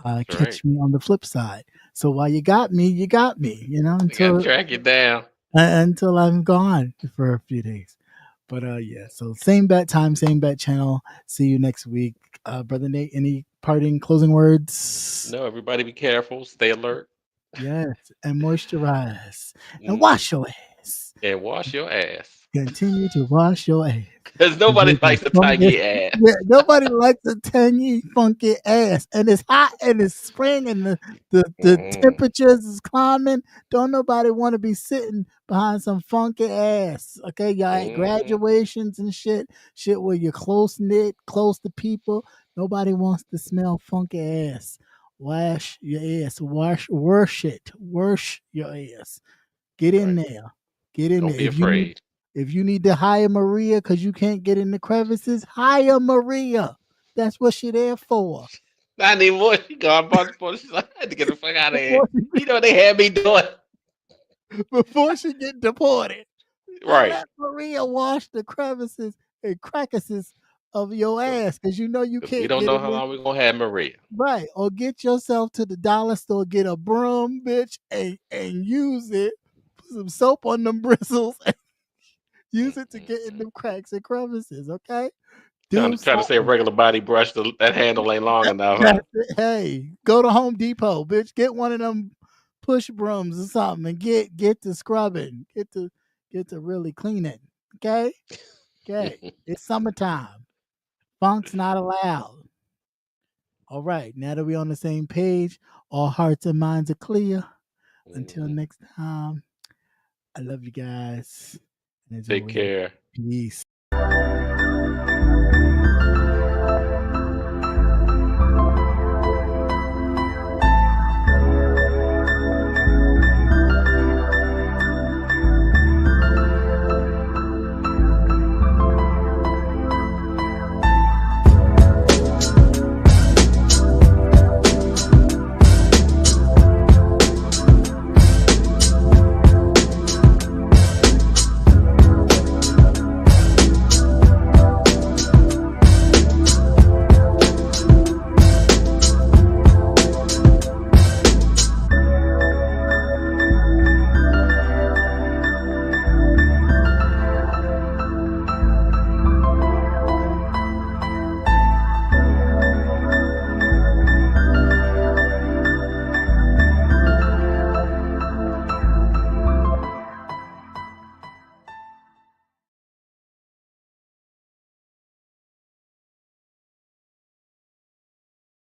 That's right. catch me on the flip side. So while you got me, you got me. I got to track you down. Until I'm gone for a few days. But yeah. So same bet time, same bet channel. See you next week, brother Nate. Any parting closing words? No, everybody be careful. Stay alert. Yes, and moisturize and Hmm. wash your ass. And wash your ass. Continue to wash your ass. Because 'Cause nobody you can likes a fungus. tangy ass. Yeah, nobody likes a tangy, funky ass. And it's hot and it's spring and the Mm. temperatures is climbing. Don't nobody want to be sitting behind some funky ass. Okay, y'all at Hmm. graduations and shit where you're close knit, close to people. Nobody wants to smell funky ass. Wash your ass. Wash your ass. Get in Right. there. Get in Don't there. be afraid. If you need to hire Maria because you can't get in the crevices, hire Maria. That's what she there for. Not anymore. She gone bunch. She's like, I had to get the fuck out of here. Before she, You know they had me doing. before she get deported. Right. Let Maria wash the crevices and crackuses of your ass because you know you Because we can't don't get know in how there. long we're going to have Maria. Right. Or get yourself to the dollar store, get a broom, bitch, and use it. Put some soap on them bristles and use it to get in them cracks and crevices, okay? Do Trying to say something. regular body brush. That handle ain't long enough, huh? That's it. Hey, go to Home Depot, bitch. Get one of them push brooms or something and get to scrubbing. Get to really cleaning. Okay? Okay. It's summertime. Funk's not allowed. All right. Now that we're on the same page, all hearts and minds are clear. Until Mhm. next time, I love you guys. And as Take always, care. peace.